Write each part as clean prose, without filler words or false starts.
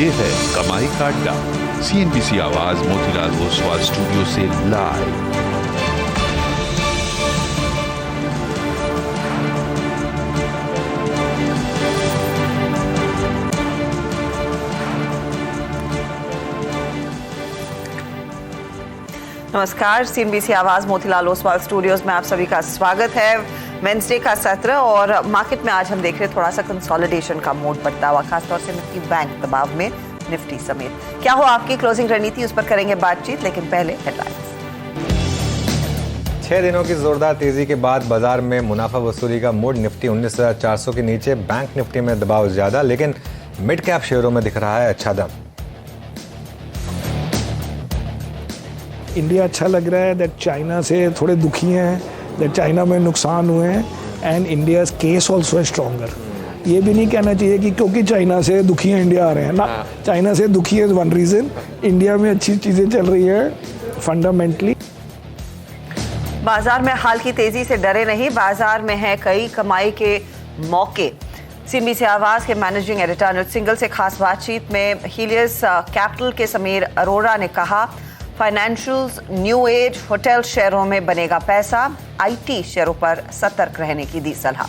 ये है कमाई का अड्डा, CNBC आवाज मोतीलाल ओसवाल स्टूडियो से लाइव। नमस्कार, CNBC आवाज मोतीलाल ओसवाल स्टूडियोज में आप सभी का स्वागत है। वेंसडे का सत्र और मार्केट में आज हम देख रहे हैं थोड़ा सा कंसोलिडेशन का मोड बनता हुआ, खासतौर से निफ्टी बैंक दबाव में, निफ्टी समेत। क्या हो आपकी क्लोजिंग रणनीति, उस पर करेंगे बातचीत, लेकिन पहले हेडलाइंस। 6 दिनों की जोरदार तेजी के बाद बाजार में मुनाफा वसूली का मूड। निफ्टी 19,400 के नीचे, बैंक निफ्टी में दबाव ज्यादा, लेकिन मिड कैप शेयरों में दिख रहा है अच्छा दम। इंडिया अच्छा लग रहा है दैट चाइना से थोड़े दुखी हैं, दैट चाइना में नुकसान हुए हैं एंड इंडिया केस ऑल्सो है स्ट्रॉन्गर। ये भी नहीं कहना चाहिए कि क्योंकि चाइना से दुखी है इंडिया आ रहे हैं ना, चाइना से दुखी है वन रीजन। इंडिया में अच्छी चीज़ें चल रही है फंडामेंटली। बाजार में हाल की तेजी से डरे नहीं, बाजार में है कई कमाई के मौके। CNBC आवाज के मैनेजिंग एडिटर अनुज सिंघल से खास बातचीत में हीलियस कैपिटल के समीर अरोड़ा ने कहा, फाइनेंशियल्स, न्यू एज, होटल शेयरों में बनेगा पैसा, IT शेयरों पर सतर्क रहने की दी सलाह।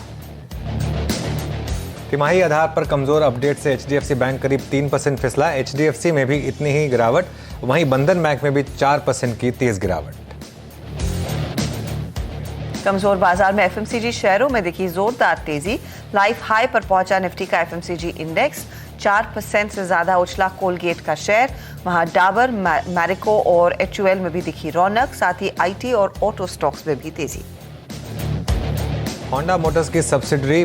तिमाही आधार पर कमजोर अपडेट से HDFC बैंक करीब 3% फिसला। HDFC में भी इतनी ही गिरावट, वहीं बंधन बैंक में भी 4% की तेज गिरावट। कमजोर बाजार में FMCG शेयरों में दिखी जोरदार तेजी, लाइफ हाई पर पहुंचा निफ्टी का FMCG इंडेक्स, 4% से ज्यादा उछला कोलगेट का शेयर। वहां डाबर, मैरिको और HUL में भी दिखी रौनक, साथ ही IT और ऑटो स्टॉक्स में भी तेजी। होंडा मोटर्स की सब्सिडरी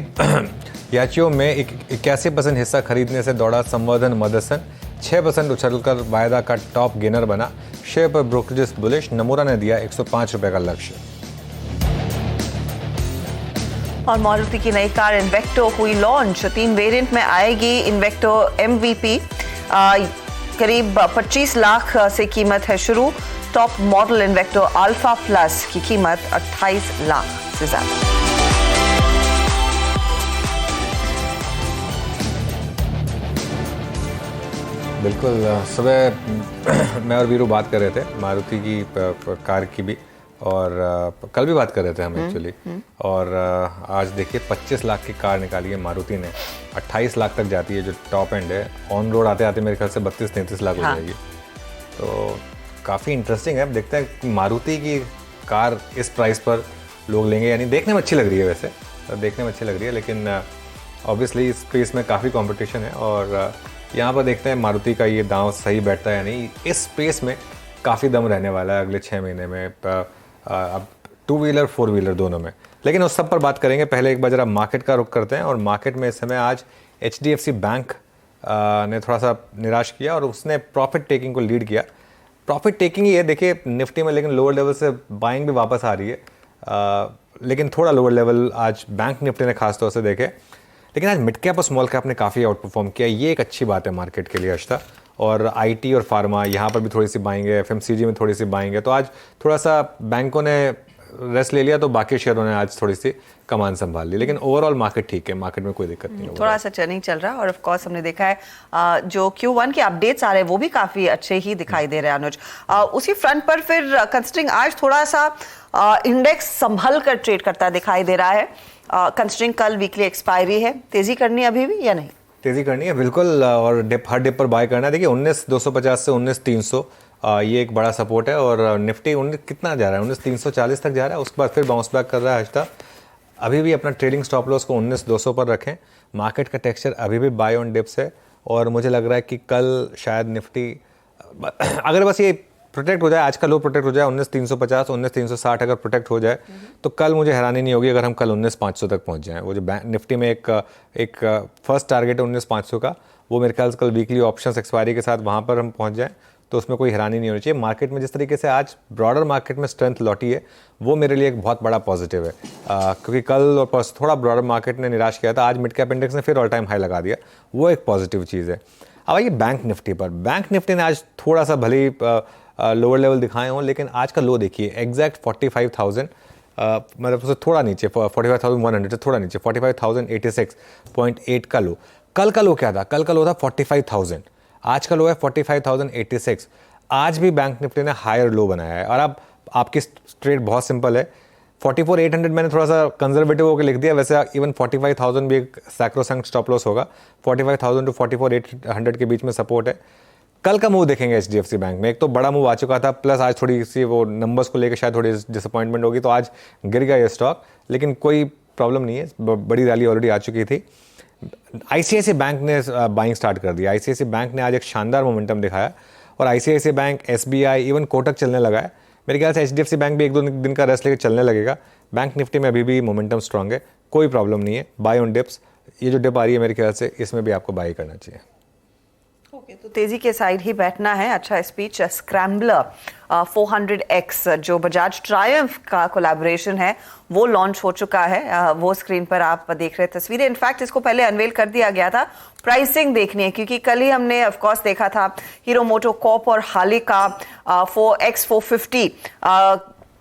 याचियो में 81% हिस्सा खरीदने से दौड़ा संवर्धन मदरसन, 6% उछलकर वायदा का टॉप गेनर बना। शेयर पर ब्रोकरेजेस बुलिश, नमूरा ने दिया 105 रुपए का लक्ष्य। और मारुति की नई कार इन्वेक्टो हुई लॉन्च, 3 वेरिएंट में आएगी इन्वेक्टो MVP। करीब 25 लाख से कीमत है शुरू। टॉप मॉडल इन्वेक्टो अल्फा प्लस की कीमत 28 लाख से ज्यादा। बिल्कुल, सुबह मैं और वीरू बात कर रहे थे मारुति की कार की भी, और कल भी बात कर रहे थे हम एक्चुअली। और आज देखिए 25 लाख की कार निकाली है मारुति ने, 28 लाख तक जाती है जो टॉप एंड है। ऑन रोड आते आते मेरे ख्याल से 32-33 लाख हो जाएगी। तो काफ़ी इंटरेस्टिंग है, देखते हैं मारुति की कार इस प्राइस पर लोग लेंगे, यानी देखने में अच्छी लग रही है, वैसे देखने में अच्छी लग रही है, लेकिन ऑब्वियसली इस स्पेस में काफ़ी कॉम्पिटिशन है। और यहाँ पर देखते हैं मारुति का ये दांव सही बैठता है या नहीं। इस स्पेस में काफ़ी दम रहने वाला है अगले 6 महीने में, अब 2 व्हीलर 4 व्हीलर दोनों में। लेकिन उस सब पर बात करेंगे, पहले एक बार जरा मार्केट का रुख करते हैं। और मार्केट में इस समय आज HDFC बैंक ने थोड़ा सा निराश किया और उसने प्रॉफिट टेकिंग को लीड किया। प्रॉफिट टेकिंग ही है देखिए निफ्टी में, लेकिन लोअर लेवल से बाइंग भी वापस आ रही है, लेकिन थोड़ा लोअर लेवल आज बैंक निफ्टी ने खासतौर से देखे। लेकिन आज मिड कैप और स्मॉल कैप ने काफ़ी आउट परफॉर्म किया, ये एक अच्छी बात है मार्केट के लिए अश्ता। और IT और फार्मा यहाँ पर भी थोड़ी सी बाइंग है, FMCG में थोड़ी सी बाइंग है। तो आज थोड़ा सा बैंकों ने रेस्ट ले लिया, तो बाकी शेयरों ने आज थोड़ी सी कमान संभाल ली, लेकिन ओवरऑल मार्केट ठीक है, मार्केट में कोई दिक्कत नहीं है। थोड़ा सा टर्निंग चल रहा है और ऑफ कोर्स हमने देखा है जो Q1 के अपडेट्स आ रहे हैं वो भी काफी अच्छे ही दिखाई दे रहे हैं अनुज। उसी फ्रंट पर फिर कंसिडरिंग आज थोड़ा सा इंडेक्स संभल कर ट्रेड करता दिखाई दे रहा है, कंसिडरिंग कल वीकली एक्सपायरी है, तेजी करनी अभी भी या नहीं? तेजी करनी है बिल्कुल, और हर डिप पर बाय करना है। देखिए 19,250 से 19,300 ये एक बड़ा सपोर्ट है। और निफ्टी कितना जा रहा है, 19,340 तक जा रहा है, उसके बाद फिर बाउंस बैक कर रहा है हफ्ता। अभी भी अपना ट्रेडिंग स्टॉप लॉस को 19,200 पर रखें। मार्केट का टेक्सचर अभी भी बाय ऑन डिप्स है, और मुझे लग रहा है कि कल शायद निफ्टी अगर बस ये प्रोटेक्ट हो जाए, आज का लो प्रोटेक्ट हो जाए 19,350, 19,360 अगर प्रोटेक्ट हो जाए, तो कल मुझे हैरानी नहीं होगी अगर हम कल 19,500 तक पहुंच जाएं। वो जो निफ्टी में एक फर्स्ट टारगेट है 19,500 का, वो मेरे ख्याल से कल वीकली ऑप्शंस एक्सपायरी के साथ वहां पर हम पहुंच जाएं, तो उसमें कोई हैरानी नहीं होनी चाहिए। मार्केट में जिस तरीके से आज ब्रॉडर मार्केट में स्ट्रेंथ लौटी है, वो मेरे लिए एक बहुत बड़ा पॉजिटिव है, क्योंकि कल और परसों थोड़ा ब्रॉडर मार्केट ने निराश किया था। आज मिड कैप इंडेक्स ने फिर ऑल टाइम हाई लगा दिया, वो एक पॉजिटिव चीज़ है। अब आइए बैंक निफ्टी पर। बैंक निफ्टी ने आज थोड़ा सा भले लोअर लेवल दिखाए हों, लेकिन आज का लो देखिए एग्जैक्ट 45,000, मतलब उससे थोड़ा नीचे 45,100 से थोड़ा नीचे 45,086.8 का लो। कल का लो क्या था? कल का लो था 45,000। आज का लो है 45,086। आज भी बैंक निफ्टी ने हायर लो बनाया है। और अब आपकी ट्रेड बहुत सिंपल है, 44,800 मैंने थोड़ा सा कंजर्वेटिव होकर लिख दिया, वैसे इवन 45,000 भी एक सैक्रोसंक्ट स्टॉप लॉस होगा। 45,000 टू 44,800 के बीच में सपोर्ट है। कल का मूव देखेंगे HDFC बैंक में, एक तो बड़ा मूव आ चुका था, प्लस आज थोड़ी सी वो नंबर्स को लेकर शायद थोड़ी डिसअपॉइंटमेंट होगी, तो आज गिर गया ये स्टॉक, लेकिन कोई प्रॉब्लम नहीं है, बड़ी रैली ऑलरेडी आ चुकी थी। ICICI बैंक ने बाइंग स्टार्ट कर दिया। ICICI बैंक ने आज एक शानदार मोमेंटम दिखाया और ICICI bank, SBI, even Kotak चलने लगा है। मेरे ख्याल से HDFC बैंक भी 1-2 दिन का रेस्ट लेकर चलने लगेगा। बैंक निफ्टी में अभी भी मोमेंटम स्ट्रांग है, कोई प्रॉब्लम नहीं है। बाय ऑन डिप्स, ये जो डिप आ रही है मेरे ख्याल से इसमें भी आपको बाय करना चाहिए। ओके, तो तेजी के साइड ही बैठना है। अच्छा स्पीच। स्क्रैम्बलर 400X जो बजाज ट्रायम्फ का कोलैबोरेशन है वो लॉन्च हो चुका है। वो स्क्रीन पर आप देख रहे तस्वीरें। इनफैक्ट इसको पहले अनवेल कर दिया गया था, प्राइसिंग देखनी है क्योंकि कल ही हमने ऑफ कोर्स देखा था हीरो मोटोकॉर्प और हाली का 4X450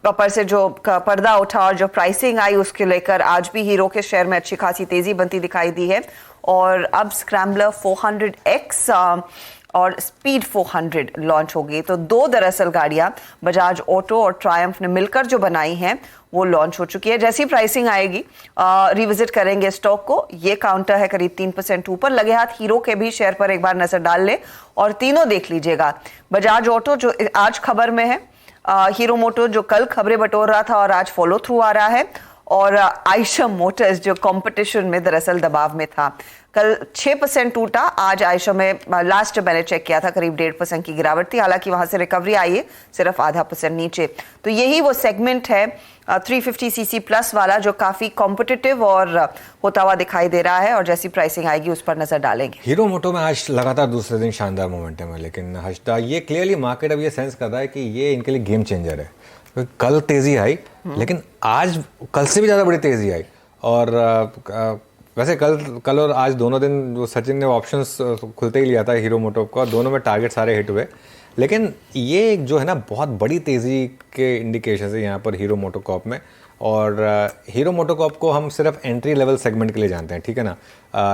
पर से जो पर्दा उठा और जो प्राइसिंग आई उसके लेकर आज भी हीरो के शेयर में अच्छी खासी तेजी बनती दिखाई दी है। और अब स्क्रैम्बलर 400X और स्पीड 400 लॉन्च हो गई। तो 2 दरअसल गाड़ियां बजाज ऑटो और ट्रायम्फ ने मिलकर जो बनाई हैं वो लॉन्च हो चुकी है। जैसी प्राइसिंग आएगी रिविजिट करेंगे स्टॉक को। ये काउंटर है करीब 3% ऊपर। लगे हाथ हीरो के भी शेयर पर एक बार नजर डाल ले और तीनों देख लीजिएगा। बजाज ऑटो जो आज खबर में है, हीरो मोटो जो कल खबरें बटोर रहा था और आज फॉलो थ्रू आ रहा है, और आयशर मोटर्स जो कंपटीशन में दरअसल दबाव में था। कल 6% टूटा, आज आयशर में लास्ट मैंने चेक किया था करीब 1.5% की गिरावट थी। हालांकि वहां से रिकवरी आई है, सिर्फ 0.5% नीचे। तो यही वो सेगमेंट है 350cc प्लस वाला जो काफी कॉम्पिटिटिव और होता हुआ दिखाई दे रहा है। और जैसी प्राइसिंग आएगी उस पर नजर डालेंगे। हीरो मोटो में आज लगातार दूसरे दिन शानदार मोमेंटम है, लेकिन हर्षदा ये क्लियरली मार्केट अब ये सेंस कर रहा है कि ये इनके लिए गेम चेंजर है। कल तेजी आई लेकिन आज कल से भी ज़्यादा बड़ी तेजी आई। और वैसे कल और आज दोनों दिन जो सचिन ने ऑप्शंस खुलते ही लिया था हीरो मोटो का, दोनों में टारगेट सारे हिट हुए। लेकिन ये जो है ना बहुत बड़ी तेज़ी के इंडिकेशन है यहाँ पर हीरो मोटोकॉर्प में। और हीरो मोटोकॉर्प को हम सिर्फ एंट्री लेवल सेगमेंट के लिए जानते हैं, ठीक है ना।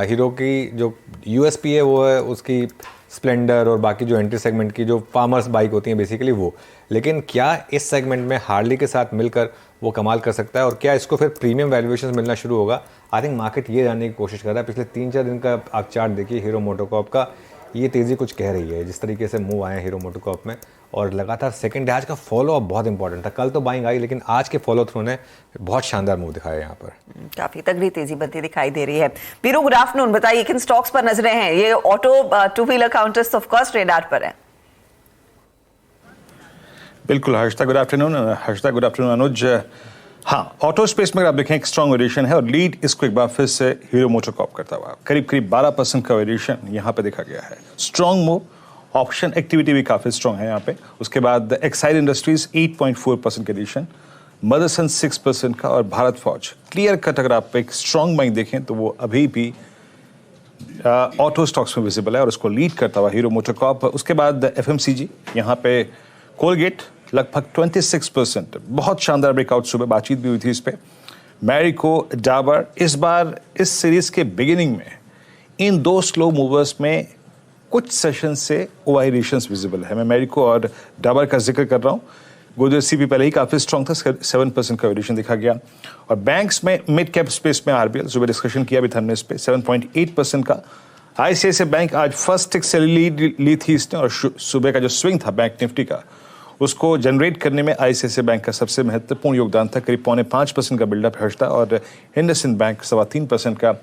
हीरो की जो USP है वो है उसकी स्प्लेंडर और बाकी जो एंट्री सेगमेंट की जो फार्मर्स बाइक होती हैं बेसिकली वो। लेकिन क्या इस सेगमेंट में हार्ली के साथ मिलकर वो कमाल कर सकता है और क्या इसको फिर प्रीमियम वैल्यूएशन मिलना शुरू होगा? आई थिंक मार्केट ये जानने की कोशिश कर रहा है। पिछले 3-4 दिन का आप चार्ट देखिए हीरो मोटोकॉर्प का, ये तेज़ी कुछ कह रही है जिस तरीके से मूव आए हीरो मोटोकॉर्प में। और लगातार सेकंड डे आज का फॉलो अप बहुत इंपॉर्टेंट था। कल तो बाइंग आई लेकिन आज के फॉलो थ्रू ने बहुत शानदार मूव दिखाया यहाँ पर। काफी तगड़ी तेजी बनती दिखाई दे रही है। Veeru, good afternoon. बताइए किन स्टॉक्स पर नजरें हैं? ये auto 2 wheeler counters of course radar पर है। बिल्कुल Harshada, good afternoon. Harshada, good afternoon Anuj. हाँ, ऑटो स्पेस में आप देखें एक स्ट्रॉन्ग वेरिएशन है और लीड इसको एक बार फिर से हीरो मोटोकॉर्प करता हुआ करीब 12% का वेरिएशन यहाँ पे देखा गया है। स्ट्रॉन्ग मूव, ऑप्शन एक्टिविटी भी काफी स्ट्रॉन्ग है यहाँ पे। उसके बाद एक्साइड इंडस्ट्रीज 8.4% का एडिशन, मदरसन 6% का, और भारत फौज क्लियर कट अगर आप एक स्ट्रॉन्ग बाइंग देखें तो वो अभी भी ऑटो स्टॉक्स में विजिबल है और उसको लीड करता हुआ हीरो मोटोकॉर्प। उसके बाद FMCG यहाँ पे कोलगेट लगभग 26%, बहुत शानदार ब्रेकआउट, सुबह बातचीत भी हुई थी इस पे। मैरिको, डाबर, इस बार इस सीरीज के बिगिनिंग में इन 2 स्लो मूवर्स में कुछ सेशन से ओवाइरेशंस विजिबल है। मैं मैरिको और डाबर का जिक्र कर रहा हूँ। गोदरेज सीपी पहले ही काफी स्ट्रॉन्ग था, 7% का वेरिएशन दिखा गया। और बैंक्स में मिड कैप स्पेस में RBL, सुबह डिस्कशन किया भी था हमने इस पे, 7.8% का। ICICI बैंक आज फर्स्ट टिक से लीड ली थी इसने और सुबह का जो स्विंग था बैंक निफ्टी का उसको जनरेट करने में ICICI बैंक का सबसे महत्वपूर्ण योगदान था। करीब 4.5% का बिल्डअप हर्षता और इंडसइंड बैंक 3.25% का।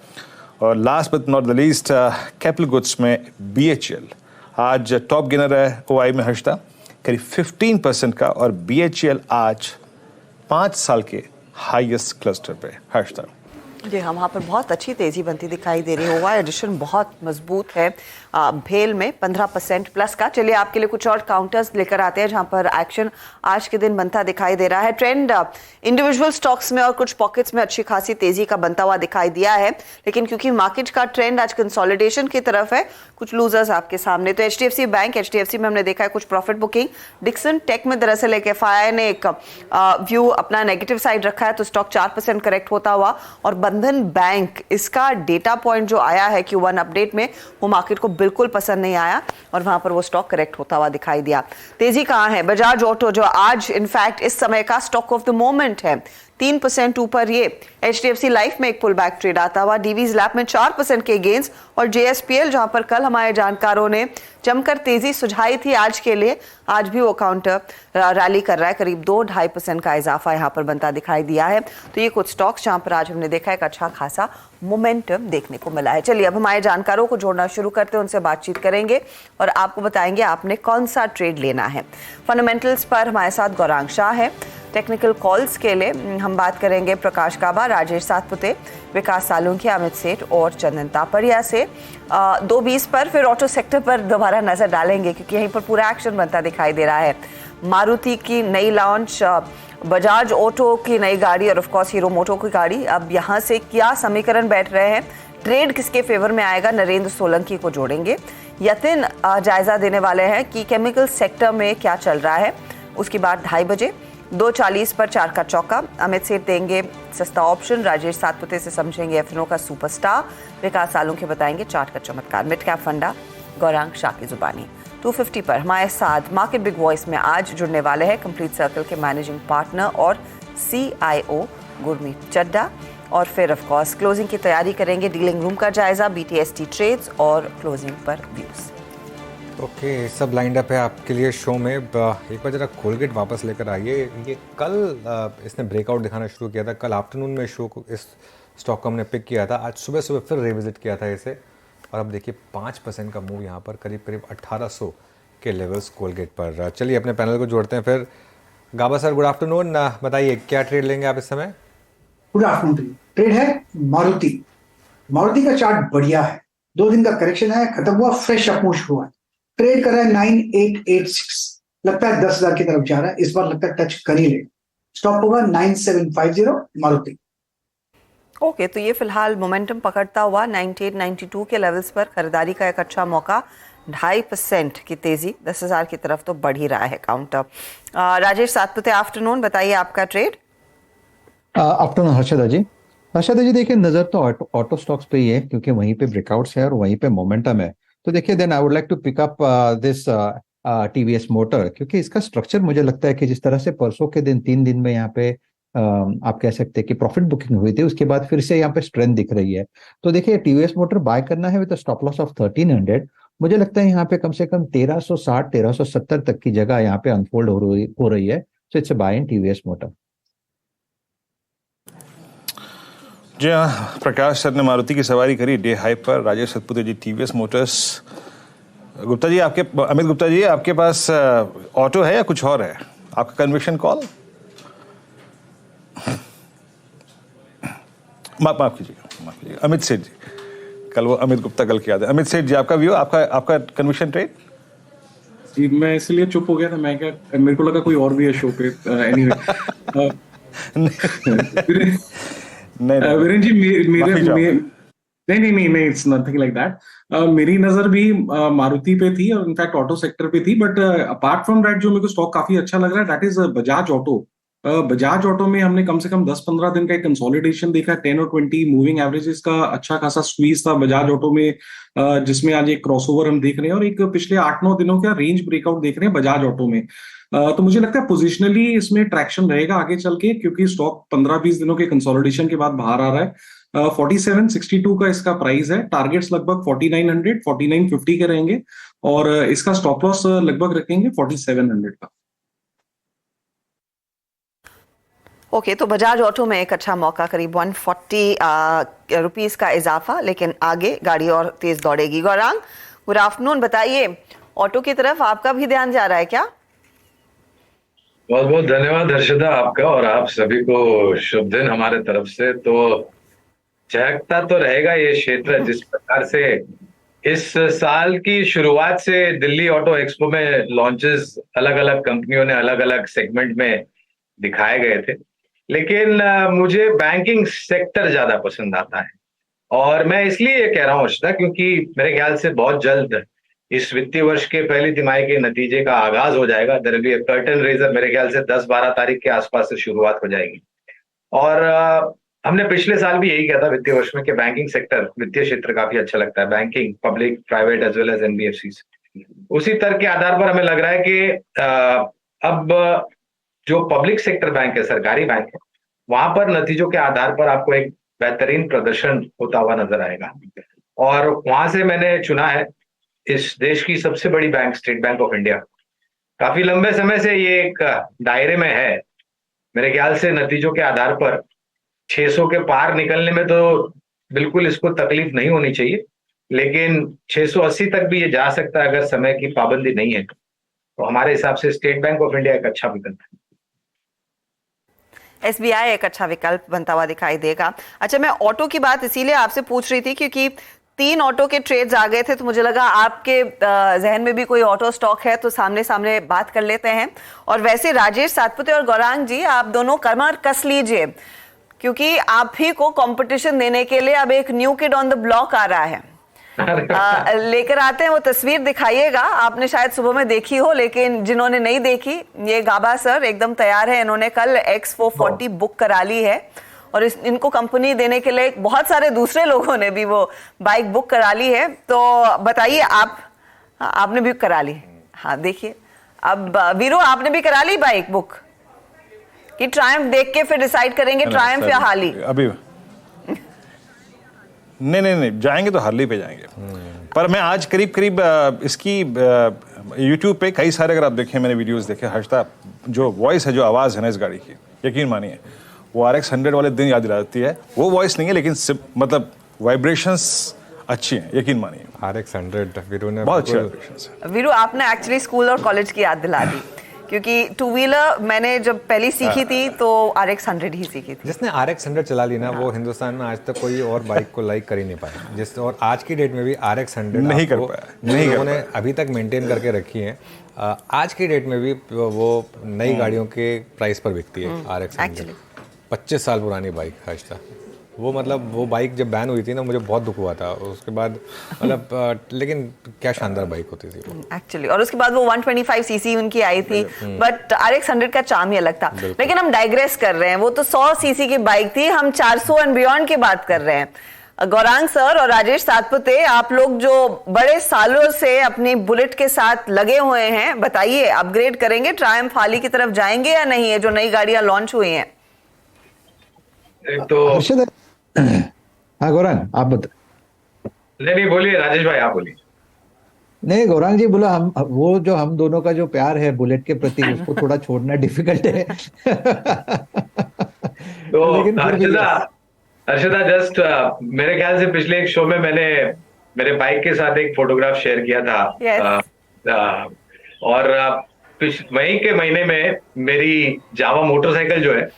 और last but not the least capital goods में BHEL आज टॉप गेनर है OI में हर्षता, करीब 15% का। और BHEL आज 5 साल के हाईएस्ट क्लस्टर पे हर्षता। जी हाँ, वहाँ पर बहुत अच्छी तेजी बनती दिखाई दे रही है। ओवाई एडिशन बहुत मजबूत है भेल में 15% प्लस का। चलिए आपके लिए कुछ और काउंटर्स लेकर आते हैं जहाँ पर एक्शन आज के दिन बनता दिखाई दे रहा है। ट्रेंड इंडिविजुअल स्टॉक्स में और कुछ पॉकेट्स में अच्छी खासी तेजी का बनता हुआ दिखाई दिया है, लेकिन क्योंकि मार्केट का ट्रेंड आज कंसोलिडेशन की तरफ है, कुछ लूजर्स आपके सामने। तो HDFC बैंक, HDFC में हमने देखा है कुछ प्रॉफिट बुकिंग। डिक्सन टेक में दरअसल एक FII ने एक व्यू अपना नेगेटिव साइड रखा है तो स्टॉक 4% करेक्ट होता हुआ और बंधन बैंक, इसका डेटा पॉइंट जो आया है Q1 अपडेट में, वो मार्केट को बिल्कुल पसंद नहीं आया और वहां पर वो स्टॉक करेक्ट होता हुआ दिखाई दिया। तेजी कहाँ है? बजाज ऑटो जो आज इनफैक्ट इस समय का स्टॉक ऑफ द मोमेंट है, 3% ऊपर ये। HDFC लाइफ में एक पुल बैक ट्रेड आता हुआ, डीवीज लैब में 4% के गेंस और JSPL जहां पर कल हमारे जानकारों ने जमकर तेजी सुझाई थी आज के लिए, आज भी वो काउंटर रैली कर रहा है, करीब 2-2.5% का इजाफा यहां पर बनता दिखाई दिया है। तो ये कुछ स्टॉक्स जहां पर आज हमने देखा एक अच्छा खासा मोमेंटम देखने को मिला है। चलिए अब हमारे जानकारों को जोड़ना शुरू करते हैं, उनसे बातचीत करेंगे और आपको बताएंगे आपने कौन सा ट्रेड लेना है। फंडामेंटल्स पर हमारे साथ गौरांग शाह है। टेक्निकल कॉल्स के लिए हम बात करेंगे प्रकाश काबा, राजेश सातपुते, विकास सालुंखिया, अमित सेठ और चंदन तापड़िया से। 2:20 पर फिर ऑटो सेक्टर पर दोबारा नजर डालेंगे क्योंकि यहीं पर पूरा एक्शन बनता दिखाई दे रहा है। मारुति की नई लॉन्च, बजाज ऑटो की नई गाड़ी और ऑफ कोर्स हीरो मोटो की गाड़ी। अब यहाँ से क्या समीकरण बैठ रहे हैं, ट्रेड किसके फेवर में आएगा, नरेंद्र सोलंकी को जोड़ेंगे। यतिन जायजा देने वाले हैं कि केमिकल सेक्टर में क्या चल रहा है। उसके बाद 2:30 बजे 2:40 पर 4 का चौका, अमित सेठ देंगे सस्ता ऑप्शन, राजेश सातपुते से समझेंगे एफएनओ का सुपरस्टार, विकास सालुंखे बताएंगे चार्ट का चमत्कार। मिड कैप फंडा गौरांग शाह की जुबानी। 2:50 पर हमारे साथ मार्केट बिग वॉइस में आज जुड़ने वाले हैं कंप्लीट सर्कल के मैनेजिंग पार्टनर और CIO गुरमीत चड्डा। और फिर ऑफ कोर्स क्लोजिंग की तैयारी करेंगे, डीलिंग रूम का जायजा, BTST ट्रेड्स और क्लोजिंग पर व्यूज। ओके, सब लाइंड अप है आपके लिए शो में। एक बार जरा कोलगेट वापस लेकर आइए। ये कल इसने ब्रेकआउट दिखाना शुरू किया था, कल आफ्टरनून में शो को इस स्टॉक को हमने पिक किया था, आज सुबह सुबह फिर रिविजिट किया था इसे और अब देखिए 5% का मूव यहाँ पर, करीब करीब 1800 के लेवल्स कोलगेट पर। चलिए अपने पैनल को जोड़ते हैं फिर। गाबा सर गुड आफ्टरनून, बताइए क्या ट्रेड लेंगे आप इस समय? Good afternoon. ट्रेड है मारुति। मारुति का चार्ट बढ़िया है, 2 दिन का करेक्शन है, खत्म हुआ, फ्रेश अपमूव हुआ है। ट्रेड कर रहा है 9886, लगता है 10,000 की तरफ जा रहा है, इस बार लगता है टच कर ही लेगा। स्टॉप होगा 9750 मारुति। ओके, तो ये फिलहाल मोमेंटम पकड़ता हुआ 9892 के लेवल्स पर खरीदारी का एक अच्छा मौका। 2.5% की तेजी 10,000 की तरफ तो बढ़ ही रहा है काउंटर। राजेश सातपुते आफ्टरनून, बताइए आपका ट्रेड। आफ्टरनून हर्षदा जी। हर्षदा जी देखिए, नजर तो ऑटो स्टॉक्स पे ही है क्योंकि वहीं पे ब्रेकआउट्स है और वहीं पे मोमेंटम है। तो देखिए then I would like to pick up this TVS motor, क्योंकि इसका स्ट्रक्चर मुझे लगता है कि जिस तरह से परसों के दिन 3 दिन में यहाँ पे आप कह सकते हैं कि प्रॉफिट बुकिंग हुई थी, उसके बाद फिर से यहाँ पे स्ट्रेंथ दिख रही है। तो देखिए TVS मोटर बाय करना है विद स्टॉप लॉस ऑफ 1300। मुझे लगता है यहाँ पे कम से कम 1360-1370 तक की जगह यहाँ पे अनफोल्ड हो रही है। So it's a buy in TVS motor. जी हाँ, प्रकाश सर ने मारुति की सवारी करी डे हाई पर, राजेश सतपुते जी TVS मोटर्स। गुप्ता जी अमित गुप्ता जी आपके पास ऑटो है या कुछ और है? आपका कन्विक्शन कॉल? माफ कीजिएगा अमित सेठ जी, कल वो अमित गुप्ता कल की याद है। अमित सेठ जी आपका व्यू, आपका कन्विक्शन ट्रेड? जी मैं इसलिए चुप हो गया था, मैं क्या, मेरे को लगा कोई और भी है शो पे। एनीवे वीरेन जी नहीं, इट्स नथिंग लाइक दैट। मेरी नजर भी मारुति पे थी और इनफैक्ट ऑटो सेक्टर पे थी, बट अपार्ट फ्रॉम दैट जो मेरे को स्टॉक काफी अच्छा लग रहा है that is Bajaj auto. Bajaj auto में हमने कम से कम 10-15 दिन का एक कंसोलिडेशन देखा, 10 और 20 मूविंग एवरेजेस का अच्छा खासा स्क्वीज था बजाज ऑटो में, जिसमें आज एक क्रॉसओवर हम देख रहे हैं और एक पिछले 8-9 दिनों का रेंज ब्रेकआउट देख रहे हैं बजाज ऑटो में। तो मुझे लगता है पोजिशनली इसमें ट्रैक्शन रहेगा आगे चल के, क्योंकि स्टॉक 15-20 दिनों के कंसोलिडेशन के बाद बाहर आ रहा है। 4762 का इसका प्राइस है, टारगेट्स लगभग 4900, 4950 के रहेंगे और इसका स्टॉप लॉस लगभग रखेंगे 4700 का। ओके, तो बजाज ऑटो में एक अच्छा मौका, करीब 140 रुपीस का इजाफा, लेकिन आगे गाड़ी और तेज दौड़ेगी। गौरांग गुड आफ्टरनून, बताइए ऑटो की तरफ आपका भी ध्यान जा रहा है क्या? बहुत बहुत धन्यवाद हर्षदा आपका, और आप सभी को शुभ दिन हमारे तरफ से। तो चहकता तो रहेगा ये क्षेत्र, जिस प्रकार से इस साल की शुरुआत से दिल्ली ऑटो एक्सपो में लॉन्चेस अलग अलग कंपनियों ने अलग अलग सेगमेंट में दिखाए गए थे, लेकिन मुझे बैंकिंग सेक्टर ज्यादा पसंद आता है। और मैं इसलिए ये कह रहा हूँ हर्षदा, क्योंकि मेरे ख्याल से बहुत जल्द इस वित्तीय वर्ष के पहली तिमाही के नतीजे का आगाज हो जाएगा। There will be a curtain raiser, मेरे ख्याल से 10-12 तारीख के आसपास से शुरुआत हो जाएगी। और हमने पिछले साल भी यही किया था वित्तीय वर्ष में कि बैंकिंग सेक्टर, वित्तीय क्षेत्र काफी अच्छा लगता है, banking, public, private as well as NBFC. उसी तरह के आधार पर हमें लग रहा है कि अब जो पब्लिक सेक्टर बैंक है, सरकारी बैंक है, वहां पर नतीजों के आधार पर आपको एक बेहतरीन प्रदर्शन होता हुआ नजर आएगा। और वहां से मैंने चुना है इस देश की सबसे बड़ी bank state bank of India. काफी लंबे समय से ये एक दायरे में है। मेरे ख्याल से नतीजों के आधार पर 600 के पार निकलने में तो बिल्कुल इसको तकलीफ नहीं होनी चाहिए, लेकिन 680 तक भी ये जा सकता है अगर समय की पाबंदी नहीं है। तो हमारे हिसाब से स्टेट बैंक ऑफ इंडिया एक अच्छा विकल्प है। एसबीआई एक अच्छा विकल्प बनता हुआ दिखाई देगा। अच्छा, मैं ऑटो की बात इसीलिए आपसे पूछ रही थी क्योंकि 3 ऑटो के ट्रेड्स आ गए थे, तो मुझे लगा आपके जहन में भी कोई ऑटो स्टॉक है तो सामने सामने बात कर लेते हैं। और वैसे राजेश सातपुते और गौरांग जी, आप दोनों कमर कस लीजिए क्योंकि आप ही को कंपटीशन देने के लिए अब एक new kid on the block आ रहा है। लेकर आते हैं, वो तस्वीर दिखाइएगा। आपने शायद सुबह में देखी हो, लेकिन जिन्होंने नहीं देखी, ये गाबा सर एकदम तैयार है। इन्होंने कल X440 बुक करा ली है और इनको कंपनी देने के लिए बहुत सारे दूसरे लोगों ने भी वो बाइक बुक करा ली है। तो बताइए, आपने भी करा ली? हाँ, देखिए अब वीरू, आपने भी करा ली बाइक बुक कि ट्रायम्फ देख के फिर डिसाइड करेंगे ट्रायम्फ या हार्ली? अभी नहीं, जाएंगे तो हार्ली पे जाएंगे। पर मैं आज करीब इसकी यूट्यूब पे कई सारे, अगर आप देखें, मैंने वीडियोस देखे, हर्षदा जो वॉइस है, जो आवाज़ है ना इस गाड़ी की, यकीन मानिए वो RX 100 वाले दिन याद दिलाती है। वो वॉइस नहीं है, लेकिन मतलब वाइब्रेशंस अच्छी हैं, यकीन मानिए। RX 100 वीरू ने बहुत अच्छे वाइब्रेशंस हैं। वीरू, आपने एक्चुअली स्कूल और कॉलेज की याद दिला दी क्योंकि 2 व्हीलर मैंने जब पहली सीखी थी तो RX 100 ही सीखी थी। जिसने RX 100 चला ली ना, वो हिंदुस्तान में आज तक कोई और बाइक को लाइक कर ही नहीं पाया। और आज की डेट में भी RX 100 नहीं कर पाया, नहीं लोगों ने अभी तक मेंटेन करके रखी है। आज की डेट में भी वो नई गाड़ियों के प्राइस पर बिकती है RX 100। 25 साल पुरानी बाइक हर्षदा। वो मतलब वो बाइक जब बैन हुई थी ना, मुझे बहुत दुख हुआ था उसके बाद, मतलब लेकिन क्या शानदार बाइक होती थी वो एक्चुअली। और उसके बाद वो 125 सीसी उनकी आई थी, बट RX 100 का चार्म ही अलग था। लेकिन हम डाइग्रेस कर रहे हैं, वो तो 100 सीसी की बाइक थी, हम 400 एंड बियॉन्ड की बात कर रहे हैं। गौरांग सर और राजेश सातपुते, आप लोग जो बड़े सालों से अपनी बुलेट के साथ लगे हुए हैं, बताइए अपग्रेड करेंगे, ट्रायम्फ हार्ली की तरफ जाएंगे या नहीं है जो नई गाड़ियां लॉन्च हुई हैं? एक तो हाँ गौरांग, आप बताइए। नहीं, बोलिए राजेश भाई, आप बोलिए। नहीं गौरांग जी बोला, हम दोनों का जो प्यार है बुलेट के प्रति, उसको थोड़ा छोड़ना डिफिकल्ट है। तो लेकिन हर्षदा जस्ट मेरे ख्याल से पिछले एक शो में मैंने मेरे बाइक के साथ एक फोटोग्राफ शेयर किया था। और मई के महीने में मेरी जावा मोटरसाइकिल जो है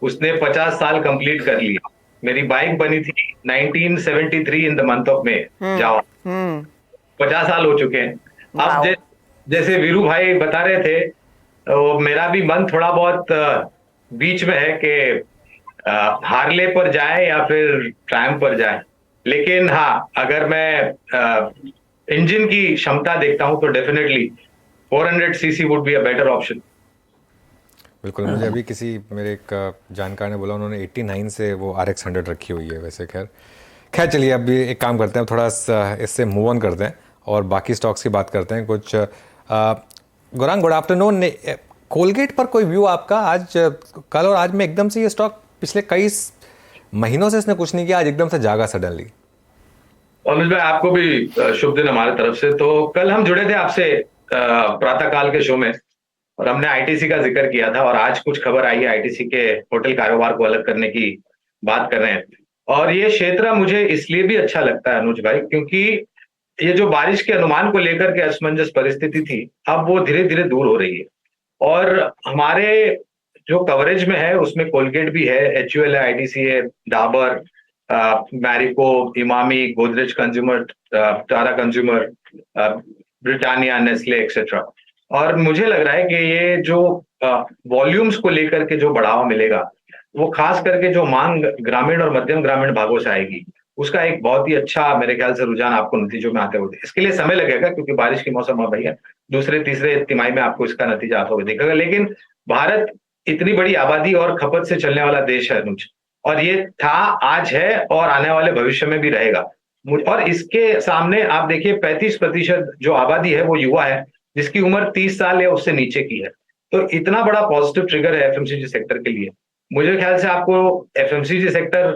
उसने 50 साल कंप्लीट कर लिया। मेरी बाइक बनी थी 1973 in the month of May. Jawa 50 साल हो चुके हैं। अब जैसे वीरू भाई बता रहे थे, तो मेरा भी मन थोड़ा बहुत बीच में है कि हार्ले पर जाए या फिर ट्रायम्फ पर जाए। लेकिन हाँ, अगर मैं इंजन की क्षमता देखता हूं तो definitely 400 CC would be a better option. बिल्कुल। मुझे अभी मेरे एक जानकार ने बोला, उन्होंने 89 से वो RX 100 रखी हुई है। वैसे खैर चलिए, अब एक काम करते हैं, थोड़ा इससे मूव ऑन करते हैं और बाकी स्टॉक्स की बात करते हैं कुछ। Gaurang, good afternoon. कोलगेट पर कोई व्यू आपका? आज कल और आज में एकदम से ये स्टॉक, पिछले कई महीनों से इसने कुछ नहीं किया, आज एकदम से जागा सडनली। अनुज भाई, आपको भी शुभ दिन हमारे तरफ से। तो कल हम जुड़े थे आपसे प्रातःकाल के शो में और हमने आईटीसी का जिक्र किया था, और आज कुछ खबर आई है आईटीसी के होटल कारोबार को अलग करने की बात कर रहे हैं। और ये क्षेत्र मुझे इसलिए भी अच्छा लगता है अनुज भाई, क्योंकि ये जो बारिश के अनुमान को लेकर के असमंजस परिस्थिति थी, अब वो धीरे धीरे दूर हो रही है। और हमारे जो कवरेज में है उसमें कोलगेट भी है, HUL है, आईटीसी है, Dabur, Marico, Emami, Godrej consumer, Tata consumer, Britannia, Nestle etcetera. और मुझे लग रहा है कि ये जो वॉल्यूम्स को लेकर के जो बढ़ावा मिलेगा, वो खास करके जो मांग ग्रामीण और मध्यम ग्रामीण भागों से आएगी, उसका एक बहुत ही अच्छा मेरे ख्याल से रुझान आपको नतीजों में आते हुए, इसके लिए समय लगेगा क्योंकि बारिश की मौसम अब है, दूसरे तीसरे तिमाही में आपको इसका नतीजा आता हुआ दिखेगा। लेकिन भारत इतनी बड़ी आबादी और खपत से चलने वाला देश है अनुज, और ये था, आज है और आने वाले भविष्य में भी रहेगा। और इसके सामने आप देखिए 35% जो आबादी है वो युवा है, जिसकी उम्र 30 साल या उससे नीचे की है। तो इतना बड़ा पॉजिटिव ट्रिगर है एफएमसीजी सेक्टर के लिए। मुझे ख्याल से आपको एफएमसीजी सेक्टर,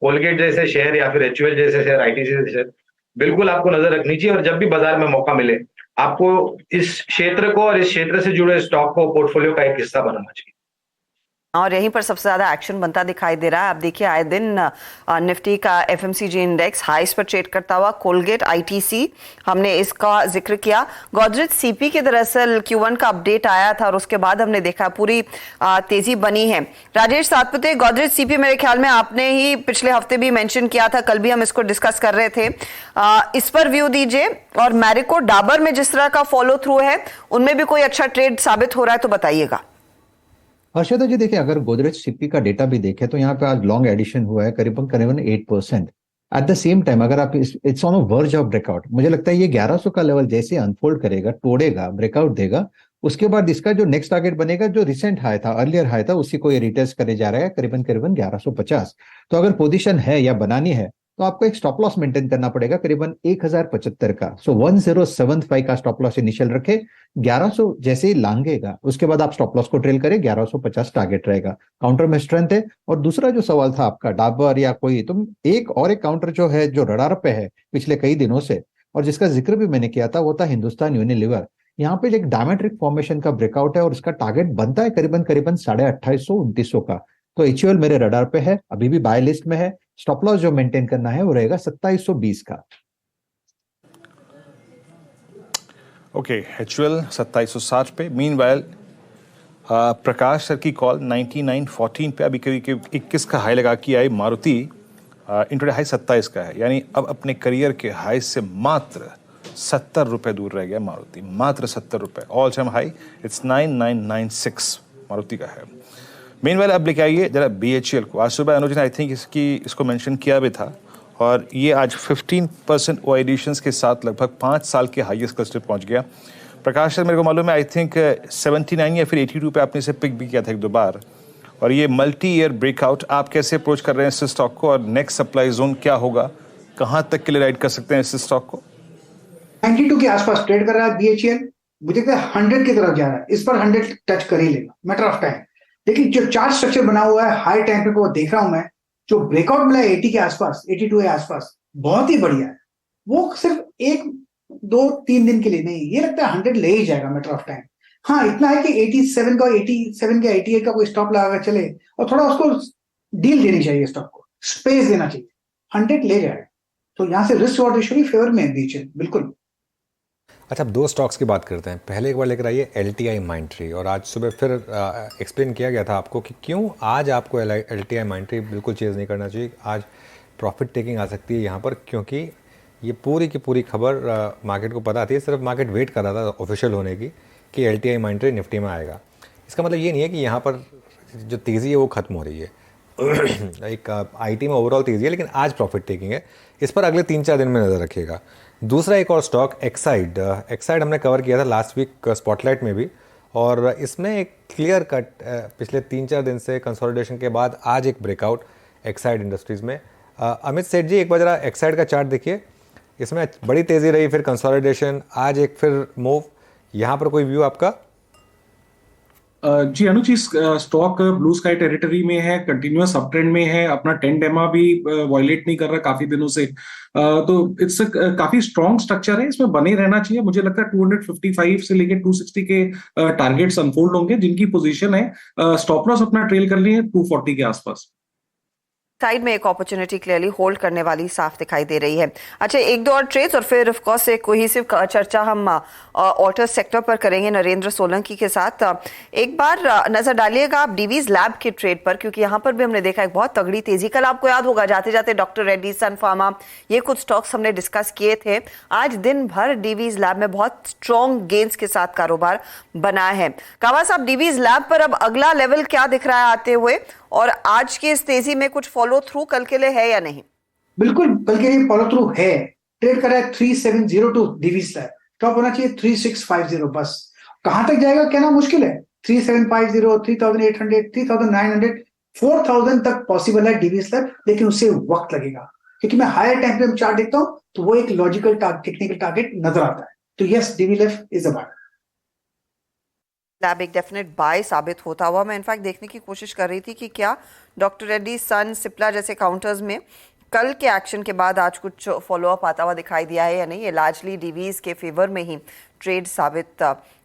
कोलगेट जैसे शेयर या फिर एचयूएल जैसे शेयर, आईटीसी जैसे शेयर बिल्कुल आपको नजर रखनी चाहिए। और जब भी बाजार में मौका मिले, आपको इस क्षेत्र को और इस क्षेत्र से जुड़े स्टॉक को पोर्टफोलियो का एक हिस्सा बनाना चाहिए। और यहीं पर सबसे ज्यादा एक्शन बनता दिखाई दे रहा है। आप देखिए आए दिन निफ्टी का एफएमसीजी इंडेक्स हाईस पर ट्रेड करता हुआ, कोलगेट, आईटीसी, हमने इसका जिक्र किया। गोदरेज सीपी के दरअसल Q1 का अपडेट आया था और उसके बाद हमने देखा पूरी तेजी बनी है। राजेश सातपुते, गोदरेज सीपी मेरे ख्याल में आपने ही पिछले हफ्ते भी मेंशन किया था, कल भी हम इसको डिस्कस कर रहे थे, इस पर व्यू दीजिए। और मैरिको, डाबर में जिस तरह का फॉलो थ्रू है, उनमें भी कोई अच्छा ट्रेड साबित हो रहा है तो बताइएगा। हर्षदा जी देखिए, अगर गोदरेज सीपी का डेटा भी देखें तो यहाँ पे आज लॉन्ग एडिशन हुआ है करीबन करीबन 8%। एट द सेम टाइम अगर आप it's on a verge of breakout, मुझे लगता है ये 1100 का लेवल जैसे अनफोल्ड करेगा, तोड़ेगा, ब्रेकआउट देगा, उसके बाद इसका जो नेक्स्ट टारगेट बनेगा, जो रिसेंट हाई था, अर्लियर हाई था, उसी को ये रिटेस्ट करे जा रहा है करीबन करीबन 1150। तो अगर पोजीशन है या बनानी है तो आपको एक स्टॉप लॉस मेंटेन करना पड़ेगा करीबन 1075 का। सो 1075 का स्टॉप लॉस इनिशियल रखे, 1100 जैसे ही लांगेगा उसके बाद आप स्टॉप लॉस को ट्रेल करें, 1150 टारगेट रहेगा। काउंटर में स्ट्रेंथ है। और दूसरा जो सवाल था आपका डाबर या कोई, तो एक काउंटर जो है, जो रडार पे है पिछले कई दिनों से और जिसका जिक्र भी मैंने किया था, वो था हिंदुस्तान यूनिलीवर। यहाँ पे एक डायमेट्रिक फॉर्मेशन का ब्रेकआउट है और इसका टारगेट बनता है करीबन करीबन 2850-2900 का। तो एचयूएल मेरे रडार पे है, अभी भी बाय लिस्ट में है। स्टॉप लॉस जो मेंटेन करना है वो रहेगा 2720 का। ओके, एचयूएल 2760 पे। मीनवाइल प्रकाश सर की कॉल 9914 पे अभी करीब 21 का हाई लगा के आई मारुति। इंट्राडे हाई 27 का है, यानी अब अपने करियर के हाई से मात्र 70 रुपए दूर रह गया मारुति, मात्र 70 रुपए। All time high it's 9996 Maruti का है। मेनवेल अब लेके आइए जरा बीएचईएल को। आज सुबह अनुज ने आई थिंक इसको मेंशन किया भी था और ये आज 15% ओ एडिशंस के साथ लगभग 5 साल के हाईएस्ट क्लस्टर पहुंच गया। प्रकाश सर, मेरे को मालूम है आई थिंक 79 या फिर 82 पे आपने इसे पिक भी किया था एक दो बार, और ये मल्टी ईयर ब्रेकआउट आप कैसे अप्रोच कर रहे हैं इस स्टॉक को, और नेक्स्ट सप्लाई जोन क्या होगा, कहाँ तक के लिए राइड कर सकते हैं इस स्टॉक को? 92 के आसपास ट्रेड कर रहा है बीएचईएल, मुझे लगता है 100 की तरफ जा रहा है, इस पर 100 टच कर ही लेगा, मैटर ऑफ टाइम। लेकिन जो चार्ट स्ट्रक्चर बना हुआ है हाई टाइम पे वो देख रहा हूं मैं, जो ब्रेकआउट मिला है 80 के आसपास, 82 के आसपास, बहुत ही बढ़िया है। वो सिर्फ 1-2-3 दिन के लिए नहीं, ये लगता है 100 ले ही जाएगा, मैटर ऑफ टाइम। हाँ, इतना है कि 87 का 88 का कोई स्टॉप लगा कर चले और थोड़ा उसको डील देनी चाहिए, स्टॉक को स्पेस देना चाहिए, 100 ले जाएगा। तो यहाँ से रिस्क और रेशियो फेवर में है बीएचईएल, बिल्कुल। अच्छा, अब दो स्टॉक्स की बात करते हैं। पहले एक बार लेकर आइए LTI माइंडट्री, और आज सुबह फिर एक्सप्लेन किया गया था आपको कि क्यों आज आपको LTI माइंडट्री बिल्कुल चेज़ नहीं करना चाहिए। आज प्रॉफिट टेकिंग आ सकती है यहाँ पर, क्योंकि ये पूरी की पूरी खबर मार्केट को पता थी, सिर्फ मार्केट वेट कर रहा था ऑफिशियल होने की कि LTI माइंडट्री निफ्टी में आएगा। इसका मतलब ये नहीं है कि यहाँ पर जो तेज़ी है वो ख़त्म हो रही है। एक IT में ओवरऑल तेज़ी है, लेकिन आज प्रॉफिट टेकिंग है। इस पर अगले 3-4 दिन में नज़र रखिएगा। दूसरा एक और स्टॉक एक्साइड हमने कवर किया था लास्ट वीक स्पॉटलाइट में भी, और इसमें एक क्लियर कट पिछले 3-4 दिन से कंसोलिडेशन के बाद आज एक ब्रेकआउट एक्साइड इंडस्ट्रीज़ में। अमित सेठ जी, एक बार जरा एक्साइड का चार्ट देखिए, इसमें बड़ी तेज़ी रही, फिर कंसोलिडेशन, आज एक फिर मूव। यहाँ पर कोई व्यू आपका? जी अनुज, स्टॉक ब्लू स्काई टेरिटरी में है, कंटिन्यूअस अप ट्रेंड में है, अपना 10 EMA भी वायलेट नहीं कर रहा काफी दिनों से। तो इट्स काफी स्ट्रॉन्ग स्ट्रक्चर है, इसमें बने रहना चाहिए। मुझे लगता है 255 से लेके 260 के टारगेट्स अनफोल्ड होंगे, जिनकी पोजीशन है स्टॉप लॉस अपना ट्रेल कर लिए 240 के आसपास। साइड में एक अपॉर्चुनिटी क्लियरली होल्ड करने वाली साफ दिखाई दे रही है। अच्छा, एक दो और ट्रेड्स और फिर ऑफ कोर्स एक कोहेसिव चर्चा हम ऑटो सेक्टर पर करेंगे नरेंद्र सोलंकी के साथ। एक बार नजर डालिएगा आप डीवीज लैब के ट्रेड पर, क्योंकि यहाँ पर भी हमने देखा एक बहुत तगड़ी तेजी। कल आपको याद होगा जाते जाते डॉक्टर रेड्डी, सन फार्मा, ये कुछ स्टॉक्स हमने डिस्कस किए थे। आज दिन भर डीवीज लैब में बहुत स्ट्रॉन्ग गेन्स के साथ कारोबार बना है। कावा साहब, डीवीज लैब पर अब अगला लेवल क्या दिख रहा है आते हुए, और आज की इस तेजी में कुछ फॉलो थ्रू कल के लिए है या नहीं? बिल्कुल, कल के लिए फॉलो थ्रू है। ट्रेड कर रहा है 3702 डीवीज लैब, टॉप होना चाहिए 3650। बस कहां तक जाएगा कहना मुश्किल है। 3750, 3800, 3900 4000 तक पॉसिबल है डीवी स्लैब, लेकिन उससे वक्त लगेगा, क्योंकि मैं हायर टाइम फ्रेम चार्ट देखता हूं तो वो एक लॉजिकल टेक्निकल टारगेट नजर आता है। तो yes, DV left is a buy. Lab एक डेफिनेट बाय साबित होता हुआ मैं इनफैक्ट देखने की कोशिश कर रही थी कि क्या डॉक्टर रेड्डी, सन, सिप्ला जैसे काउंटर्स में कल के एक्शन के बाद आज कुछ फॉलोअप आता हुआ दिखाई दिया है या नहीं। ये लार्जली डीवीज के फेवर में ही ट्रेड साबित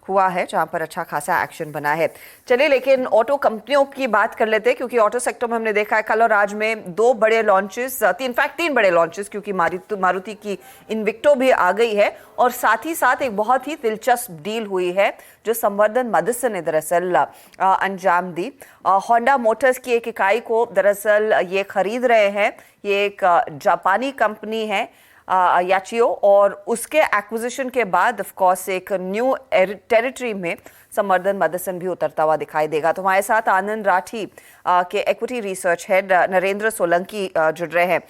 हुआ है, जहां पर अच्छा खासा एक्शन बना है। चलिए लेकिन ऑटो कंपनियों की बात कर लेते हैं, क्योंकि ऑटो सेक्टर में हमने देखा है कल और आज में दो बड़े लॉन्चेस, तीन बड़े लॉन्चेस, क्योंकि मारुति की इन्विक्टो भी आ गई है और साथ ही साथ एक बहुत ही दिलचस्प डील हुई है जो संवर्धन मदरसन ने दरअसल अंजाम दी। होंडा मोटर्स की एक इकाई को दरअसल ये खरीद रहे हैं। ये एक जापानी कंपनी है याचियो, और उसके एक्विजिशन के बाद ऑफ कोर्स एक न्यू टेरिटरी में संवर्धन मदरसन भी उतरता हुआ दिखाई देगा। तो हमारे साथ आनंद राठी के equity research head Narendra Solanki जुड़ रहे हैं।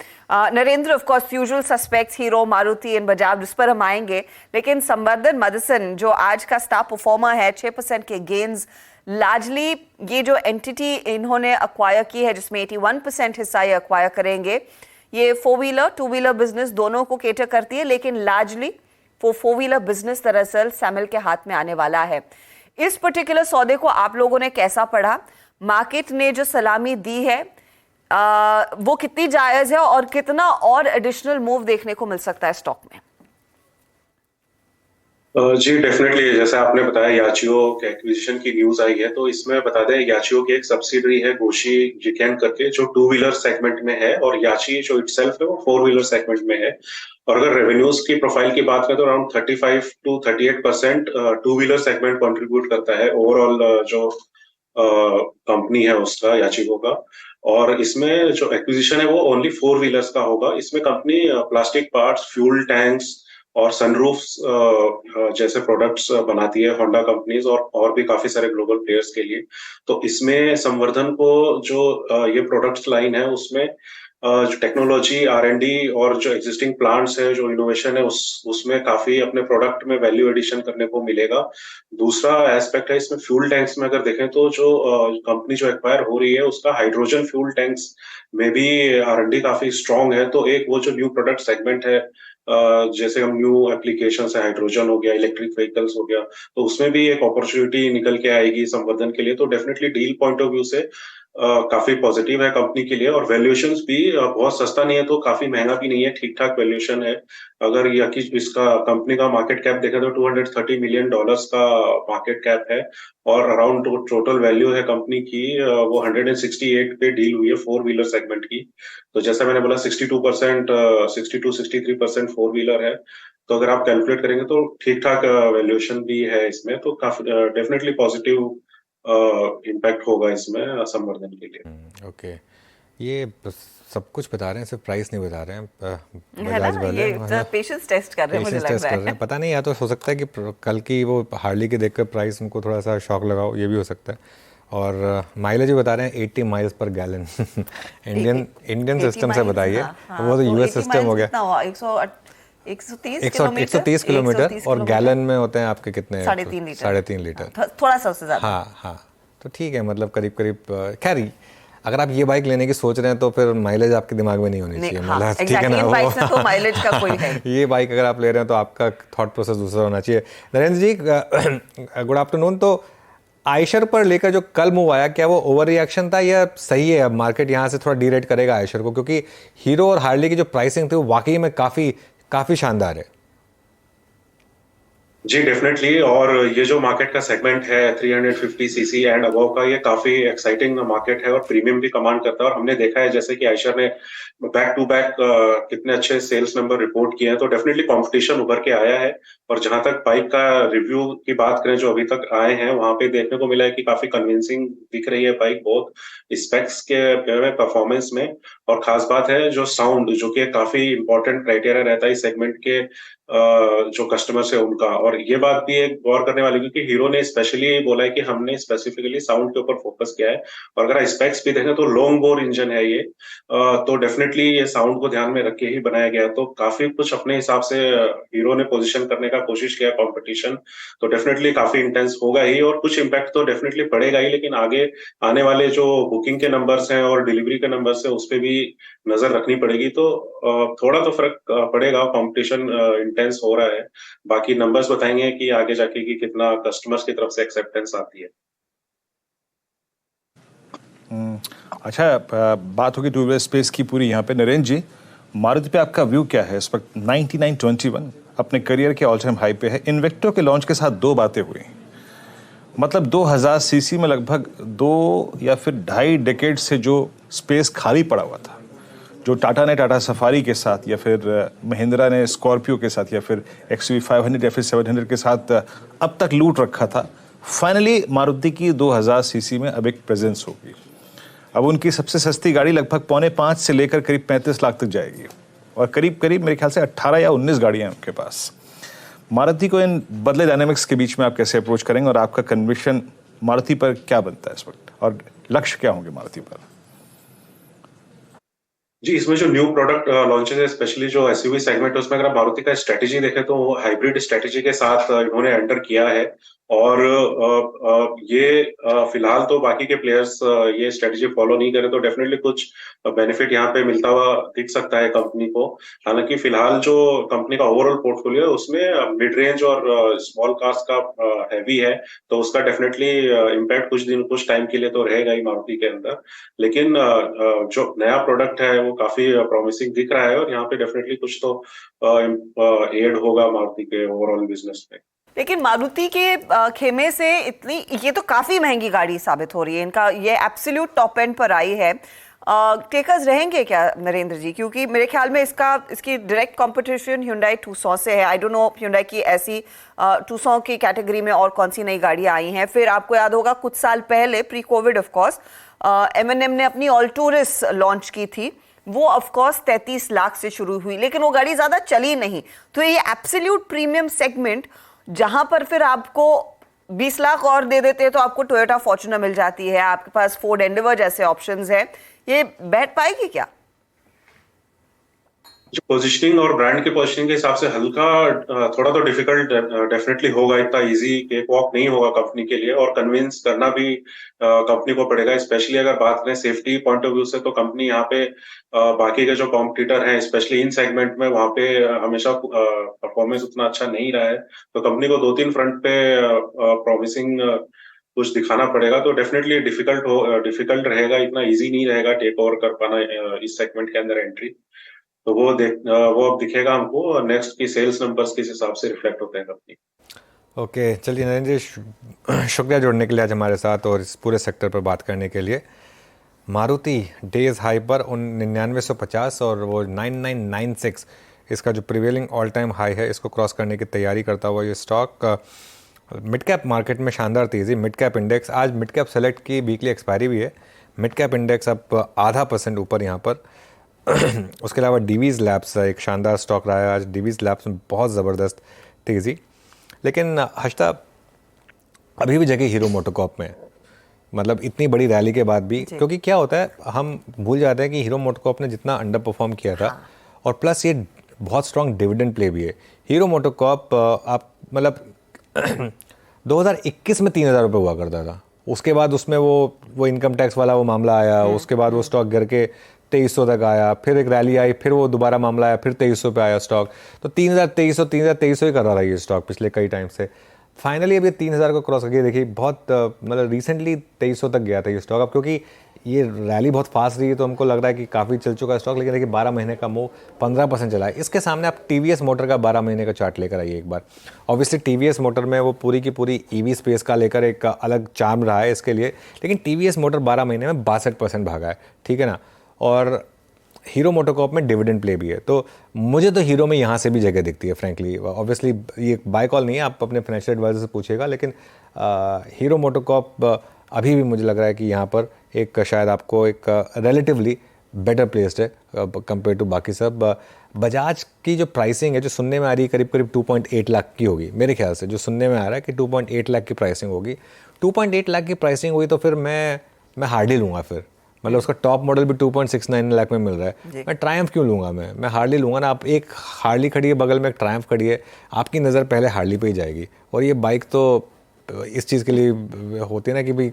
Narendra, of course usual suspects hero, Maruti and Bajaj, उस पर हम आएंगे, लेकिन संवर्धन मदरसन जो आज का स्टार परफॉर्मर है, 6% के गेन्स, लार्जली ये जो एंटिटी इन्होंने अक्वायर की है जिसमें 81% हिस्सा ये अक्वायर करेंगे, ये 4-व्हीलर 2-व्हीलर बिजनेस दोनों को केटर करती है, लेकिन लार्जली वो 4-व्हीलर बिजनेस दरअसल सैमुअल के हाथ में आने वाला है। इस पर्टिकुलर सौदे को आप लोगों ने कैसा पढ़ा? मार्केट ने जो सलामी दी है वो कितनी जायज है और कितना और एडिशनल मूव देखने को मिल सकता है स्टॉक में? जी डेफिनेटली, जैसे आपने बताया याचियो के एक्विजिशन की न्यूज आई है, तो इसमें बता दें याचियो की एक सब्सिडरी है गोशी जिकेन करके, जो 2-व्हीलर सेगमेंट में है, और याची जो इटसेल्फ है वो 4-व्हीलर सेगमेंट में है। और अगर रेवेन्यूज की प्रोफाइल की बात करें तो around 35 to 38% two-wheeler segment contribute करता है ओवरऑल जो कंपनी है उसका, याचिको का। और इसमें जो एक्विजिशन है वो ओनली 4-व्हीलर्स का होगा। इसमें company plastic parts, fuel tanks और सनरूफ्स जैसे प्रोडक्ट्स बनाती है होंडा कंपनीज, और भी काफी सारे ग्लोबल प्लेयर्स के लिए। तो इसमें संवर्धन को जो ये प्रोडक्ट्स लाइन है उसमें जो टेक्नोलॉजी, R&D और जो एग्जिस्टिंग प्लांट्स है, जो इनोवेशन है, उसमें काफी अपने प्रोडक्ट में वैल्यू एडिशन करने को मिलेगा। दूसरा एस्पेक्ट है इसमें फ्यूल टैंक्स में अगर देखें तो जो कंपनी जो एक्वायर हो रही है उसका हाइड्रोजन फ्यूल टैंक्स में भी R&D काफी स्ट्रांग है। तो एक वो जो न्यू प्रोडक्ट सेगमेंट है, जैसे हम न्यू एप्लीकेशन है, हाइड्रोजन हो गया, इलेक्ट्रिक व्हीकल्स हो गया, तो उसमें भी एक अपॉर्चुनिटी निकल के आएगी संवर्धन के लिए। तो definitely deal point of view से काफी पॉजिटिव है कंपनी के लिए। और वैल्यूएशंस भी बहुत सस्ता नहीं है, तो काफी महंगा भी नहीं है, ठीक ठाक वैल्यूएशन है। अगर इसका कंपनी का मार्केट कैप देखें तो $230 मिलियन का मार्केट कैप है, और अराउंड टोटल वैल्यू है कंपनी की वो 168 पे डील हुई है 4-व्हीलर सेगमेंट की। तो जैसा मैंने बोला 62-63% 4-व्हीलर है। तो अगर आप कैलकुलेट करेंगे तो ठीक ठाक वैल्यूएशन भी है इसमें, तो काफी डेफिनेटली पॉजिटिव इम्पैक्ट होगा इसमें संवर्धन के लिए। ओके, ये सब कुछ बता रहे हैं, सिर्फ प्राइस नहीं बता रहे हैं। बजाज वाले पेशेंस टेस्ट कर रहे हैं, मुझे लग रहा है। पता नहीं, या तो हो सकता है कि कल की वो हार्ली के देखकर प्राइस उनको थोड़ा सा शॉक लगाओ, ये भी हो सकता है। और माइलेज भी बता रहे हैं 80 miles per gallon. Indian system से बताइए, वो तो यूएस सिस्टम हो गया। 130 किलोमीटर और गैलन में होते हैं आपके कितने? 3.5 लीटर, थोड़ा सा उससे ज्यादा। हाँ, तो ठीक है, मतलब करीब। खैर, अगर आप ये बाइक लेने की सोच रहे हैं तो फिर माइलेज आपके दिमाग में नहीं होनी चाहिए, मतलब ठीक है ना, वो तो माइलेज का कोई है। ये बाइक अगर आप ले रहे हैं तो आपका थॉट प्रोसेस दूसरा होना चाहिए। नरेंद्र जी, गुड आफ्टरनून। तो आयशर पर लेकर जो कल मूव आया, क्या वो ओवर रिएक्शन था या सही है? अब मार्केट यहाँ से थोड़ा डीरेट करेगा आयशर को, क्योंकि हीरो और हार्ली की जो प्राइसिंग थी वो वाकई में काफी शानदार है। जी डेफिनेटली, और ये जो मार्केट का सेगमेंट है 350 सीसी एंड अबव का, ये काफी एक्साइटिंग मार्केट है और प्रीमियम भी कमांड करता है। और हमने देखा है जैसे कि आयशर ने बैक टू बैक कितने अच्छे सेल्स नंबर रिपोर्ट किए हैं, तो डेफिनेटली कंपटीशन उभर के आया है। और जहां तक बाइक का रिव्यू की बात करें जो अभी तक आए हैं, वहां पे देखने को मिला है कि काफी कन्विंसिंग दिख रही है बाइक, बहुत स्पेक्स के परफॉर्मेंस में। और खास बात है जो साउंड, जो कि काफी इंपॉर्टेंट क्राइटेरिया रहता है इस सेगमेंट के जो कस्टमर्स है उनका। और ये बात भी एक गौर करने वाली, क्योंकि हीरो ने स्पेशली बोला है कि हमने स्पेसिफिकली साउंड के ऊपर फोकस किया है, और अगर स्पेक्स भी देखें तो लॉन्ग बोर इंजन है ये, तो डेफिनेटली ये साउंड को ध्यान में रख के ही बनाया गया है। तो काफी कुछ अपने हिसाब से हीरो ने पोजीशन करने का कोशिश किया कंपटीशन, तो डेफिनेटली काफी इंटेंस होगा ही, और कुछ इम्पैक्ट तो डेफिनेटली पड़ेगा ही, लेकिन आगे आने वाले जो बुकिंग के नंबर्स हैं और डिलीवरी के नंबर्स हैं उस पर भी नजर रखनी पड़ेगी। तो थोड़ा तो फर्क पड़ेगा, कंपटीशन इंटेंस हो रहा है, बाकी नंबर्स बताएंगे कि आगे जाके कि कितना कस्टमर्स की तरफ से एक्सेप्टेंस आती है। अच्छा, बात होगी टू व्हीलर स्पेस की पूरी यहाँ पे। नरेंद्र जी, मारुति पे आपका व्यू क्या है इस वक्त? 9921 अपने करियर के ऑल टाइम हाई पे है। इन्वेक्टो के लॉन्च के साथ 2 बातें हुई, मतलब 2000 सीसी में लगभग 2 या फिर 2.5 डेकेड से जो स्पेस खाली पड़ा हुआ था, जो टाटा ने टाटा सफारी के साथ या फिर महिंद्रा ने स्कॉर्पियो के साथ या फिर XUV 500 या फिर 700 के साथ अब तक लूट रखा था, फाइनली मारुति की 2000 सीसी में अब एक प्रेजेंस होगी। अब उनकी सबसे सस्ती गाड़ी लगभग 4.5 से लेकर करीब 35 लाख तक जाएगी, और करीब करीब मेरे ख्याल से 18 या 19 गाड़ियां हैं उनके पास। मारुति को इन बदले डायनामिक्स के बीच में आप कैसे अप्रोच करेंगे, और आपका कन्विक्शन मारुति पर क्या बनता है इस वक्त, और लक्ष्य क्या होंगे मारुति पर? जी, इसमें जो न्यू प्रोडक्ट लॉन्चेस है, स्पेशली जो एसयूवी सेगमेंट है, उसमें अगर मारुति का स्ट्रेटेजी देखें तो हाइब्रिड स्ट्रेटेजी के साथ इन्होंने एंटर किया है, और ये फिलहाल तो बाकी के प्लेयर्स ये स्ट्रेटेजी फॉलो नहीं करें तो डेफिनेटली कुछ बेनिफिट यहाँ पे मिलता हुआ दिख सकता है कंपनी को। हालांकि फिलहाल जो कंपनी का ओवरऑल पोर्टफोलियो है उसमें मिड रेंज और स्मॉल कार्स का हैवी है, तो उसका डेफिनेटली इम्पैक्ट कुछ टाइम के लिए तो रहेगा ही मारुति के अंदर। लेकिन जो नया प्रोडक्ट है वो काफी प्रॉमिसिंग दिख रहा है, और यहाँ पे डेफिनेटली कुछ तो एड होगा मारुति के ओवरऑल बिजनेस में। लेकिन मारुति के खेमे से इतनी, ये तो काफी महंगी गाड़ी साबित हो रही है, इनका ये एब्सोल्यूट टॉप एंड पर आई है। टेकर्स रहेंगे क्या नरेंद्र जी? क्योंकि मेरे ख्याल में इसकी डायरेक्ट कंपटीशन Hyundai Tucson से है। आई डोंट नो Hyundai की ऐसी Tucson की कैटेगरी में और कौन सी नई गाड़ियां आई हैं। फिर आपको याद होगा कुछ साल पहले, pre Covid of course, M&M ने अपनी ऑल्टोरस लॉन्च की थी, वो ऑफ कोर्स 33 लाख से शुरू हुई, लेकिन वो गाड़ी ज्यादा चली नहीं। तो ये एब्सोल्यूट प्रीमियम सेगमेंट, जहां पर फिर आपको 20 लाख और दे देते हैं तो आपको टोयोटा फॉर्च्यूनर मिल जाती है, आपके पास फोर्ड एंडेवर जैसे ऑप्शंस हैं, ये बैठ पाएगी क्या? जो पोजीशनिंग और ब्रांड के पोजीशनिंग के हिसाब से हल्का थोड़ा तो डिफिकल्ट डेफिनेटली होगा, इतना इजी केक वॉक नहीं होगा कंपनी के लिए, और कन्विंस करना भी कंपनी को पड़ेगा। स्पेशली अगर बात करें सेफ्टी पॉइंट ऑफ व्यू से, तो कंपनी यहाँ पे बाकी के जो कॉम्पिटिटर हैं स्पेशली इन सेगमेंट में, वहां पे हमेशा परफॉर्मेंस उतना अच्छा नहीं रहा है, तो कंपनी को 2-3 फ्रंट पे प्रॉमिसिंग कुछ दिखाना पड़ेगा। तो डेफिनेटली डिफिकल्ट रहेगा, इतना इजी नहीं रहेगा टेक ओवर कर पाना इस सेगमेंट के अंदर एंट्री। तो वो अब दिखेगा हमको, नेक्स्ट की सेल्स नंबर्स किस हिसाब से रिफ्लेक्ट होते हैं कंपनी। ओके, चलिए नरेंद्र जी, शुक्रिया जुड़ने के लिए आज हमारे साथ और इस पूरे सेक्टर पर बात करने के लिए। मारुति डेज हाई पर 9950 और वो 9996, इसका जो प्रिवेलिंग ऑल टाइम हाई है, इसको क्रॉस करने की तैयारी करता हुआ ये स्टॉक मिड कैप मार्केट में शानदार तेज़ी। मिड कैप इंडेक्स, आज मिड कैप सेलेक्ट की वीकली एक्सपायरी भी है, मिड कैप इंडेक्स अब 0.5% ऊपर यहाँ पर। उसके अलावा डीवीज लैब्स एक शानदार स्टॉक रहा है आज, डीवीज लैब्स में बहुत ज़बरदस्त तेज़ी। लेकिन हर्षदा, अभी भी जगह हीरो मोटोकॉर्प में, मतलब इतनी बड़ी रैली के बाद भी, क्योंकि क्या होता है हम भूल जाते हैं कि हीरो मोटोकॉर्प ने जितना अंडर परफॉर्म किया था, और प्लस ये बहुत स्ट्रॉन्ग डिविडेंड प्ले भी है। हीरो मोटोकॉर्प आप मतलब 2021 में 3000 रुपये हुआ करता था, उसके बाद उसमें वो इनकम टैक्स वाला वो मामला आया, उसके बाद वो स्टॉक गिर के 2300 तक आया, फिर एक रैली आई, फिर वो दोबारा मामला आया, फिर 2300 पे आया स्टॉक, तो 2300 ही कर रहा था ये स्टॉक पिछले कई टाइम से। फाइनली अभी 3000 को क्रॉस करके देखिए, बहुत मतलब रिसेंटली 2300 तक गया था ये स्टॉक। अब क्योंकि ये रैली बहुत फास्ट रही है तो हमको लग रहा है कि काफ़ी चल चुका है स्टॉक, लेकिन देखिए 12 महीने का मूव 15% चला है। इसके सामने आप TVS मोटर का 12 महीने का चार्ट लेकर आइए एक बार। ऑब्वियसली TVS मोटर में वो पूरी की पूरी EV स्पेस का लेकर एक अलग चार्म रहा है इसके लिए, लेकिन TVS मोटर 12 महीने में 62% भागा है, ठीक है ना। और हीरो मोटोकॉर्प में डिविडेंड प्ले भी है, तो मुझे तो हीरो में यहाँ से भी जगह दिखती है फ्रैंकली। ऑब्वियसली ये बाय कॉल नहीं है, आप अपने फाइनेंशियल एडवाइजर से पूछिएगा, लेकिन हीरो मोटोकॉर्प अभी भी मुझे लग रहा है कि यहाँ पर एक शायद आपको एक रिलेटिवली बेटर प्लेस्ड है कंपेयर टू बाकी सब। बजाज की जो प्राइसिंग है जो सुनने में आ रही है करीब करीब 2.8 लाख की होगी मेरे ख्याल से, जो सुनने में आ रहा है कि 2.8 लाख की प्राइसिंग होगी। 2.8 लाख की प्राइसिंग हुई तो फिर मैं हार्डली लूँगा फिर, मतलब उसका टॉप मॉडल भी 2.69 लाख में मिल रहा है, मैं ट्रायम्फ क्यों लूँगा? मैं हार्डली लूँगा ना। आप एक हार्डली खड़ी है बगल में, एक ट्रायम्फ खड़ी है, आपकी नज़र पहले हार्डली पे ही जाएगी। और ये बाइक तो इस चीज़ के लिए होती है ना कि भाई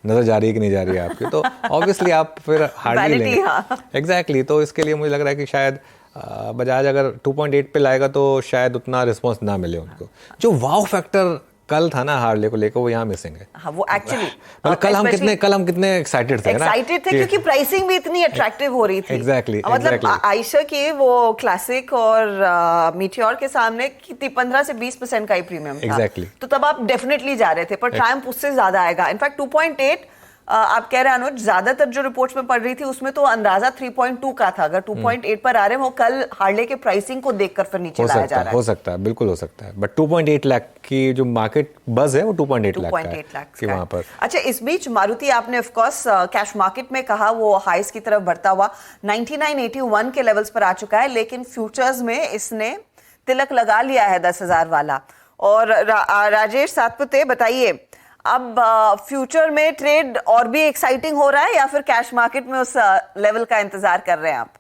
नज़र जा रही है कि नहीं जा रही है आपकी, तो ऑब्वियसली आप फिर हार्डली लेंगे। एग्जैक्टली, तो इसके लिए मुझे लग रहा है कि शायद बजाज अगर 2.8 पे लाएगा तो शायद उतना रिस्पॉन्स ना मिले उनको। जो वाव फैक्टर कल था ना हार्ले को लेकर, वो यहाँ मिसिंग है। हाँ, वो एक्चुअली मतलब कल हम कितने एक्साइटेड थे क्योंकि प्राइसिंग भी इतनी अट्रैक्टिव हो रही थी। एग्जैक्टली मतलब आयशा की वो क्लासिक और मीटियोर के सामने कितनी 15 से 20% का ही प्रीमियम था। एग्जैक्टली, तो तब आप डेफिनेटली जा रहे थे, पर ट्रायम्फ उससे ज्यादा आएगा। इनफैक्ट 2.8 आप कह रहे हैं अनुज, ज्यादातर जो रिपोर्ट्स में पढ़ रही थी उसमें तो अंदाजा 3.2 का था। अगर 2.8 पर आ रहे हैं वो कल हार्ले के प्राइसिंग को देखकर फिर नीचे लाया जा रहा है। हो सकता है, बिल्कुल हो सकता है, बट 2.8 लाख की जो मार्केट बज है वो 2.8 लाख की वहां पर। अच्छा, इस बीच मारुति आपने ऑफ कोर्स कैश मार्केट में कहा वो हाईस की तरफ बढ़ता हुआ 9981 के लेवल्स पर आ चुका है, लेकिन फ्यूचर्स में इसने तिलक लगा लिया है 10,000 वाला। और राजेश सातपुते बताइए, अब फ्यूचर में ट्रेड और भी एक्साइटिंग हो रहा है या फिर कैश मार्केट में उस लेवल का इंतजार कर रहे हैं आप?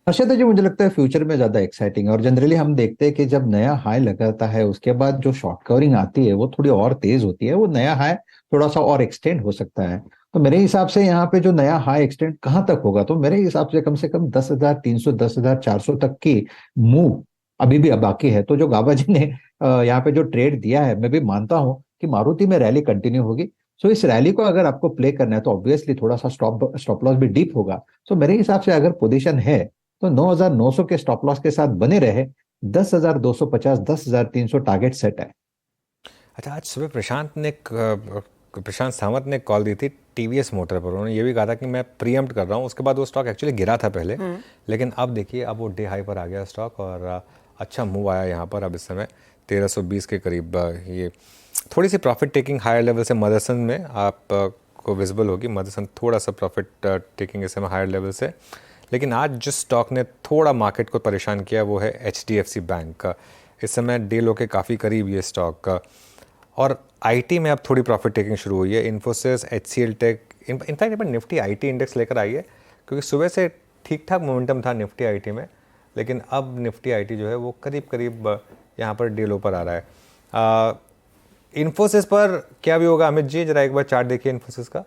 हर्षद जी, मुझे लगता है फ्यूचर में ज्यादा एक्साइटिंग है। और जनरली हम देखते हैं कि जब नया हाई लगाता है उसके बाद जो शॉर्ट कवरिंग आती है वो थोड़ी और तेज होती है, वो नया हाई थोड़ा सा और एक्सटेंड हो सकता है। तो मेरे हिसाब से यहाँ पे जो नया हाई एक्सटेंड कहाँ तक होगा, तो मेरे हिसाब से कम 10,300 10,400 तक की मूव अभी भी बाकी है। तो जो गाबा जी ने यहाँ पे जो ट्रेड दिया है, मैं भी मानता हूँ कि मारुति में रैली कंटिन्यू होगी। सो इस रैली को अगर आपको प्ले करना है तो ऑब्वियसली थोड़ा सा स्टॉप लॉस भी डीप होगा। सो मेरे हिसाब से अगर पोजीशन है तो 9,900 के स्टॉप लॉस के साथ बने रहे, 10,250 10,300 टारगेट सेट है। अच्छा, आज सुबह प्रशांत सावंत ने कॉल दी थी टीवीएस मोटर पर। उन्होंने ये भी कहा था कि मैं प्रीएम्प्ट कर रहा हूँ। उसके बाद वो स्टॉक एक्चुअली गिरा था पहले, लेकिन अब देखिए अब वो डे हाई पर आ गया स्टॉक और अच्छा मूव आया यहाँ पर। अब इस समय 1320 के करीब ये थोड़ी सी प्रॉफिट टेकिंग हायर लेवल से मदरसन में आपको विजिबल होगी। मदरसन थोड़ा सा प्रॉफिट टेकिंग इस समय हायर लेवल से। लेकिन आज जिस स्टॉक ने थोड़ा मार्केट को परेशान किया वो है HDFC बैंक का। इस समय डे लो के काफ़ी करीब ये स्टॉक का। और IT में अब थोड़ी प्रॉफिट टेकिंग शुरू हुई है। Infosys, HCL tech, in fact Nifty IT index लेकर आई है, क्योंकि सुबह से ठीक ठाक मोमेंटम था निफ्टी IT में, लेकिन अब निफ्टी IT जो है वो करीब करीब यहाँ पर डे लो पर आ रहा है। इन्फोसिस पर क्या भी होगा अमित जी, जरा एक बार चार्ट देखिए इन्फोसिस का।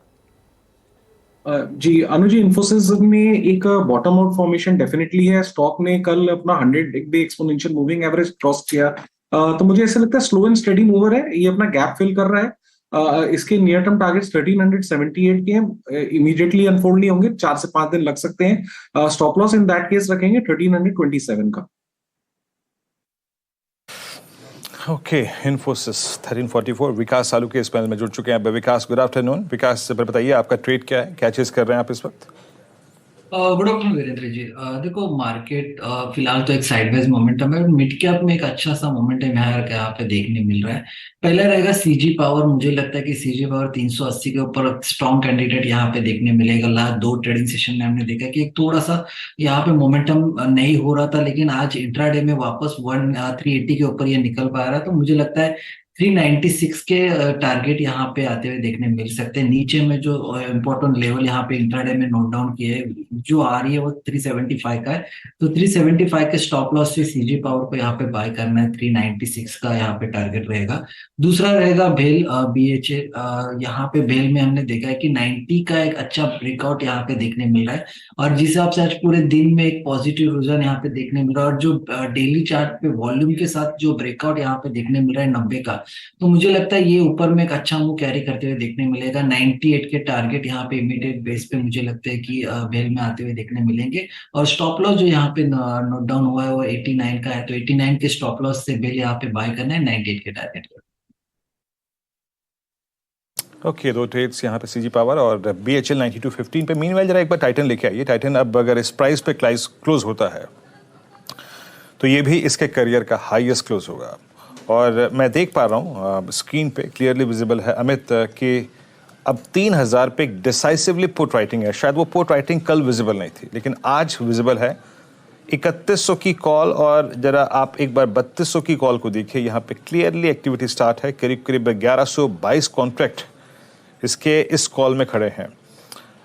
जी अनुज, इन्फोसिस में एक बॉटम आउट फॉर्मेशन डेफिनेटली है। स्टॉक ने कल अपना 100 day exponential moving average cross किया, तो मुझे ऐसा लगता है स्लो एंड स्टेडी मूवर है। ये अपना गैप फिल कर रहा है। इसके नियर टर्म टारगेट्स 1378 के हैं, इमीडिएटली अनफोल्ड नहीं होंगे, 4 से 5 दिन लग सकते हैं। Stop loss in that case रखेंगे 1327 का। ओके, इन्फोसिस 1344। विकास सालू के इस पैनल में जुड़ चुके हैं। विकास, गुड आफ्टरनून। विकास, बताइए आपका ट्रेड क्या है, क्या चीज कर रहे हैं आप इस वक्त? Good afternoon Virendra ji. देखो मार्केट फिलहाल तो एक साइडवेज मोमेंटम है। मिड कैप में एक अच्छा सा मोमेंटम यहाँ पे देखने मिल रहा है। पहला रहेगा सीजी पावर। मुझे लगता है कि सीजी पावर 380 के ऊपर स्ट्रॉन्ग कैंडिडेट यहाँ पे देखने मिलेगा। लास्ट 2 ट्रेडिंग सेशन में हमने देखा कि एक थोड़ा सा यहाँ पे मोमेंटम नहीं हो रहा था, लेकिन आज इंट्राडे में वापस 380 के ऊपर ये निकल पा रहा है। तो मुझे लगता है 396 के टारगेट यहाँ पे आते हुए देखने मिल सकते हैं। नीचे में जो इम्पोर्टेंट लेवल यहाँ पे इंट्राडे में नोट डाउन किए जो आ रही है वो 375 का है। तो 375 के स्टॉप लॉस से सीजी पावर को यहाँ पे बाय करना है। 396 का यहाँ पे टारगेट रहेगा। दूसरा रहेगा भेल BHA। यहाँ पे भेल में हमने देखा है कि 90 का एक अच्छा ब्रेकआउट यहाँ पे देखने मिल रहा है, और जिस हिसाब से आज पूरे दिन में एक पॉजिटिव रुझान यहाँ पे देखने मिल रहा है, और जो डेली चार्ट पे वॉल्यूम के साथ जो ब्रेकआउट यहाँ पे देखने मिल रहा है 90 का, तो मुझे लगता है ये ऊपर में एक अच्छा मूव कैरी करते हुए देखने मिलेगा। 98 के टारगेट यहाँ पे इमीडिएट बेस पे मुझे लगता है कि भेल में आते हुए देखने मिलेंगे। और स्टॉप लॉस जो यहाँ पे नोट डाउन हुआ है वो 89 का है। तो 89 के स्टॉप लॉस से भेल यहाँ पे बाय करना है 98 के टारगेट पर। ओके, 2 ट्रेड्स यहाँ पे सीजी पावर और BHL 9215 पे। मीनवाइल जरा एक बार टाइटन लेके आइए। टाइटन अब अगर इस प्राइस पे क्लोज होता है तो ये भी इसके करियर का हाईएस्ट क्लोज होगा। और मैं देख पा रहा हूँ स्क्रीन पे क्लियरली विजिबल है अमित कि अब 3000 पे एक डिसाइसिवली पुट राइटिंग है। शायद वो पुट राइटिंग कल विजिबल नहीं थी, लेकिन आज विजिबल है। 3100 की कॉल, और जरा आप एक बार 3200 की कॉल को देखिए। यहाँ पे क्लियरली एक्टिविटी स्टार्ट है। करीब करीब 1122 कॉन्ट्रैक्ट इसके इस कॉल में खड़े हैं।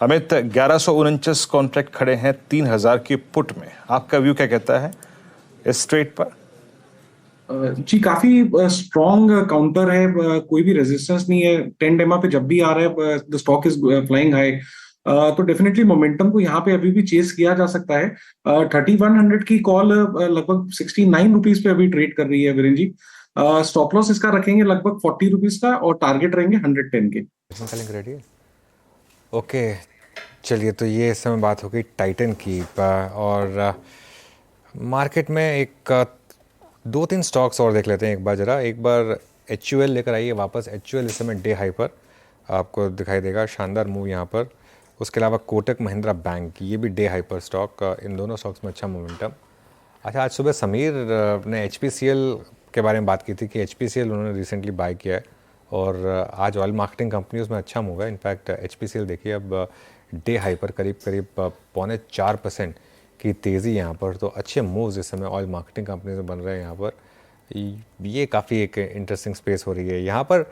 अमित, 1149 कॉन्ट्रैक्ट खड़े हैं 3000 की पुट में। आपका व्यू क्या कहता है इस ट्रेड पर? जी काफी स्ट्रॉन्ग काउंटर है, कोई भी रेजिस्टेंस नहीं है। 10 डेमा पे जब भी आ रहा है the stock is flying high, तो डेफिनेटली मोमेंटम को यहाँ पे अभी भी चेस किया जा सकता है। 3100 की कॉल लगभग 69 रुपीज पे अभी ट्रेड कर रही है वीरेन जी। स्टॉप लॉस इसका रखेंगे लगभग 40 रुपीज का, और टारगेट रहेंगे 110 के। रेडी? ओके, चलिए, तो ये इस समय बात हो गई टाइटन की। और मार्केट में एक 2-3 स्टॉक्स और देख लेते हैं एक बार जरा। एक बार HUL लेकर आइए वापस। HUL इस समय डे हाई पर आपको दिखाई देगा, शानदार मूव यहाँ पर। उसके अलावा कोटक महिंद्रा बैंक, ये भी डे हाई पर स्टॉक। इन दोनों स्टॉक्स में अच्छा मोमेंटम। अच्छा, आज सुबह समीर ने HPCL के बारे में बात की थी कि HPCL उन्होंने रिसेंटली बाय किया है, और आज ऑयल मार्केटिंग कंपनी उसमें अच्छा मूव है। इनफैक्ट HPCL देखिए अब डे हाई पर करीब 4.25% की तेज़ी यहाँ पर। तो अच्छे मूव्स इस समय ऑयल मार्केटिंग कंपनी से बन रहे हैं यहाँ पर। ये काफ़ी एक इंटरेस्टिंग स्पेस हो रही है यहाँ पर।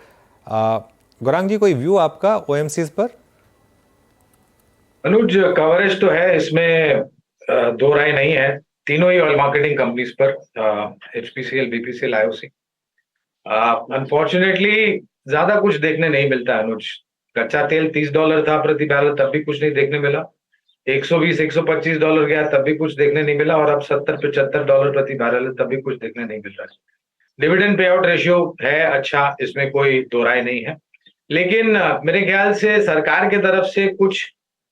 गौरांग जी, कोई व्यू आपका OMCs पर? अनुज, कवरेज तो है इसमें, दो राय नहीं है। तीनों ही ऑयल मार्केटिंग कंपनीज पर, HPCL, BPCL, IOC। अनफॉर्चुनेटली ज्यादा कुछ देखने नहीं मिलता अनुज। कच्चा तेल $30 था प्रति बैरल, तब भी कुछ नहीं देखने मिला। $120-125 गया, तब भी कुछ देखने नहीं मिला। और अब $70-75 प्रति बैरल है, तब भी कुछ देखने नहीं मिल रहा है। डिविडेंड पे आउट रेशियो है अच्छा, इसमें कोई दो राय नहीं है। लेकिन मेरे ख्याल से सरकार की तरफ से कुछ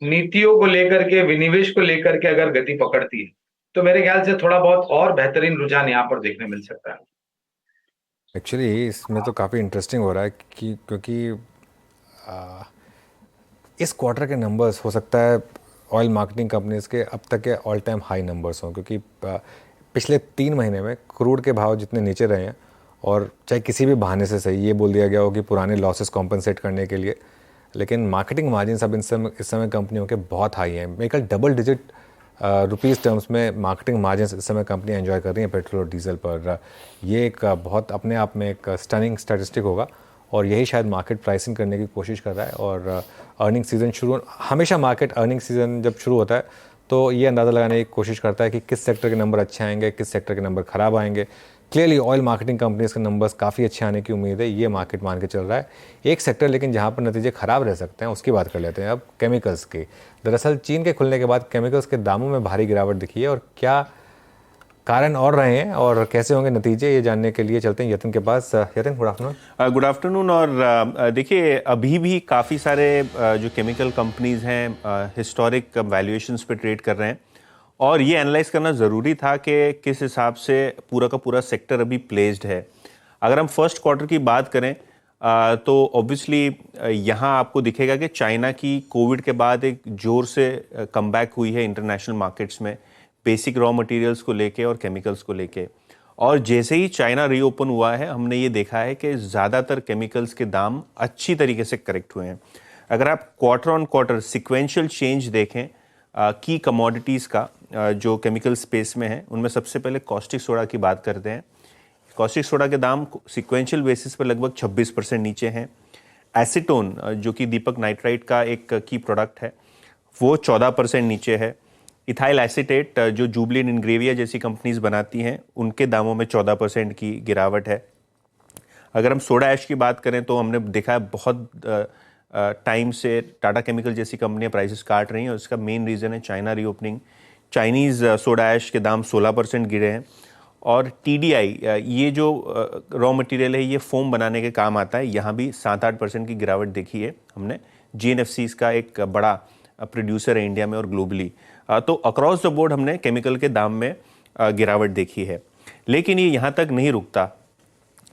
नीतियों को लेकर के, विनिवेश को लेकर के अगर गति पकड़ती है, तो मेरे ख्याल से थोड़ा बहुत और बेहतरीन रुझान यहाँ पर देखने मिल सकता है। एक्चुअली इसमें तो काफ़ी इंटरेस्टिंग हो रहा है कि क्योंकि इस क्वार्टर के नंबर्स हो सकता है ऑयल मार्केटिंग कंपनीज के अब तक के ऑल टाइम हाई नंबर्स हों, क्योंकि पिछले 3 महीने में क्रूड के भाव जितने नीचे रहे हैं, और चाहे किसी भी बहाने से सही ये बोल दिया गया हो कि पुराने लॉसेस कॉम्पनसेट करने के लिए, लेकिन मार्केटिंग मार्जिन अब इस समय कंपनियों के बहुत हाई हैं। मेरे ख्याल डबल डिजिट रुपीज़ टर्म्स में मार्केटिंग मार्जिन इस समय कंपनी एंजॉय कर रही हैं पेट्रोल और डीजल पर। ये एक बहुत अपने आप में एक स्टनिंग स्टैटिस्टिक होगा, और यही शायद मार्केट प्राइसिंग करने की कोशिश कर रहा है। और अर्निंग सीज़न शुरू, हमेशा मार्केट अर्निंग सीज़न जब शुरू होता है तो ये अंदाज़ा लगाने की कोशिश करता है कि किस सेक्टर के नंबर अच्छे आएंगे, किस सेक्टर के नंबर ख़राब आएंगे। क्लियरली ऑयल मार्केटिंग कंपनीज के नंबर्स काफ़ी अच्छे आने की उम्मीद है, ये मार्केट मान के चल रहा है। एक सेक्टर लेकिन जहाँ पर नतीजे ख़राब रह सकते हैं उसकी बात कर लेते हैं अब, केमिकल्स की। दरअसल चीन के खुलने के बाद केमिकल्स के दामों में भारी गिरावट दिखी है, और क्या कारण और रहे हैं और कैसे होंगे नतीजे, ये जानने के लिए चलते हैं यतिन के पास। Yatin, good afternoon. Good afternoon. और देखिए, अभी भी काफ़ी सारे जो केमिकल कंपनीज हैं हिस्टोरिक वैल्यूएशंस पे ट्रेड कर रहे हैं, और ये एनालाइज करना ज़रूरी था कि किस हिसाब से पूरा का पूरा सेक्टर अभी प्लेस्ड है। अगर हम फर्स्ट क्वार्टर की बात करें तो ऑब्वियसली यहाँ आपको दिखेगा कि चाइना की कोविड के बाद एक ज़ोर से कमबैक हुई है इंटरनेशनल मार्केट्स में, बेसिक रॉ मटेरियल्स को लेके और केमिकल्स को लेके। और जैसे ही चाइना रीओपन हुआ है, हमने ये देखा है कि ज़्यादातर केमिकल्स के दाम अच्छी तरीके से करेक्ट हुए हैं। अगर आप quarter on quarter sequential change देखें की कमोडिटीज़ का जो केमिकल स्पेस में है, उनमें सबसे पहले कॉस्टिक सोडा की बात करते हैं। कॉस्टिक सोडा के दाम सिक्वेंशियल बेसिस पर लगभग 26% नीचे हैं। एसीटोन जो कि दीपक नाइट्राइट का एक की प्रोडक्ट है, वो 14% नीचे है। इथाइल एसीटेट जो जुबलिन इंग्रेविया जैसी कंपनीज बनाती हैं, उनके दामों में 14% की गिरावट है। अगर हम सोडा ऐश की बात करें तो हमने देखा है बहुत टाइम से टाटा केमिकल जैसी कंपनियां प्राइसेस काट रही हैं, और इसका मेन रीज़न है China reopening. Chinese soda ash के दाम 16% गिरे हैं। और TDI ये जो रॉ मटेरियल है, ये फोम बनाने के काम आता है, यहाँ भी 7-8% की गिरावट देखी है हमने। GNFCs का एक बड़ा प्रोड्यूसर है इंडिया में और ग्लोबली। तो अक्रॉस द बोर्ड हमने केमिकल के दाम में गिरावट देखी है। लेकिन ये यहाँ तक नहीं रुकता।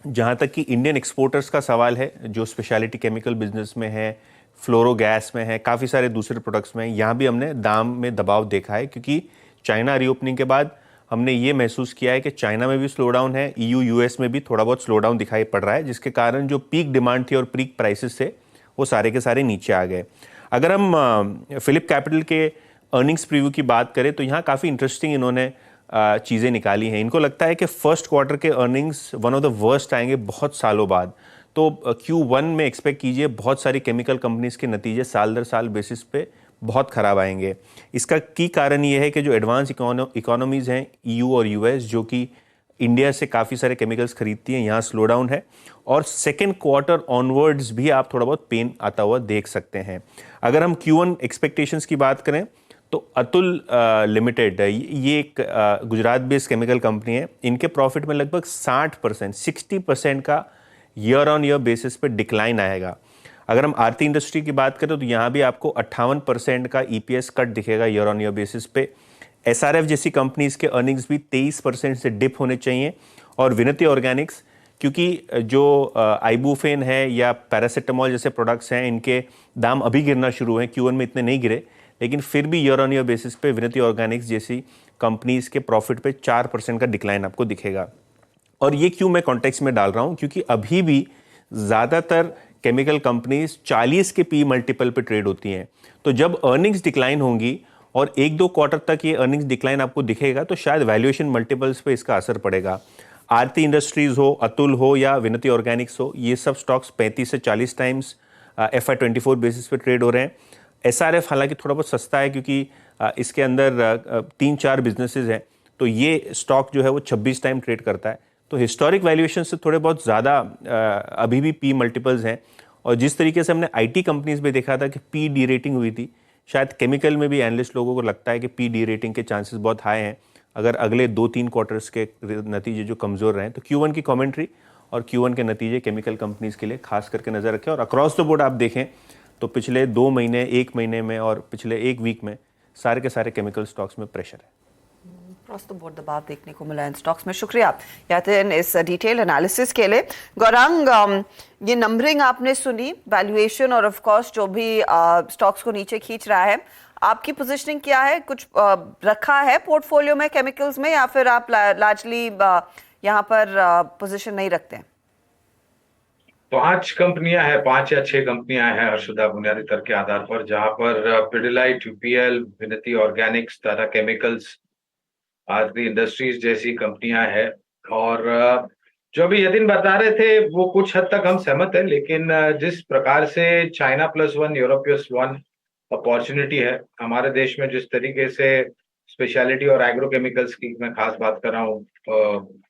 जहाँ तक कि इंडियन एक्सपोर्टर्स का सवाल है, जो स्पेशलिटी केमिकल बिजनेस में है, फ्लोरो गैस में है, काफ़ी सारे दूसरे प्रोडक्ट्स में, यहाँ भी हमने दाम में दबाव देखा है, क्योंकि चाइना रीओपनिंग के बाद हमने ये महसूस किया है कि चाइना में भी स्लो डाउन है, EU US में भी थोड़ा बहुत स्लो डाउन दिखाई पड़ रहा है, जिसके कारण जो पीक डिमांड थी और पीक प्राइसेस थे वो सारे के सारे नीचे आ गए। अगर हम फिलिप कैपिटल के अर्निंग्स प्रीव्यू की बात करें तो यहाँ काफ़ी इंटरेस्टिंग इन्होंने चीज़ें निकाली हैं। इनको लगता है कि फर्स्ट क्वार्टर के earnings one of the worst आएंगे बहुत सालों बाद। तो Q1 में एक्सपेक्ट कीजिए बहुत सारी केमिकल कंपनीज के नतीजे साल दर साल बेसिस पे बहुत ख़राब आएंगे। इसका की कारण ये है कि जो एडवांस इकोनॉमीज़ हैं EU और US, जो कि इंडिया से काफ़ी सारे केमिकल्स खरीदती हैं, यहाँ स्लो डाउन है और सेकेंड क्वार्टर ऑनवर्ड्स भी आप थोड़ा बहुत पेन आता हुआ देख सकते हैं। अगर हम Q1 एक्सपेक्टेशंस की बात करें तो अतुल लिमिटेड, ये एक गुजरात बेस्ड केमिकल कंपनी है। इनके प्रॉफिट में लगभग 60% का ईयर ऑन ईयर बेसिस पे डिक्लाइन आएगा। अगर हम आरती इंडस्ट्री की बात करें तो यहाँ भी आपको 58% का EPS कट दिखेगा ईयर ऑन ईयर बेसिस पे। SRF जैसी कंपनीज के अर्निंग्स भी 23% से डिप होने चाहिए। और विनती ऑर्गेनिक्स, क्योंकि जो आइबुफेन है या पैरासीटामोल जैसे प्रोडक्ट्स हैं, इनके दाम अभी गिरना शुरू हैं। Q1 में इतने नहीं गिरे, लेकिन फिर भी ईयर ऑन ईयर बेसिस पे विनती ऑर्गेनिक्स जैसी कंपनीज के प्रॉफिट पे 4% का डिक्लाइन आपको दिखेगा। और ये क्यों मैं कॉन्टेक्स्ट में डाल रहा हूँ, क्योंकि अभी भी ज़्यादातर केमिकल कंपनीज 40 के P मल्टीपल पे ट्रेड होती हैं। तो जब अर्निंग्स डिक्लाइन होंगी और 1-2 क्वार्टर तक ये अर्निंग्स डिक्लाइन आपको दिखेगा तो शायद वैल्यूएशन मल्टीपल्स पे इसका असर पड़ेगा। आरती इंडस्ट्रीज हो, अतुल हो या विनती ऑर्गेनिक्स हो, ये सब स्टॉक्स 35 से 40 टाइम्स FY24 बेसिस पे ट्रेड हो रहे हैं। SRF हालांकि थोड़ा बहुत सस्ता है क्योंकि इसके अंदर 3-4 बिजनेसेस हैं, तो ये स्टॉक जो है वो 26 टाइम ट्रेड करता है। तो हिस्टोरिक वैल्यूएशन से थोड़े बहुत ज़्यादा अभी भी P मल्टीपल्स हैं। और जिस तरीके से हमने IT कंपनीज में देखा था कि P डी रेटिंग हुई थी, शायद केमिकल में भी एनालिस्ट लोगों को लगता है कि P डी रेटिंग के चांसेस बहुत हाई हैं अगर अगले 2-3 क्वार्टर्स के नतीजे जो कमज़ोर रहें। तो Q1 की कमेंट्री और Q1 के नतीजे केमिकल कंपनीज के लिए खास करके नज़र रखें। और अक्रॉस द बोर्ड आप देखें तो पिछले 2 महीने, 1 महीने में और पिछले 1 वीक में सारे के सारे केमिकल स्टॉक्स में प्रेशर है। क्रॉस द बोर्ड दबाव देखने को मिला इन स्टॉक्स में। शुक्रिया यातिन इस डिटेल एनालिसिस के लिए। गौरांग, ये नंबरिंग आपने सुनी, वैल्यूएशन और ऑफ कोर्स जो भी स्टॉक्स को नीचे खींच रहा है, आपकी पोजीशनिंग क्या है? कुछ रखा है पोर्टफोलियो में केमिकल्स में या फिर आप लार्जली यहाँ पर पोजीशन नहीं रखते हैं? 5 कंपनियां हैं, 5 या 6 कंपनियां हैं हर्षदा, बुनियादी तर्क के आधार पर, जहां पर पिडिलाइट, UPL, विनती ऑर्गेनिक्स, टाटा केमिकल्स, आरती इंडस्ट्रीज जैसी कंपनियां हैं। और जो अभी यतिन बता रहे थे वो कुछ हद तक हम सहमत हैं, लेकिन जिस प्रकार से China Plus One, Europe plus one opportunity है हमारे देश में, जिस तरीके से स्पेशलिटी और एग्रोकेमिकल्स की मैं खास बात कर रहा हूँ,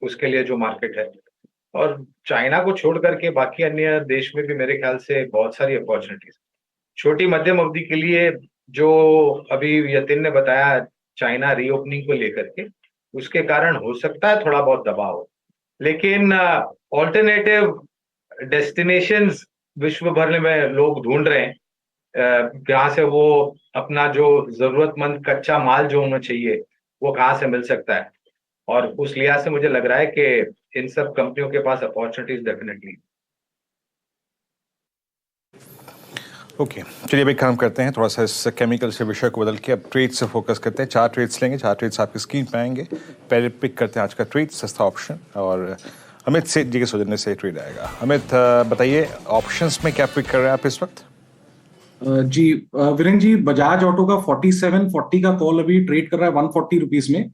उसके लिए जो मार्केट है, और चाइना को छोड़ करके बाकी अन्य देश में भी मेरे ख्याल से बहुत सारी अपॉर्चुनिटीज छोटी मध्यम अवधि के लिए, जो अभी यतिन ने बताया चाइना रीओपनिंग को लेकर के, उसके कारण हो सकता है थोड़ा बहुत दबाव, लेकिन ऑल्टरनेटिव डेस्टिनेशंस विश्व भर में लोग ढूंढ रहे हैं, जहाँ से वो अपना जो जरूरतमंद कच्चा माल जो होना चाहिए वो कहाँ से मिल सकता है। और उस लिहाज से मुझे लग रहा है कि इन सब कंपनियों के पास अपॉर्चुनिटीज डेफिनेटली। ओके, चलिए अब एक काम करते हैं, थोड़ा सा इस केमिकल से विषय को बदल के अब ट्रेड से फोकस करते हैं। 4 ट्रेड्स लेंगे, 4 ट्रेड्स आपकी स्क्रीन पे आएंगे। पहले पिक करते हैं आज का ट्रेड, सस्ता ऑप्शन, और अमित सेठ जी के सौजन्य से ट्रेड आएगा। अमित बताइए, ऑप्शंस में क्या पिक कर रहे हैं आप इस वक्त? जी वीरेंद्र जी, बजाज ऑटो का 4740 का कॉल अभी ट्रेड कर रहा है 140 रुपीज में।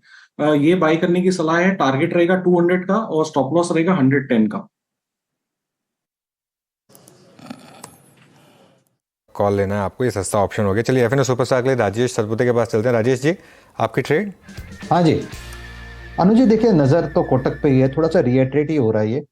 ये बाई करने की सलाह है। टारगेट रहेगा 200 का और स्टॉप लॉस रहेगा 110 का। कॉल लेना है आपको, ये सस्ता ऑप्शन हो गया। चलिए एफएनओ सुपरस्टार के लिए राजेश सतपुते के पास चलते हैं। राजेश जी, आपकी ट्रेड? हाँ जी अनुज जी, देखिए नजर तो कोटक पे ही है, थोड़ा सा रिएट्रेट ही हो रहा है ये,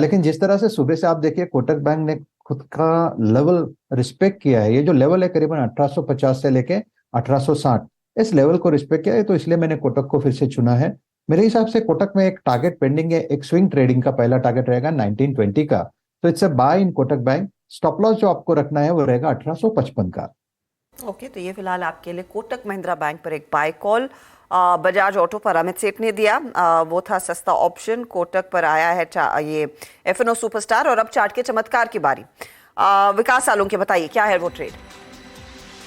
लेकिन जिस तरह से सुबह से आप देखिए कोटक बैंक ने खुद का लेवल रिस्पेक्ट किया है। ये जो लेवल है करीबन 1850 से लेके 1860, इस लेवल को रिस्पेक्ट किया है, तो इसलिए मैंने कोटक को फिर से चुना है। मेरे हिसाब से कोटक में एक टारगेट पेंडिंग है, एक स्विंग ट्रेडिंग का पहला टारगेट रहेगा 1920 का, तो it's a buy in Kotak bank. Stop loss जो आपको रखना है वो रहेगा 1855 का। ओके, तो ये फिलहाल आपके लिए कोटक महिंद्रा बैंक पर एक बाय कॉल। बजाज ऑटो पर अमित सेठ ने दिया, वो था सस्ता ऑप्शन। कोटक पर आया है ये एफएनओ सुपरस्टार। और अब चार्ट के चमत्कार की बारी। विकास सालों के बताइए क्या है वो ट्रेड?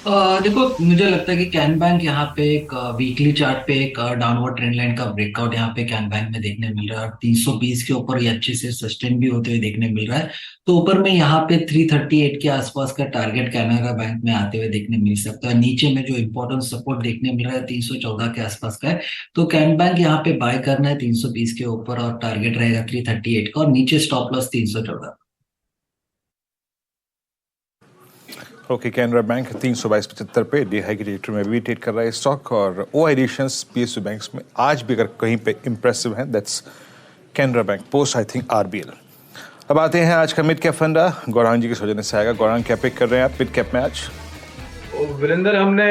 देखो मुझे लगता है कि कैन बैंक यहाँ पे एक वीकली चार्ट पे एक डाउनवर्ड ट्रेंड लाइन का ब्रेकआउट यहाँ पे कैन बैंक में देखने मिल रहा है और 320 के ऊपर ये अच्छे से सस्टेन भी होते हुए देखने मिल रहा है। तो ऊपर में यहाँ पे 338 के आसपास का टारगेट कैनरा बैंक में आते हुए देखने मिल सकता है। नीचे में जो इम्पोर्टेंट सपोर्ट देखने मिल रहा है 314 के आसपास का है। तो कैन बैंक यहाँ पे बाय करना है 320 के ऊपर और टारगेट रहेगा 338 का और नीचे stop loss 314। Okay, Canara bank 322.75 पे डे हाई की ट्रेजेक्टरी में भी ट्रेड कर रहा है स्टॉक और ओ एडिशंस पीएसयू बैंक्स में आज भी अगर कहीं पे इंप्रेसिव हैं that's Canara bank post I think RBL. अब आते हैं आज का मिड कैप फंडा, गौरांग जी के सौजन्य से आएगा। गौरांग क्या पिक कर रहे हैं आप मिड कैप में आज? वीरेंद्र, हमने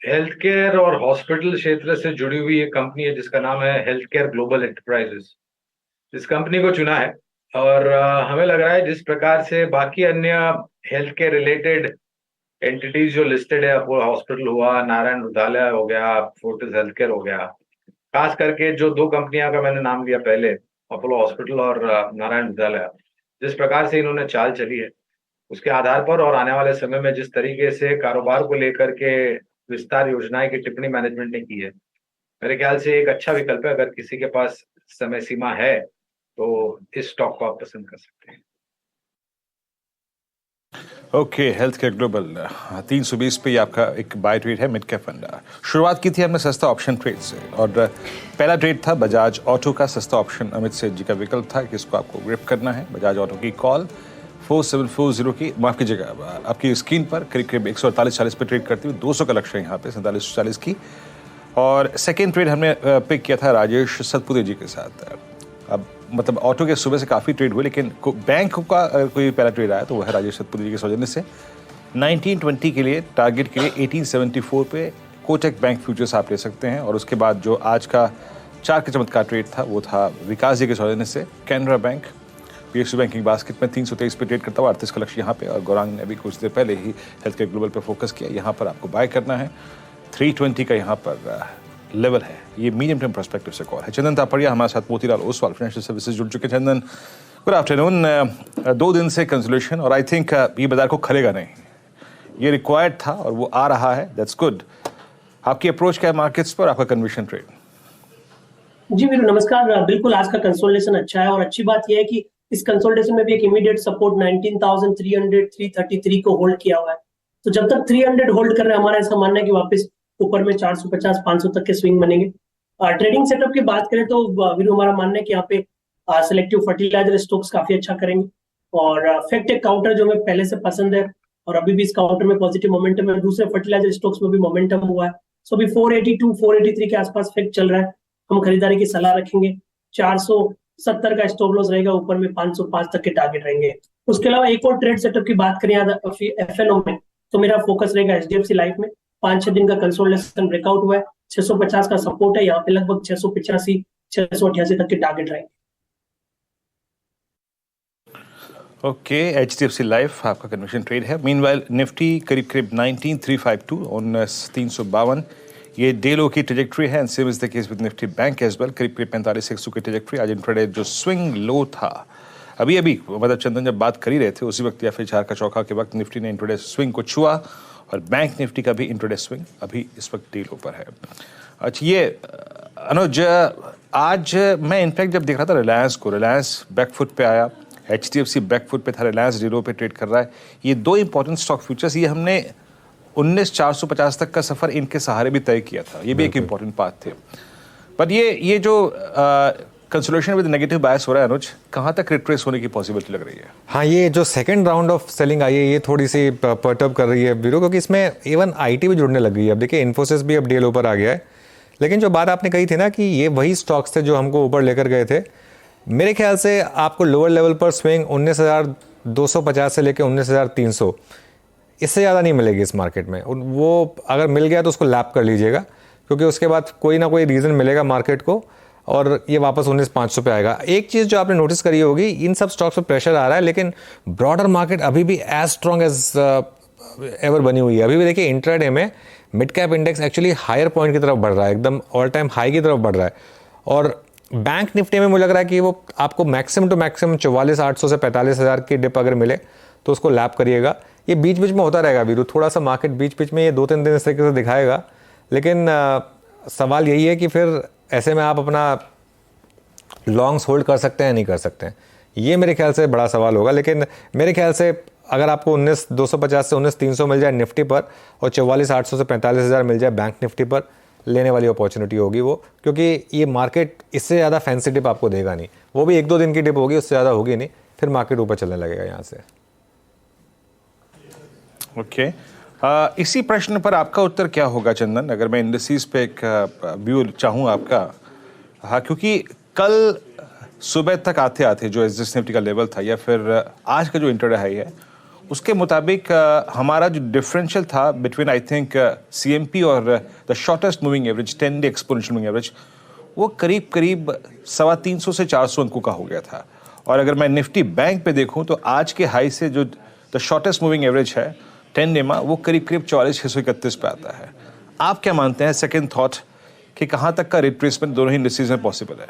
हेल्थ केयर और हॉस्पिटल क्षेत्र से जुड़ी हुई एक कंपनी है जिसका नाम है हेल्थ केयर ग्लोबल एंटरप्राइजेस, इस कंपनी को चुना है और हमें लग रहा है जिस प्रकार से बाकी अन्य हेल्थ केयर रिलेटेड एंटिटीज जो लिस्टेड है, अपोलो हॉस्पिटल हुआ, नारायण हृदयालय हो गया, फोर्टिस हेल्थ केयर हो गया, खास करके जो दो कंपनियां का मैंने नाम लिया पहले, अपोलो हॉस्पिटल और नारायण हृदयालय, जिस प्रकार से इन्होंने चाल चली है उसके आधार पर और आने वाले समय में जिस तरीके से कारोबार को लेकर के विस्तार योजनाएं की टिप्पणी मैनेजमेंट ने की है, मेरे ख्याल से एक अच्छा विकल्प है। अगर किसी के पास समय सीमा है तो इस स्टॉक को आप पसंद कर सकते हैं। ओके, हेल्थ केयर ग्लोबल 320 पे ये आपका एक बाय ट्रेड है मिड कैप फंडा। शुरुआत की थी हमने सस्ता ऑप्शन ट्रेड से और पहला ट्रेड था बजाज ऑटो का सस्ता ऑप्शन। अमित सेठ जी का विकल्प था कि इसको आपको ग्रिप करना है। बजाज ऑटो की कॉल 4740 की, माफ कीजिएगा, आपकी स्क्रीन पर करीब करीब 148.40 पे ट्रेड करती हुई 200 का लक्ष्य है यहाँ पे 4740 की। और सेकेंड ट्रेड हमने पिक किया था राजेश सतपुते जी के साथ। अब मतलब ऑटो के सुबह से काफ़ी ट्रेड हुए लेकिन बैंक का कोई पहला ट्रेड आया तो वह है राजेश सतपुते जी के सौजन्य से 1920 के लिए टारगेट के लिए 1874 पे कोटक बैंक फ्यूचर्स आप ले सकते हैं। और उसके बाद जो आज का 4 के चमत्कार ट्रेड था वो था विकास जी के सौजन्य से Canara bank PSU banking basket में 323 पे ट्रेड करता हुआ 38 का लक्ष्य यहाँ पे। और गौरांग ने अभी कुछ देर पहले ही हेल्थ केयर ग्लोबल पर फोकस किया, यहाँ पर आपको बाय करना है 320 का यहाँ पर लेवल है। ये मीडियम टर्म पर्सपेक्टिव से कॉल है। चंदन तापड़िया हमारे साथ, मोतीलाल ओसवाल फाइनेंशियल सर्विसेज जुड़ चुके। चंदन, गुड आफ्टरनून। 2 दिन से कंसोलेशन और आई थिंक ये बाजार को खलेगा नहीं, ये रिक्वायर्ड था और वो आ रहा है, दैट्स गुड। आपकी अप्रोच क्या है मार्केट्स पर, आपका कन्विक्शन ट्रेड? जी वीरू नमस्कार। बिल्कुल आज का कंसोलिडेशन अच्छा है और अच्छी बात यह है कि इस कंसोलिडेशन में भी एक इमीडिएट सपोर्ट 19,300 333 को होल्ड किया हुआ है। तो जब तक 300 होल्ड कर रहे हैं, हमारा ऐसा मानना है कि वापस ऊपर में 450 500 तक के स्विंग बनेंगे। ट्रेडिंग सेटअप की बात करें तो वीरू हमारा मानना है कि यहाँ पे सिलेक्टिव फर्टिलाइजर स्टॉक्स काफी अच्छा करेंगे और फैक्ट एक काउंटर जो हमें पहले से पसंद है और अभी भी इस काउंटर में पॉजिटिव मोमेंटम है। दूसरे फर्टिलाइजर स्टॉक्स में भी मोमेंटम हुआ है। सो अभी 482 483 के आसपास फैक्ट चल रहा है। हम खरीदारी की सलाह रखेंगे। 470 का स्टॉप लॉस रहेगा, ऊपर में 505 तक के टारगेट रहेंगे। उसके अलावा एक और ट्रेड सेटअप की बात करें एफएनओ में तो मेरा फोकस रहेगा एचडीएफसी लाइफ में। 5-6 दिन का कंसोलिडेशन ब्रेकआउट हुआ है, 650 का सपोर्ट है, यहाँ पे लगभग 685 688 तक के टारगेट रहेंगे। ओके, एचडीएफसी लाइफ आपका कन्विक्शन ट्रेड है। मीनवाइल निफ्टी करीब करीब 19,352 19,352 ये डे लो की ट्रेजेक्ट्री है and same is the case with Nifty bank as well. करीब करीब 45,100 की ट्रेजेक्ट्री। आज इंट्राडे जो स्विंग लो था अभी मतलब चंदन जब बात कर ही रहे थे उसी वक्त या फिर 4 का चौका के वक्त निफ्टी ने इंट्राडे स्विंग को छुआ और बैंक निफ्टी का भी इंट्राडे स्विंग अभी इस वक्त डे लो पर है। अच्छा, ये अनुज, आज मैं इनफैक्ट जब देख रहा था रिलायंस बैकफुट पे आया, एचडीएफसी बैकफुट पे था, रिलायंस डे लो पे ट्रेड कर रहा है। ये 2 इंपॉर्टेंट स्टॉक फ्यूचर्स, ये हमने 19,450 तक का सफर इनके सहारे भी तय किया था, ये भी एक इंपॉर्टेंट पाथ थे। पर ये जो कंसोलिडेशन विद नेगेटिव बायस हो रहा है अनुज, कहाँ तक रिट्रेस होने की पॉसिबिलिटी लग रही है? हाँ, ये जो सेकंड राउंड ऑफ सेलिंग आई है ये थोड़ी सी पर्टर्ब कर रही है वीरो, क्योंकि इसमें इवन आईटी भी जुड़ने लग गई है। अब देखिए इन्फोसिस भी अब डे लो पर आ गया है। लेकिन जो बात आपने कही थी ना कि ये वही स्टॉक्स थे जो हमको ऊपर लेकर गए थे, मेरे ख्याल से आपको लोअर लेवल पर स्विंग 19,250 से लेकर 19,300, इससे ज़्यादा नहीं मिलेगी इस मार्केट में। वो अगर मिल गया तो उसको लैप कर लीजिएगा, क्योंकि उसके बाद कोई ना कोई रीज़न मिलेगा मार्केट को और ये वापस 19,500 पे आएगा। एक चीज़ जो आपने नोटिस करी होगी, इन सब स्टॉक्स पे प्रेशर आ रहा है लेकिन ब्रॉडर मार्केट अभी भी एज स्ट्रॉन्ग एज एवर बनी हुई है। अभी भी देखिए इंट्राडे में mid cap index actually higher point की तरफ बढ़ रहा है, एकदम ऑल टाइम हाई की तरफ बढ़ रहा है। और बैंक निफ्टी में मुझे लग रहा है कि वो आपको मैक्सिमम टू मैक्सिमम 44,800 से 45,000 की डिप अगर मिले तो उसको लैप करिएगा। ये बीच बीच में होता रहेगा वीरू, थोड़ा सा मार्केट बीच बीच में ये 2-3 दिन इस तरीके से दिखाएगा, लेकिन सवाल यही है कि फिर ऐसे में आप अपना लॉन्ग्स होल्ड कर सकते हैं या नहीं कर सकते हैं, ये मेरे ख्याल से बड़ा सवाल होगा। लेकिन मेरे ख्याल से अगर आपको 19,250 से 19,300 मिल जाए निफ्टी पर और 44,800 से 45,000 मिल जाए बैंक निफ्टी पर, लेने वाली अपॉर्चुनिटी होगी वो, क्योंकि ये मार्केट इससे ज़्यादा फैंसी डिप आपको देगा नहीं, वो भी 1-2 दिन की डिप होगी, उससे ज़्यादा होगी नहीं, फिर मार्केट ऊपर चलने लगेगा यहाँ से। ओके इसी प्रश्न पर आपका उत्तर क्या होगा चंदन, अगर मैं इंडस्ट्रीज पे एक व्यू चाहूँ आपका? हाँ, क्योंकि कल सुबह तक आते आते जो एसएस निफ्टी का लेवल था या फिर आज का जो इंटरडे हाई है, उसके मुताबिक हमारा जो डिफरेंशियल था बिटवीन आई थिंक सीएमपी और the shortest moving average 10 day exponential moving average, वो करीब करीब 350 से 400 अंकों का हो गया था। और अगर मैं निफ्टी बैंक पे देखूं तो आज के हाई से जो द शॉर्टेस्ट मूविंग एवरेज है 10 डे में, वो करीब करीब 44,631 पे आता है। आप क्या मानते हैं, सेकेंड थॉट, कि कहाँ तक का रिट्रेसमेंट दोनों ही इंडस्ट्रीज में पॉसिबल है?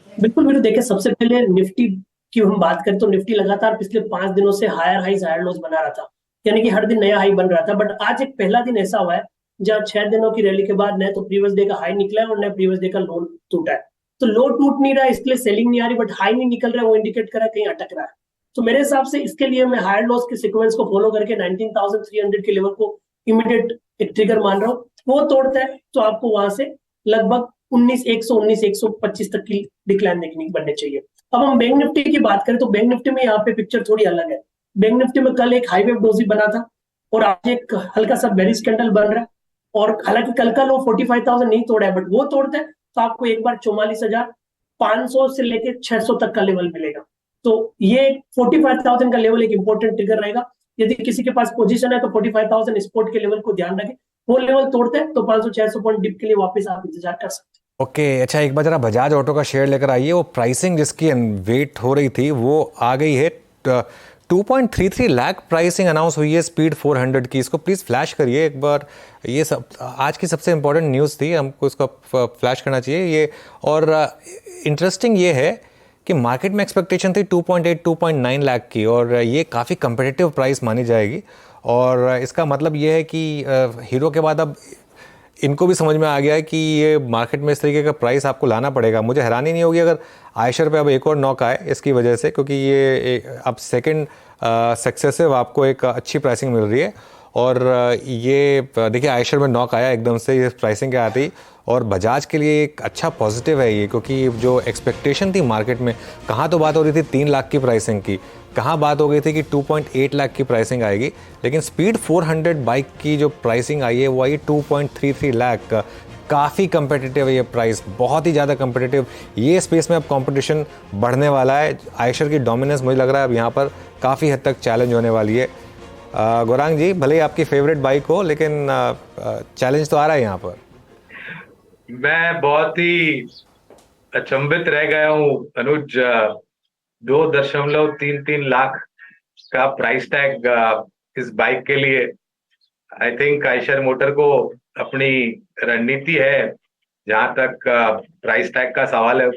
बिल्कुल मेरे देखिए, सबसे पहले निफ्टी की हम बात करें तो निफ्टी लगातार पिछले 5 दिनों से हायर हाईज हायर लोज बना रहा था, यानी कि हर दिन नया हाई बन रहा था। बट आज एक पहला दिन ऐसा हुआ है जहाँ 6 दिनों की रैली के बाद न तो प्रीवियस डे का हाई निकला है और न प्रीवियस डे का लो टूटा है। तो लो टूट नहीं रहा है, इसके लिए सेलिंग नहीं आ रही, बट हाई नहीं निकल रहा है, वो इंडिकेट कर रहा है कहीं अटक रहा है। तो मेरे हिसाब से इसके लिए मैं हायर लॉस के सीक्वेंस को फॉलो करके 19,300 के लेवल को इमीडिएट एक ट्रिगर मान रहा हूँ। वो तोड़ता है तो आपको वहां से लगभग 19,125 तक की डिक्लाइन देखने बनने चाहिए। अब हम बैंक निफ्टी की बात करें तो बैंक निफ्टी में यहाँ पे पिक्चर थोड़ी अलग है। बैंक निफ्टी में कल एक हाई वेव डोजी बना था और आज एक हल्का सा बेरिश कैंडल बन रहा है, और हालांकि कल का लो 45,000 नहीं तोड़ा है, बट वो तोड़ता है तो आपको एक बार 44,500 से लेके 600 तक का लेवल मिलेगा। तो ये 45,000 का लेवल एक इंपॉर्टेंट ट्रिगर रहेगा। यदि किसी के पास पोजीशन है तो 45,000 स्पॉट के लेवल को ध्यान रखें, वो लेवल तोड़ते हैं तो 500-600 पॉइंट डिप के लिए वापस आप इंतजार कर सकते हैं। ओके अच्छा, एक बार जरा बजाज ऑटो का शेयर लेकर आइए। वो प्राइसिंग जिसकी वेट हो रही थी वो आ गई है, 2.33 लाख प्राइसिंग अनाउंस हुई है स्पीड 400 की। इसको प्लीज़ फ्लैश करिए एक बार, ये सब आज की सबसे इंपॉर्टेंट न्यूज़ थी, हमको इसका फ्लैश करना चाहिए ये। और इंटरेस्टिंग ये है कि मार्केट में एक्सपेक्टेशन थी 2.8-2.9 लाख की, और ये काफ़ी कंपेटिटिव प्राइस मानी जाएगी। और इसका मतलब ये है कि हीरो के बाद अब इनको भी समझ में आ गया है कि ये मार्केट में इस तरीके का प्राइस आपको लाना पड़ेगा। मुझे हैरानी नहीं होगी अगर आयशर पे अब एक और नॉक आए इसकी वजह से, क्योंकि ये अब सेकंड सक्सेसिव आपको एक अच्छी प्राइसिंग मिल रही है। और ये देखिए आयशर में नॉक आया एकदम से ये प्राइसिंग के आती, और बजाज के लिए एक अच्छा पॉजिटिव है ये, क्योंकि जो एक्सपेक्टेशन थी मार्केट में, कहाँ तो बात हो रही थी 3 लाख की प्राइसिंग की, कहाँ बात हो गई थी कि 2.8 लाख की प्राइसिंग आएगी, लेकिन स्पीड 400 बाइक की जो प्राइसिंग आई है वो आई 2.33 लाख। काफ़ी कंपेटिटिव है ये प्राइस, बहुत ही ज़्यादा कंपेटिटिव। ये स्पेस में अब कंपटीशन बढ़ने वाला है। आयशर की डोमिनेंस मुझे लग रहा है अब यहाँ पर काफ़ी हद तक चैलेंज होने वाली है। गौरांग जी, भले ही आपकी फेवरेट बाइक हो, लेकिन चैलेंज तो आ रहा है यहाँ पर। मैं बहुत ही अचंभित रह गया हूँ अनुज, 2.33 लाख का प्राइस टैग इस बाइक के लिए। आई थिंक आयशर मोटर को अपनी रणनीति है, जहां तक प्राइस टैग का सवाल है,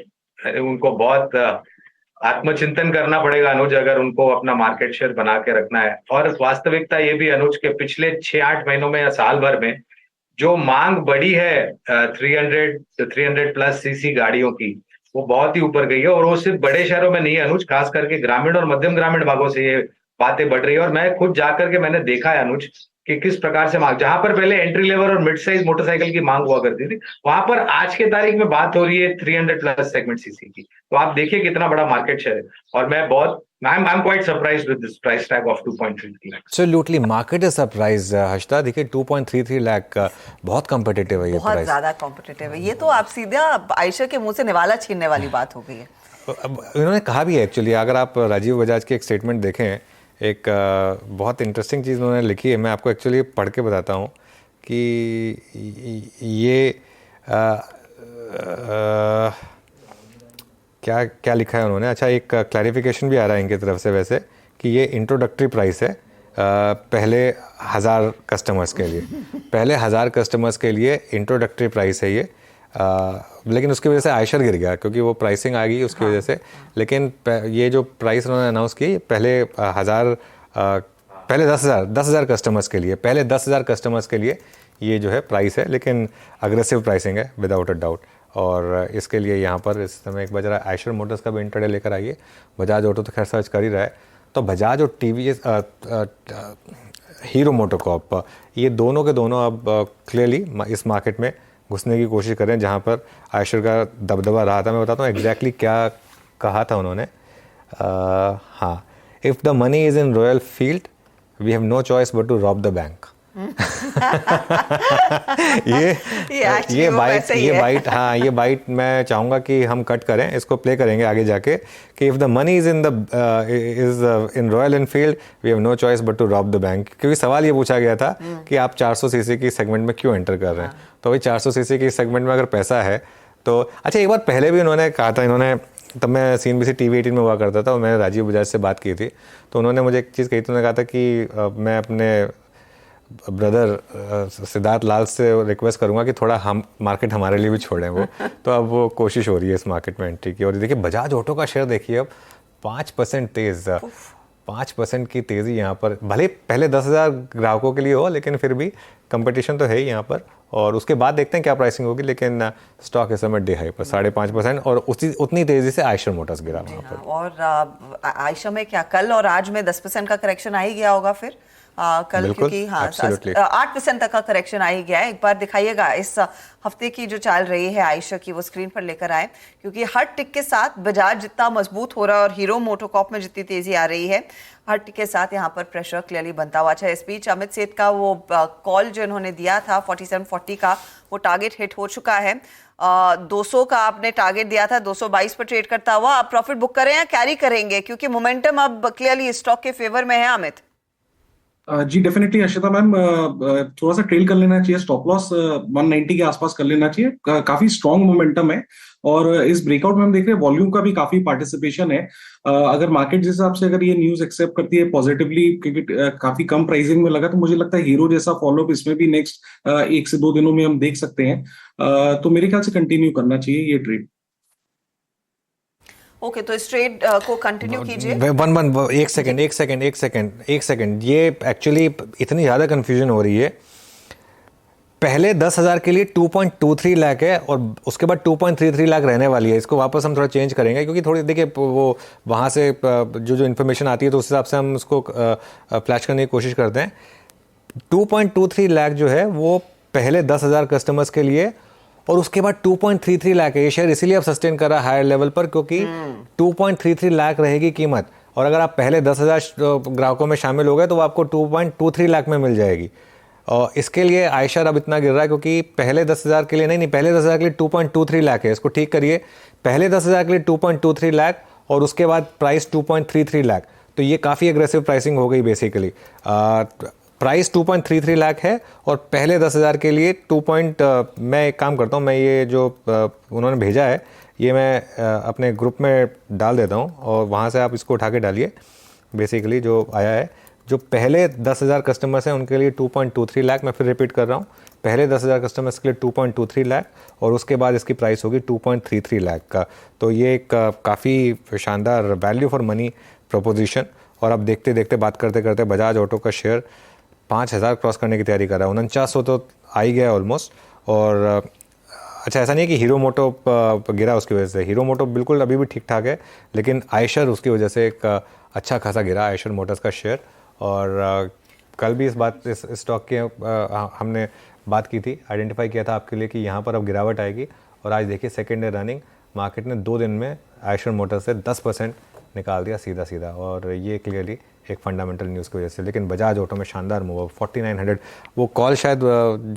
उनको बहुत आत्मचिंतन करना पड़ेगा अनुज, अगर उनको अपना मार्केट शेयर बना के रखना है। और वास्तविकता ये भी अनुज के पिछले 6-8 महीनों में या साल भर में जो मांग बढ़ी है 300 प्लस सीसी गाड़ियों की, वो बहुत ही ऊपर गई है। और वो सिर्फ बड़े शहरों में नहीं है अनुज, खास करके ग्रामीण और मध्यम ग्रामीण भागों से ये बातें बढ़ रही है। और मैं खुद जाकर के मैंने देखा है अनुज कि किस प्रकार से मांग, जहां पर पहले एंट्री लेवल और मिड साइज मोटरसाइकिल की मांग हुआ करती थी, वहां पर आज के तारीख में बात हो रही है 300 प्लस सेगमेंट सीसी की। तो आप देखिए कितना बड़ा मार्केट शेयर है। और मैं बहुत I'm quite surprised with this price tag of 2.33 lakh. Absolutely, market is surprised, Harshada. देखिए 2.33 लाख बहुत कॉम्पिटिटिव है ये प्राइस, बहुत ज्यादा कॉम्पिटिटिव है ये। तो आप सीधा आयशर के मुंह से निवाला छीनने वाली बात हो गई है। अब इन्होंने कहा भी है एक्चुअली, अगर आप राजीव बजाज की एक स्टेटमेंट देखें, एक बहुत इंटरेस्टिंग चीज़ उन्होंने लिखी है, मैं आपको एक्चुअली पढ़ के बताता हूँ कि ये क्या क्या लिखा है उन्होंने। अच्छा, एक क्लैरिफिकेशन भी आ रहा है इनकी तरफ से वैसे, कि ये इंट्रोडक्टरी प्राइस है पहले 1000 कस्टमर्स के लिए, पहले 1000 कस्टमर्स के लिए इंट्रोडक्टरी प्राइस है ये। लेकिन उसकी वजह से आयशर गिर गया, क्योंकि वो प्राइसिंग आ गई उसकी वजह से। लेकिन ये जो प्राइस उन्होंने अनाउंस की, पहले 1000 पहले 10,000 कस्टमर्स के लिए, पहले 10,000 कस्टमर्स के लिए ये जो है प्राइस है, लेकिन अग्रेसिव प्राइसिंग है विदाउट अ डाउट। और इसके लिए यहाँ पर इस समय एक बज रहा है आयशर मोटर्स का भी इंट्राडे लेकर आइए। बजाज ऑटो तो खैर सर्च कर ही रहा है, तो बजाज और टीवीएस हीरो मोटोकॉर्प ये दोनों के दोनों अब क्लियरली इस मार्केट में घुसने की कोशिश कर रहे हैं, जहाँ पर आयशर का दबदबा रहा था। मैं बताता हूँ एग्जैक्टली क्या कहा था उन्होंने। हाँ, if the money is in Royal Field we have no choice but to rob the bank. ये बाइट मैं चाहूँगा कि हम कट करें, इसको प्ले करेंगे आगे जाके कि if the money is in Royal Enfield we have no choice but to rob the bank. क्योंकि सवाल ये पूछा गया था कि आप 400 सीसी की सेगमेंट में क्यों एंटर कर रहे हैं। तो भाई 400 सीसी की सेगमेंट में अगर पैसा है तो अच्छा, एक बार पहले भी उन्होंने कहा था, इन्होंने तब मैं CNBC TV 18 में हुआ करता था और मैंने राजीव बजाज से बात की थी, तो उन्होंने मुझे एक चीज़ कही थी। उन्होंने कहा था कि मैं अपने ब्रदर सिद्धार्थ लाल से रिक्वेस्ट करूंगा कि थोड़ा हम मार्केट हमारे लिए भी छोड़ें वो। तो अब वो कोशिश हो रही है इस मार्केट में एंट्री की। और देखिए बजाज ऑटो का शेयर देखिए अब 5% तेज़, 5% की तेज़ी यहाँ पर, भले पहले 10,000 ग्राहकों के लिए हो, लेकिन फिर भी कंपटीशन तो है ही यहाँ पर। और उसके बाद देखते हैं क्या प्राइसिंग होगी, लेकिन स्टॉक इस समय डे हाई पर 5.5% और उतनी तेज़ी से आयशर मोटर्स गिरा वहाँ पर। और आयशर में क्या कल और आज में 10% का करेक्शन आ ही गया होगा फिर कल, क्योंकि हाँ 8% तक का करेक्शन आ ही गया है। एक बार दिखाइएगा इस हफ्ते की जो चाल रही है आयशर की, वो स्क्रीन पर लेकर आए, क्योंकि हर टिक के साथ बजाज जितना मजबूत हो रहा है और हीरो मोटोकॉर्प में जितनी तेजी आ रही है, हर टिक के साथ यहाँ पर प्रेशर क्लियरली बनता हुआ। अच्छा, इस बीच अमित सेठ का वो कॉल जो इन्होंने दिया था 4740 का, वो टारगेट हिट हो चुका है। 200 का आपने टारगेट दिया था, 222 पर ट्रेड करता हुआ आप प्रॉफिट बुक करें या कैरी करेंगे, क्योंकि मोमेंटम अब क्लियरली स्टॉक के फेवर में है। अमित जी डेफिनेटली अर्शिता मैम, थोड़ा सा ट्रेल कर लेना चाहिए, स्टॉप लॉस 190 के आसपास कर लेना चाहिए। काफी स्ट्रॉन्ग मोमेंटम है और इस ब्रेकआउट में हम देख रहे हैं वॉल्यूम का भी काफी पार्टिसिपेशन है। अगर मार्केट जिस हिसाब से अगर ये न्यूज एक्सेप्ट करती है पॉजिटिवली, क्योंकि काफी कम प्राइसिंग में लगा, तो मुझे लगता है हीरो जैसा फॉलोअप इसमें भी नेक्स्ट 1 से 2 दिनों में हम देख सकते हैं। तो मेरे ख्याल से कंटिन्यू करना चाहिए ये ट्रेड। ओके, तो इस ट्रेड को कंटिन्यू कीजिए। एक सेकंड, ये एक्चुअली इतनी ज़्यादा कंफ्यूजन हो रही है। पहले 10,000 के लिए 2.23 लाख है और उसके बाद 2.33 लाख रहने वाली है। इसको वापस हम थोड़ा चेंज करेंगे, क्योंकि थोड़ी देखिए वो वहाँ से जो इन्फॉर्मेशन आती है तो उस हिसाब से हम उसको फ्लैश करने की कोशिश करते हैं। 2.23 लाख जो है वो पहले 10,000 कस्टमर्स के लिए, और उसके बाद 2.33 लाख है। ये शेयर इसीलिए अब सस्टेन कर रहा है हायर लेवल पर, क्योंकि 2.33 लाख रहेगी कीमत, और अगर आप पहले 10,000 ग्राहकों में शामिल हो गए तो वो आपको 2.23 लाख में मिल जाएगी। और इसके लिए आयशर अब इतना गिर रहा है क्योंकि पहले 10,000 के लिए नहीं, पहले 10,000 के लिए 2.23 लाख है। इसको ठीक करिए, पहले 10,000 के लिए 2.23 लाख और उसके बाद प्राइस 2.33 लाख। तो ये काफ़ी एग्रेसिव प्राइसिंग हो गई बेसिकली। प्राइस 2.33 लाख है और पहले 10,000 के लिए मैं एक काम करता हूँ, मैं ये जो उन्होंने भेजा है ये मैं अपने ग्रुप में डाल देता हूँ और वहाँ से आप इसको उठा के डालिए। बेसिकली जो आया है, जो पहले 10,000 कस्टमर्स हैं उनके लिए 2.23 लाख, मैं फिर रिपीट कर रहा हूँ, पहले 10,000 कस्टमर्स के लिए 2.23 लाख और उसके बाद इसकी प्राइस होगी 2.33 लाख का। तो ये एक काफ़ी शानदार वैल्यू फॉर मनी प्रोपोजिशन। और अब देखते देखते बात करते करते बजाज ऑटो का शेयर 5,000 क्रॉस करने की तैयारी कर रहा है। 4900 तो आ ही गया ऑलमोस्ट। और अच्छा, ऐसा नहीं है कि हीरो मोटो गिरा उसकी वजह से, हीरो मोटो बिल्कुल अभी भी ठीक ठाक है, लेकिन आयशर उसकी वजह से एक अच्छा खासा गिरा, आयशर मोटर्स का शेयर। और कल भी इस स्टॉक के हमने बात की थी, आइडेंटिफाई किया था आपके लिए कि यहाँ पर अब गिरावट आएगी। और आज देखिए सेकेंड डे रनिंग मार्केट ने 2 दिन में आयशर मोटर्स से 10% निकाल दिया सीधा। और ये क्लियरली एक फंडामेंटल न्यूज़ की वजह से। लेकिन बजाज ऑटो में शानदार मूव, 4900 वो कॉल शायद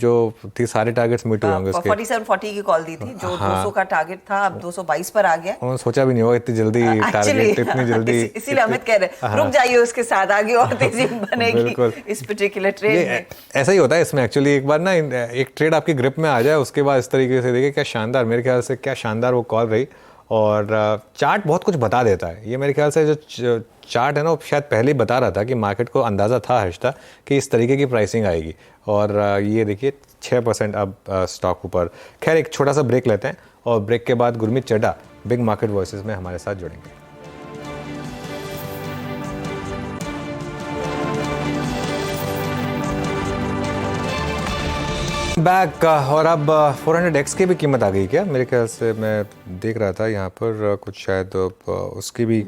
जो थी, सारे टारगेट्स मीट हुए होंगे उसके। 4740 की कॉल दी थी, जो 200 का टारगेट था अब 222 पर आ गया। उन्होंने सोचा भी नहीं होगा इतनी जल्दी टारगेट, इतनी जल्दी। इसीलिए अमित कह रहे रुक जाइए, उसके साथ आगे और तेजी बनेगी इस पर्टिकुलर ट्रेड में। ऐसा ही होता है इसमें एक्चुअली। एक बार ना एक ट्रेड आपकी ग्रिप में आ जाए, उसके बाद इस तरीके से देखिए क्या शानदार, मेरे ख्याल से क्या शानदार वो कॉल रही। और चार्ट बहुत कुछ बता देता है। ये मेरे ख्याल से जो चार्ट है ना, वो शायद पहले ही बता रहा था कि मार्केट को अंदाज़ा था हर्षदा कि इस तरीके की प्राइसिंग आएगी। और ये देखिए 6% अब स्टॉक ऊपर। खैर एक छोटा सा ब्रेक लेते हैं और ब्रेक के बाद Gurmeet Chadha big market voices में हमारे साथ जुड़ेंगे। बैक और अब 400X की भी कीमत आ गई क्या? मेरे ख्याल से मैं देख रहा था यहाँ पर कुछ शायद उसकी भी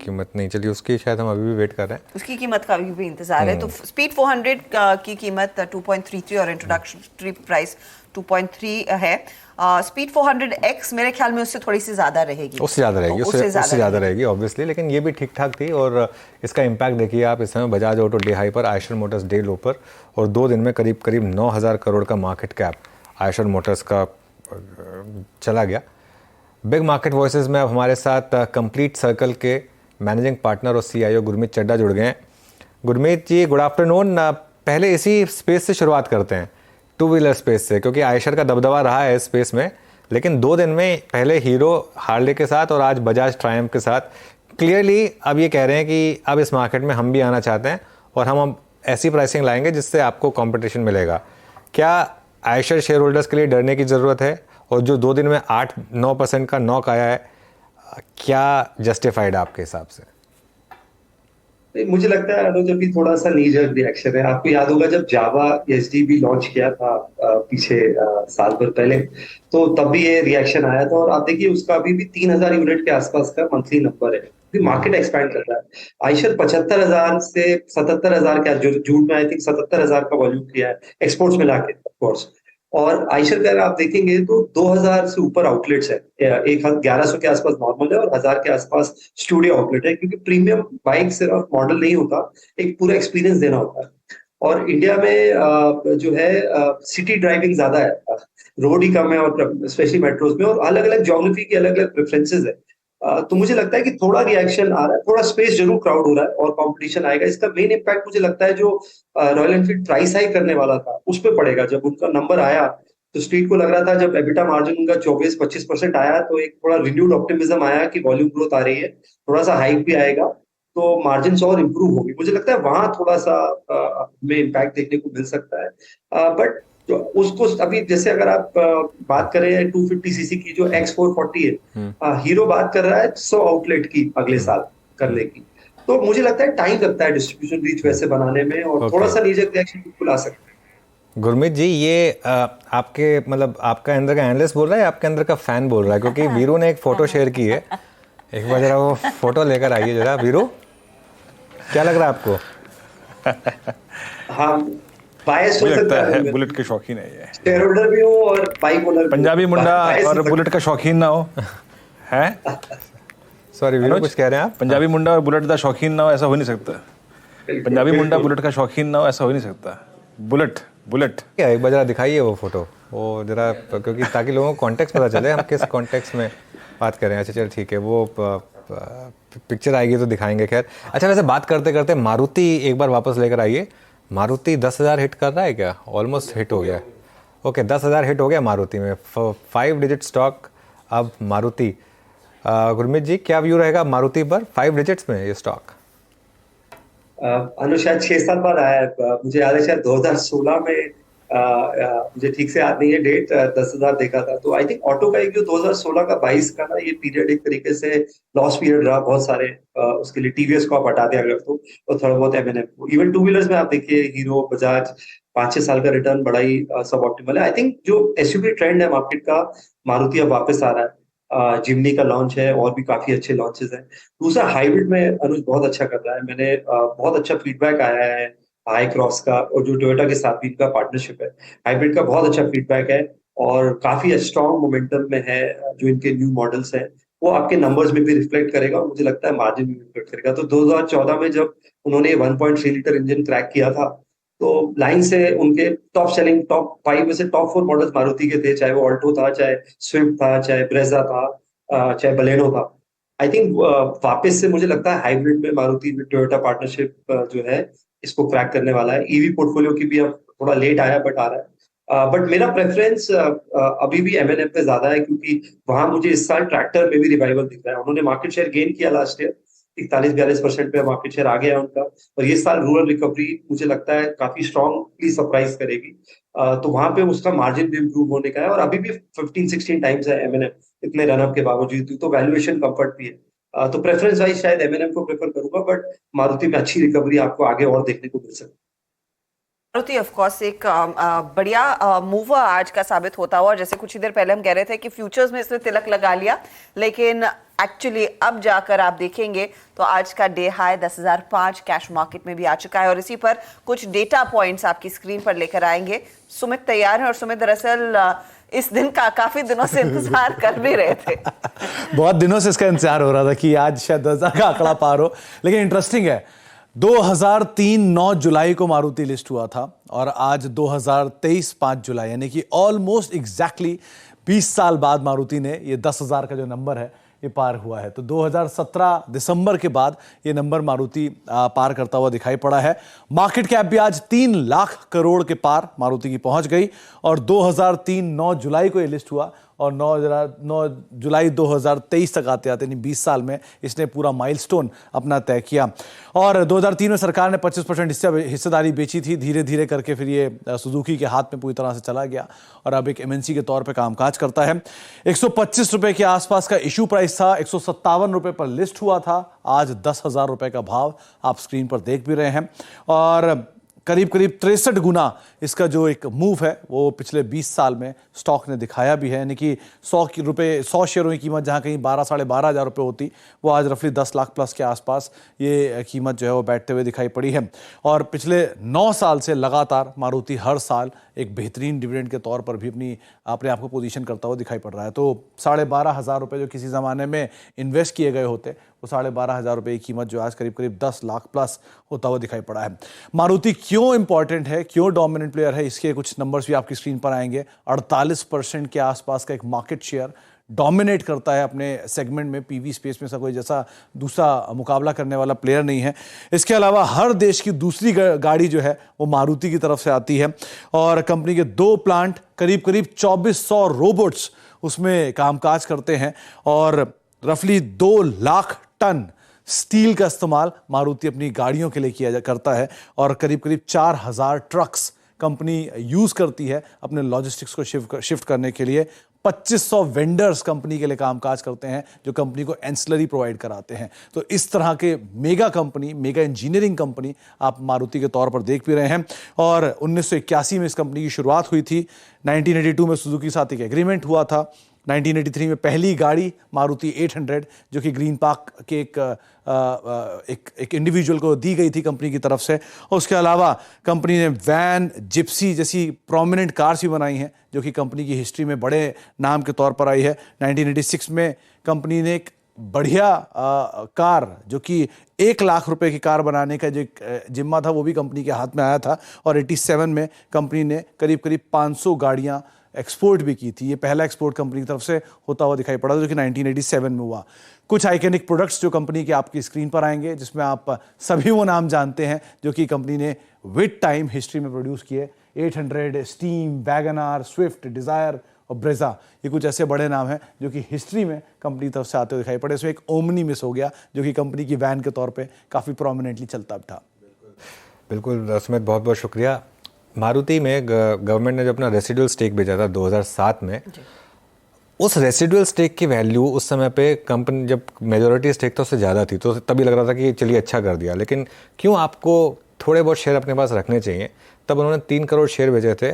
कीमत नहीं चली, उसकी शायद हम अभी भी वेट कर रहे हैं। उसकी कीमत का भी इंतजार है। तो स्पीड 400 की कीमत 2.33 और इंट्रोडक्टरी प्राइस 2.3 है। स्पीड 400X मेरे ख्याल में उससे थोड़ी सी ज़्यादा रहेगी, उससे ज़्यादा रहेगी ऑब्वियसली, लेकिन ये भी ठीक ठाक थी। और इसका इम्पैक्ट देखिए आप, इस समय बजाज ऑटो डे हाई पर, आयशर मोटर्स डे लो पर, और 2 दिन में करीब 9,000 करोड़ का मार्केट कैप आयशर मोटर्स का चला गया। बिग मार्केट वॉइसेस में अब हमारे साथ कंप्लीट सर्कल के मैनेजिंग पार्टनर और CIO गुरमीत चड्ढा जुड़ गए हैं। गुरमीत जी, गुड आफ्टरनून। पहले इसी स्पेस से शुरुआत करते हैं, 2 व्हीलर स्पेस से, क्योंकि आयशर का दबदबा रहा है इस स्पेस में, लेकिन 2 दिन में पहले हीरो हार्ले के साथ और आज बजाज ट्रायम्फ के साथ क्लियरली अब ये कह रहे हैं कि अब इस मार्केट में हम भी आना चाहते हैं और हम अब ऐसी प्राइसिंग लाएंगे जिससे आपको कंपटीशन मिलेगा। क्या आयशर शेयर होल्डर्स के लिए डरने की ज़रूरत है? और जो 2 दिन में 8-9% का नॉक आया है, क्या जस्टिफाइड आपके हिसाब से? मुझे लगता है अनुज अभी थोड़ा सा नीजर रिएक्शन है। आपको याद होगा जब जावा एसडीबी लॉन्च किया था पीछे साल भर पहले, तो तब भी ये रिएक्शन आया था। और आप देखिए उसका अभी भी 3,000 यूनिट के आसपास का मंथली नंबर है, मार्केट एक्सपैंड कर रहा है। आयशर 75,000 से 77,000 का, जून में आई थिंक 77,000 का वॉल्यूम किया है एक्सपोर्ट्स में लाके, ऑफ कोर्स। और आयशर का अगर आप देखेंगे तो 2,000 से ऊपर आउटलेट्स है, 1100 के आसपास नॉर्मल है और 1,000 के आसपास स्टूडियो आउटलेट है, क्योंकि प्रीमियम बाइक सिर्फ मॉडल नहीं होता, एक पूरा एक्सपीरियंस देना होता है। और इंडिया में जो है सिटी ड्राइविंग ज्यादा है, रोड ही कम है, और स्पेशली मेट्रोज में, और अलग अलग ज्योग्राफी की अलग अलग प्रेफरेंसेज है। तो मुझे लगता है कि थोड़ा रिएक्शन आ रहा है, थोड़ा स्पेस जरूर क्राउड हो रहा है और कंपटीशन आएगा। इसका मेन इम्पैक्ट मुझे लगता है जो रॉयल एनफील्ड प्राइस हाई करने वाला था उस पर पड़ेगा। जब उनका नंबर आया तो स्ट्रीट को लग रहा था, जब एबिटा मार्जिन उनका 24-25% आया तो एक थोड़ा रिन्यूड ऑप्टिमिज्म आया कि वॉल्यूम ग्रोथ आ रही है, थोड़ा सा हाइक भी आएगा तो मार्जिन और इंप्रूव होगी। मुझे लगता है वहां थोड़ा सा हमें इम्पैक्ट देखने को मिल सकता है। बट तो उसको अभी जैसे अगर आप बात करें 250cc की जो X440 है, हीरो बात कर रहा है 100 आउटलेट की अगले साल करने की। तो मुझे लगता है टाइम लगता है डिस्ट्रीब्यूशन रीच वैसे बनाने में, और थोड़ा सा नीचे रिएक्शन बिल्कुल आ सकता है। गुरमीत जी, ये आपके मतलब आपका अंदर का एनालिस्ट बोल रहा है, आपके अंदर का फैन बोल रहा है? क्योंकि वीरू ने एक फोटो शेयर की है, एक बार जरा वो फोटो लेकर आइए जरा। वीरू, क्या लग रहा है आपको? हाँ, मुझे लगता है बुलेट के शौकीन है ये, शेयर होल्डर भी हूँ और बाइक ओनर, पंजाबी मुंडा और बुलेट का शौकीन ना हो है। सॉरी वीरू, कुछ कह रहे हैं आप? पंजाबी मुंडा और बुलेट का शौकीन ना हो, ऐसा हो नहीं सकता। पंजाबी मुंडा बुलेट का शौकीन ना हो, ऐसा हो नहीं सकता। बुलेट क्या, एक बार जरा दिखाइए वो फोटो, वो जरा, क्योंकि ताकि लोगों को कॉन्टेक्स्ट पता चले हम किस कॉन्टेक्स्ट में बात करें। अच्छा चल ठीक है, वो पिक्चर आएगी तो दिखाएंगे। खैर, अच्छा वैसे बात करते करते मारुति एक बार वापस लेकर आइए। मारुति 10,000 हिट कर रहा है क्या? ऑलमोस्ट हिट हो गया। ओके, 10,000 हिट हो गया मारुति में, 5 डिजिट स्टॉक अब मारुति। गुरमीत जी, क्या व्यू रहेगा मारुति पर 5 डिजिट्स में ये स्टॉक? शायद 6 साल बाद आया है, मुझे याद है शायद 2016 में, मुझे ठीक से याद नहीं है डेट, 10,000 देखा था। तो आई थिंक ऑटो का एक जो 2016 का 22 का ना, ये पीरियड एक तरीके से लॉस पीरियड रहा बहुत सारे, उसके लिए टीवीएस को आप हटा दें अगर तो, और थोड़ा बहुत एमएनएफ को। इवन 2 व्हीलर्स में आप देखिए हीरो बजाज 5-6 साल का रिटर्न बड़ा ही सब ऑप्टिमल है। आई थिंक जो एसयूवी ट्रेंड है मार्केट का, मारुति अब वापस आ रहा है। जिमनी का लॉन्च है और भी काफी अच्छे लॉन्चेस हैं। दूसरा हाइब्रिड में अनुज बहुत अच्छा कर रहा है, मैंने बहुत अच्छा फीडबैक आया है हाई क्रॉस का, और जो टोयोटा के साथ भी इनका पार्टनरशिप है, हाइब्रिड का बहुत अच्छा फीडबैक है और काफी स्ट्रॉन्ग मोमेंटम में है। जो इनके न्यू मॉडल्स हैं वो आपके नंबर्स में भी रिफ्लेक्ट करेगा और मुझे लगता है मार्जिन में भी रिफ्लेक्ट करेगा। तो 2014 में जब उन्होंने 1.3 लीटर इंजन क्रैक किया था तो लाइन से उनके टॉप सेलिंग टॉप 5 में से टॉप 4 मॉडल्स मारुति के थे, चाहे वो ऑल्टो था, चाहे स्विफ्ट था, चाहे ब्रेजा था, चाहे बलेनो था। आई थिंक वापस से मुझे लगता है हाइब्रिड में मारुति में टोयोटा पार्टनरशिप जो है इसको क्रैक करने वाला है। ईवी पोर्टफोलियो की भी अब थोड़ा लेट आया बट आ रहा है। बट मेरा प्रेफरेंस अभी भी एमएनएफ पे ज्यादा है, क्योंकि वहां मुझे इस साल ट्रैक्टर में भी रिवाइवल दिख रहा है। उन्होंने मार्केट शेयर गेन किया लास्ट ईयर, 41-42% पे मार्केट शेयर आ गया उनका, और ये साल रूरल रिकवरी मुझे लगता है काफी स्ट्रॉन्गली सरप्राइज करेगी। तो वहां पे उसका मार्जिन भी इंप्रूव होने का है, और अभी भी 15-16 टाइम्स है एमएनएफ इतने रनअप के बावजूद, तो वैल्यूएशन कंफर्ट भी है। तो प्रेफरेंस वाइज शायद एमएनएफ को प्रेफर करूंगा, बट मारुति में अच्छी रिकवरी आपको आगे और देखने को मिल सकती है। मारुति ऑफ कोर्स एक बढ़िया मूव आज का साबित होता हुआ, जैसे कुछ ही देर पहले हम कह रहे थे कि फ्यूचर्स में इसने तिलक लगा लिया, लेकिन एक्चुअली अब जाकर आप देखेंगे तो आज का डे हाई 10,005 कैश मार्केट में भी आ चुका है। और इसी पर कुछ डेटा पॉइंट्स आपकी स्क्रीन पर लेकर आएंगे। सुमित तैयार है और सुमित दरअसल इस दिन का काफी दिनों से इंतजार कर भी रहे थे। बहुत दिनों से इसका इंतजार हो रहा था कि आज शायद 10,000 का आंकड़ा पार हो, लेकिन इंटरेस्टिंग है 2003 9 जुलाई को मारुति लिस्ट हुआ था और आज 2023 5 जुलाई, यानी कि ऑलमोस्ट एग्जैक्टली 20 साल बाद मारुति ने ये 10,000 का जो नंबर है ये पार हुआ है। तो 2017 दिसंबर के बाद ये नंबर मारुति पार करता हुआ दिखाई पड़ा है। मार्केट कैप भी आज 3 लाख करोड़ के पार मारुति की पहुंच गई और 2003 9 जुलाई को ये लिस्ट हुआ और 9 जुलाई 2023 तक आते आते यानी 20 साल में इसने पूरा माइलस्टोन अपना तय किया। और 2003 में सरकार ने 25% हिस्सेदारी बेची थी, धीरे धीरे करके फिर ये सुजुकी के हाथ में पूरी तरह से चला गया और अब एक एमएनसी के तौर पे कामकाज करता है। 125 रुपए के आसपास का इशू प्राइस था, 157 रुपए पर लिस्ट हुआ था, आज 10,000 रुपए का भाव आप स्क्रीन पर देख भी रहे हैं। और करीब करीब 63 गुना इसका जो एक मूव है वो पिछले 20 साल में स्टॉक ने दिखाया भी है, यानी कि 100 शेयरों की कीमत जहां कहीं 12-12.5 हज़ार रुपये होती, वो आज रफली 10 लाख प्लस के आसपास ये कीमत जो है वो बैठते हुए दिखाई पड़ी है। और पिछले 9 साल से लगातार मारुति हर साल एक बेहतरीन डिविडेंड के तौर पर भी अपने आप को पोजीशन करता हुआ दिखाई पड़ रहा है। तो 12,500 रुपये जो किसी ज़माने में इन्वेस्ट किए गए होते, वो 12,500 रुपये की कीमत जो आज करीब करीब 10 लाख प्लस होता हुआ दिखाई पड़ा है। मारुति क्यों इंपॉर्टेंट है, क्यों डोमिनेंट प्लेयर है, इसके कुछ नंबर्स भी आपकी स्क्रीन पर आएंगे। 48% के आसपास का एक मार्केट शेयर डोमिनेट करता है अपने सेगमेंट में। पीवी स्पेस में ऐसा कोई जैसा दूसरा मुकाबला करने वाला प्लेयर नहीं है। इसके अलावा हर देश की दूसरी गाड़ी जो है वो मारुति की तरफ से आती है और कंपनी के 2 प्लांट, करीब करीब 2400 रोबोट्स उसमें कामकाज करते हैं और रफली 2 लाख टन स्टील का इस्तेमाल मारुति अपनी गाड़ियों के लिए करता है और करीब करीब 4,000 ट्रक्स कंपनी यूज करती है अपने लॉजिस्टिक्स को शिफ्ट करने के लिए। 2500 वेंडर्स कंपनी के लिए कामकाज करते हैं जो कंपनी को एंसिलरी प्रोवाइड कराते हैं। तो इस तरह के mega company, mega engineering company आप मारुति के तौर पर देख भी रहे हैं। और 1981 में इस कंपनी की शुरुआत हुई थी। 1982 में सुजुकी के साथ एक एग्रीमेंट हुआ था। 1983 में पहली गाड़ी मारुति 800 जो कि ग्रीन पार्क के एक इंडिविजुअल को दी गई थी कंपनी की तरफ से। और उसके अलावा कंपनी ने वैन, जिप्सी जैसी प्रोमिनेंट कार्स भी बनाई हैं जो कि कंपनी की हिस्ट्री में बड़े नाम के तौर पर आई है। 1986 में कंपनी ने एक बढ़िया कार जो कि 1 लाख रुपए की कार बनाने का जो जिम्मा था वो भी कंपनी के हाथ में आया था। और 87 में कंपनी ने करीब करीब 500 गाड़ियाँ एक्सपोर्ट भी की थी। ये पहला एक्सपोर्ट कंपनी की तरफ से होता हुआ दिखाई पड़ा जो कि 1987 में हुआ। कुछ आइकॉनिक प्रोडक्ट्स जो कंपनी के आपकी स्क्रीन पर आएंगे जिसमें आप सभी वो नाम जानते हैं जो कि कंपनी ने विद टाइम हिस्ट्री में प्रोड्यूस किए। 800, स्टीम, वैगनार, स्विफ्ट, डिजायर और ब्रेजा, ये कुछ ऐसे बड़े नाम हैं जो कि हिस्ट्री में कंपनी की तरफ से आते हुए दिखाई पड़े। इसमें एक ओमनी मिस हो गया जो कि कंपनी की वैन के तौर पर काफ़ी प्रोमिनेंटली चलता था। बिल्कुल सुमित, बहुत बहुत शुक्रिया। मारुति में गवर्नमेंट ने जो अपना रेसिडुअल स्टेक बेचा था 2007 में, उस रेसिडुअल स्टेक की वैल्यू उस समय पे कंपनी जब मेजॉरिटी स्टेक था उससे ज़्यादा थी, तो तभी लग रहा था कि चलिए अच्छा कर दिया। लेकिन क्यों आपको थोड़े बहुत शेयर अपने पास रखने चाहिए। तब उन्होंने 3 करोड़ शेयर बेचे थे।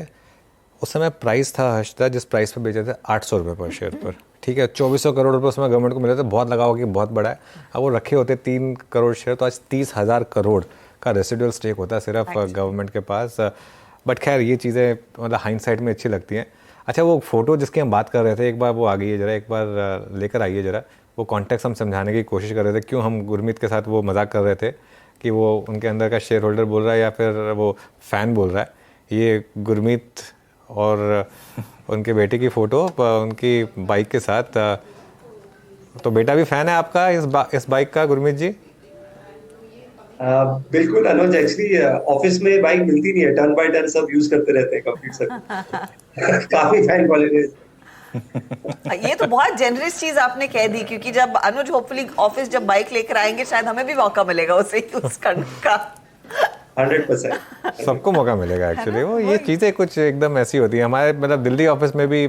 उस समय प्राइस था हर्षदा, जिस प्राइस पर बेचे थे 800 रुपये पर शेयर पर, ठीक है। 2400 करोड़ रुपये उस समय गवर्नमेंट को मिले थे। बहुत लगा होगा कि बहुत बड़ा है। अब वो रखे होते 3 करोड़ शेयर तो आज 30,000 करोड़ का रेसिडुअल स्टेक होता है सिर्फ गवर्नमेंट के पास। बट खैर ये चीज़ें मतलब हाइंडसाइट में अच्छी लगती हैं। अच्छा, वो फोटो जिसकी हम बात कर रहे थे, एक बार वो आ गई है जरा, एक बार लेकर आइए जरा। वो कॉन्टेक्स्ट हम समझाने की कोशिश कर रहे थे, क्यों हम गुरमीत के साथ वो मजाक कर रहे थे कि वो उनके अंदर का शेयर होल्डर बोल रहा है या फिर वो फ़ैन बोल रहा है। ये गुरमीत और उनके बेटे की फ़ोटो उनकी बाइक के साथ। तो बेटा भी फ़ैन है आपका इस बाइक का, गुरमीत जी? बिल्कुल अनुज, एक्चुअली ऑफिस में बाइक मिलती नहीं है, टर्न बाय टर्न सब यूज करते रहते हैं कंप्लीट सब। काफी फैन क्वालिटी। ये तो बहुत जेनरस चीज आपने कह दी, क्योंकि जब अनुज होपफुली ऑफिस जब बाइक लेकर आएंगे शायद हमें भी मौका मिलेगा उसे यूज करने का। 100% सबको मौका मिलेगा एक्चुअली। वो ये चीज़ें कुछ एकदम ऐसी होती हैं। हमारे मतलब दिल्ली ऑफिस में भी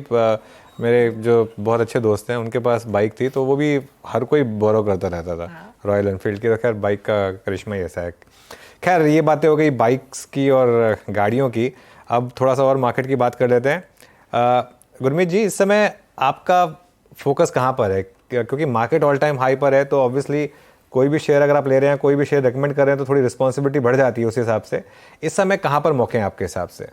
मेरे जो बहुत अच्छे दोस्त हैं उनके पास बाइक थी, तो वो भी हर कोई बोरो करता रहता था रॉयल एनफील्ड की। तो खैर बाइक का करिश्मा ही ऐसा है। खैर ये बातें हो गई बाइक्स की और गाड़ियों की, अब थोड़ा सा और मार्केट की बात कर लेते हैं। गुरमीत जी, इस समय आपका फोकस कहाँ पर है? क्योंकि मार्केट ऑल टाइम हाई पर है, तो ऑब्वियसली कोई भी शेयर अगर आप ले रहे हैं, कोई भी शेयर रेकमेंड कर रहे हैं, तो थोड़ी रिस्पॉन्सिबिलिटी बढ़ जाती है उस हिसाब से। इस समय कहाँ पर मौके हैं आपके हिसाब से?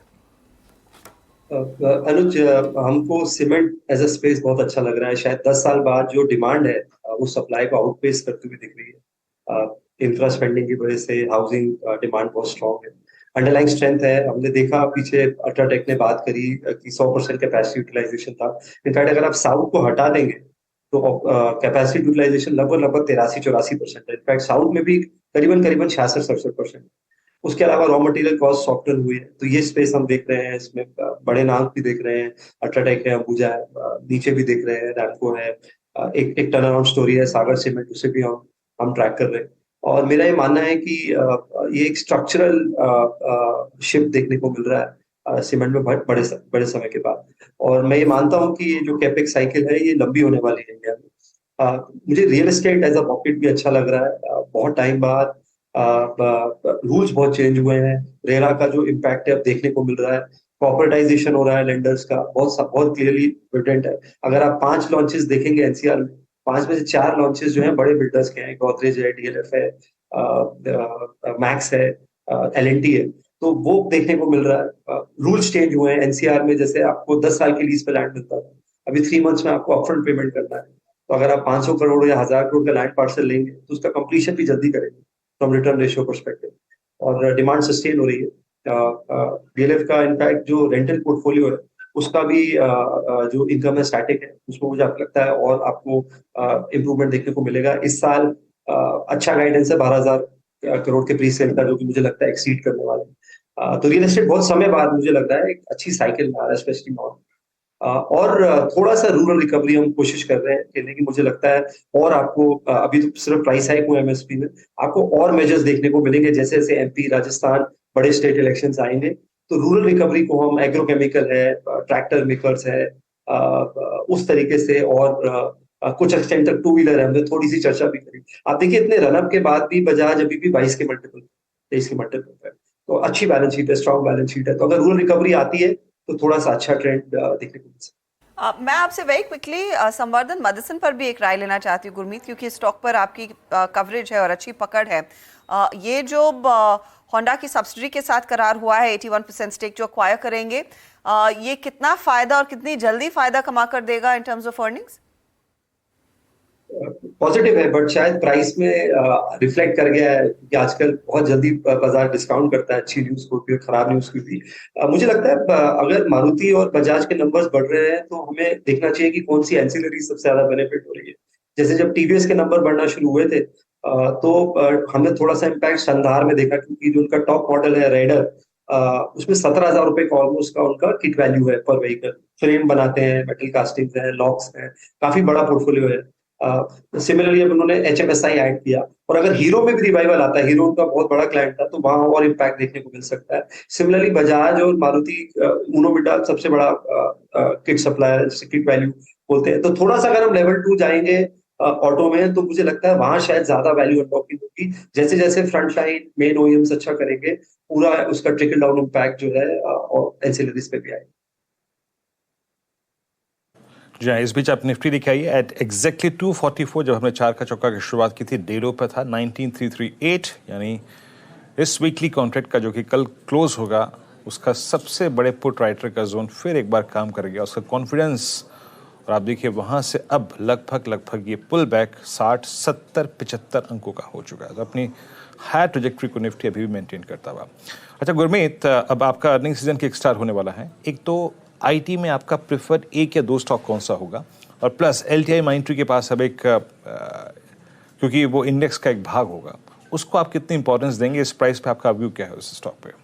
अनुज, हमको सीमेंट एज अ स्पेस बहुत अच्छा लग रहा है। शायद 10 साल बाद जो डिमांड है वो सप्लाई को आउटपेस करती हुई दिख रही है। इंफ्रा स्पेंडिंग की वजह से हाउसिंग डिमांड बहुत स्ट्रॉन्ग है, अंडरलाइंग स्ट्रेंथ है। हमने देखा पीछे अल्ट्राटेक ने बात करी कि 100% कैपेसिटी यूटिलाइजेशन था। इनफैक्ट अगर आप साउथ को हटा देंगे तो कैपेसिटी यूटिलाइजेशन लगभग 83-84% है। इनफैक्ट साउथ में भी करीबन 66-67%। उसके अलावा रॉ मटेरियल कॉस्ट सॉफ्टन हुई है, तो ये स्पेस हम देख रहे हैं। इसमें बड़े नाम भी देख रहे हैं, अल्ट्राटेक है, अंबुजा है, नीचे भी देख रहे हैं, रैमको है। एक टर्न अराउंड स्टोरी है सागर सीमेंट, उसे भी हम ट्रैक कर रहे हैं। और मेरा ये मानना है कि ये एक स्ट्रक्चरल शिफ्ट देखने को मिल रहा है सीमेंट में बड़े समय के बाद। और मैं ये मानता हूँ कि ये जो कैपेक्स साइकिल है ये लंबी होने वाली है इंडिया में। मुझे real estate as a pocket भी अच्छा लग रहा है। बहुत टाइम बाद रूल्स बहुत चेंज हुए हैं, रेरा का जो इम्पैक्ट है अब देखने को मिल रहा है, कॉर्पोरेटाइजेशन हो रहा है लेंडर्स का, बहुत क्लियरली एविडेंट है। अगर आप 5 लॉन्चेस देखेंगे एनसीआर में, 5 में से 4 लॉन्चेस जो है बड़े बिल्डर्स के हैं, गोदरेज है, डीएलएफ है, मैक्स है, एलएनटी है, तो वो देखने को मिल रहा है। रूल्स चेंज हुए हैं एनसीआर में, जैसे आपको 10 साल के लीज पे लैंड मिलता था, अभी 3 मंथ्स में आपको अपफ्रंट पेमेंट करना है। तो अगर आप 500 करोड़ या 1000 करोड़ का लैंड पार्सल लेंगे तो उसका कंप्लीशन भी जल्दी करेंगे फ्रॉम रिटर्न रेशियो परस्पेक्टिव, और डिमांड सस्टेन हो रही है। डीएलएफ का इनफैक्ट जो रेंटल पोर्टफोलियो है उसका भी जो इनकम है स्टैटिक है, उसमें मुझे लगता है और आपको इम्प्रूवमेंट देखने को मिलेगा। इस साल अच्छा गाइडेंस है 12,000 करोड़ के प्री सेल का, जो कि मुझे लगता है एक्सीड करने वाले हैं। तो रियल एस्टेट बहुत समय बाद मुझे लगता है एक अच्छी साइकिल में आ रहा है, स्पेशली नॉर्थ। और थोड़ा सा रूरल रिकवरी हम कोशिश कर रहे हैं कहने की, मुझे लगता है। और आपको अभी तो सिर्फ प्राइस हाइक हुआ एमएसपी में, आपको और मेजर्स देखने को मिलेंगे जैसे जैसे एमपी, राजस्थान बड़े स्टेट इलेक्शंस आएंगे, तो रूरल रिकवरी को हम एग्रोकेमिकल है, ट्रैक्टर मेकर्स है, उस तरीके से, और कुछ एक्सटेंट तक 2 व्हीलर है, हमने थोड़ी सी चर्चा भी करी। आप देखिए इतने रनअप के बाद भी बजाज अभी भी 22 के मल्टीपल, 23 के मल्टीपल है, तो अच्छी बैलेंस शीट है, स्ट्रॉन्ग बैलेंस शीट है। तो अगर रूरल रिकवरी आती है तो थोड़ा सा अच्छा ट्रेंड देखने को मिल सकता है। मैं आपसे वेरी क्विकली संवर्धन मदरसन पर भी एक राय लेना चाहती हूँ गुरमीत, क्योंकि स्टॉक पर आपकी कवरेज है और अच्छी पकड़ है। ये जो होंडा की सब्सिडी के साथ करार हुआ है 81% स्टेक जो एक्वायर करेंगे, ये कितना फायदा और कितनी जल्दी फायदा कमा कर देगा in terms of earnings? Positive है, बट शायद प्राइस में रिफ्लेक्ट कर गया है कि आजकल बहुत जल्दी बाजार डिस्काउंट करता है अच्छी न्यूज को भी, खराब न्यूज को भी। मुझे लगता है अगर मारुति और बजाज के नंबर्स बढ़ रहे हैं तो हमें देखना चाहिए कि कौन सी एंसिलरी सबसे ज्यादा बेनिफिट हो रही है। जैसे जब टीवीएस के नंबर बढ़ना शुरू हुए थे तो हमने थोड़ा सा इम्पैक्ट शानदार में देखा, क्योंकि जो उनका टॉप मॉडल है रेडर, उसमें 17,000 रुपए का ऑलमोस्ट का उनका किट वैल्यू है पर व्हीकल। फ्रेम बनाते हैं, मेटल कास्टिंग्स है, लॉक्स है, काफी बड़ा पोर्टफोलियो है। सिमिलरली अब उन्होंने एचएमएसआई ऐड किया, और अगर हीरो में भी रिवाइवल आता है, हीरो उनका बहुत बड़ा क्लाइंट था, तो वहां और इम्पैक्ट देखने को मिल सकता है। सिमिलरली बजाज और मारुति, उनो मिंडा सबसे बड़ा किट सप्लायर, किट वैल्यू बोलते हैं। तो थोड़ा सा अगर हम लेवल 2 जाएंगे ऑटो में, तो मुझे लगता है वहां शायद ज्यादा वैल्यू अनलॉकिंग होगी। जैसे जैसे फ्रंट लाइन मेन ओईएम्स अच्छा करेंगे, पूरा उसका ट्रिकल डाउन इम्पैक्ट जो है और एंसिलरीज पे भी आएगा। जी हाँ, इस बीच आप निफ्टी दिखाई एट एग्जैक्टली 244, जब हमने 4 का चौका की शुरुआत की थी, डेढ़ों पर था 19338, यानी इस वीकली कॉन्ट्रैक्ट का जो कि कल क्लोज होगा, उसका सबसे बड़े पुट राइटर का जोन फिर एक बार काम कर गया, उसका कॉन्फिडेंस। और आप देखिए वहाँ से अब लगभग ये पुल बैक 60, 70, 75 अंकों का हो चुका है, तो अपनी हाई ट्रेजेक्ट्री को निफ्टी अभी भी मेंटेन करता हुआ। अच्छा गुरमीत, अब आपका अर्निंग सीजन किक स्टार्ट होने वाला है। एक तो आईटी में आपका प्रिफर्ड 1 या 2 स्टॉक कौन सा होगा, और प्लस एलटीआई माइंट्री के पास अब एक क्योंकि वो इंडेक्स का एक भाग होगा, उसको आप कितनी इंपॉर्टेंस देंगे? इस प्राइस पे आपका व्यू क्या है उस स्टॉक पे?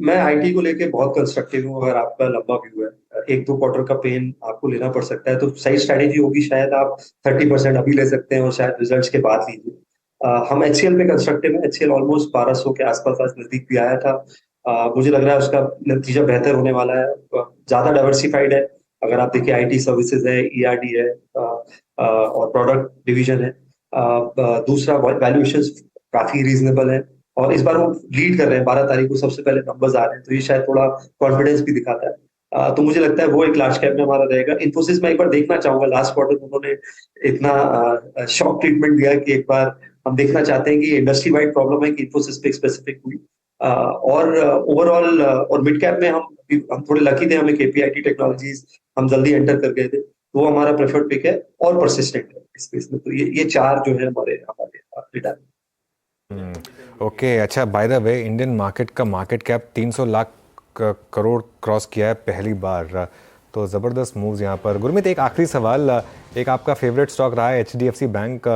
मैं आईटी को लेके बहुत कंस्ट्रक्टिव हूँ। अगर आपका लंबा व्यू है, 1-2 क्वार्टर का पेन आपको लेना पड़ सकता है, तो सही स्ट्रैटेजी होगी शायद आप 30% अभी ले सकते हैं और शायद रिजल्ट्स के बाद लीजिए। हम एचसीएल पे कंस्ट्रक्टिव है। एचसीएल ऑलमोस्ट 1200 के आसपास आज नजदीक भी आया था। मुझे लग रहा है उसका नतीजा बेहतर होने वाला है, ज्यादा डाइवर्सिफाइड है। अगर आप देखिए आईटी सर्विसेज है, ईआरडी है, और प्रोडक्ट डिवीजन है। दूसरा वैल्यूएशन काफी रीजनेबल है और इस बार वो लीड कर रहे हैं, 12 तारीख को सबसे पहले नंबर्स आ रहे हैं, तो ये शायद थोड़ा कॉन्फिडेंस भी दिखाता है। तो मुझे लगता है वो एक लार्ज कैप में हमारा रहेगा। इन्फोसिस में एक बार देखना चाहूंगा, लास्ट क्वार्टर में उन्होंने इतना शॉक ट्रीटमेंट दिया कि एक बार हम देखना चाहते हैं कि इंडस्ट्री वाइड प्रॉब्लम है कि इन्फोसिस पे स्पेसिफिक हुई। और ओवरऑल और मिड कैप में हम थोड़े लकी थे, हमें केपीआईटी टेक्नोलॉजीज हम जल्दी एंटर कर गए थे, तो वो हमारा प्रेफर्ड पिक है और परसिस्टेंट है इस स्पेस में। तो ये चार जो है हमारे रिटर्न। ओके, अच्छा, by the way Indian market का market cap 300 lakh crore cross किया है पहली बार, तो ज़बरदस्त मूव्स यहाँ पर। गुरमीत, एक आखिरी सवाल, एक आपका फेवरेट स्टॉक रहा है HDFC बैंक,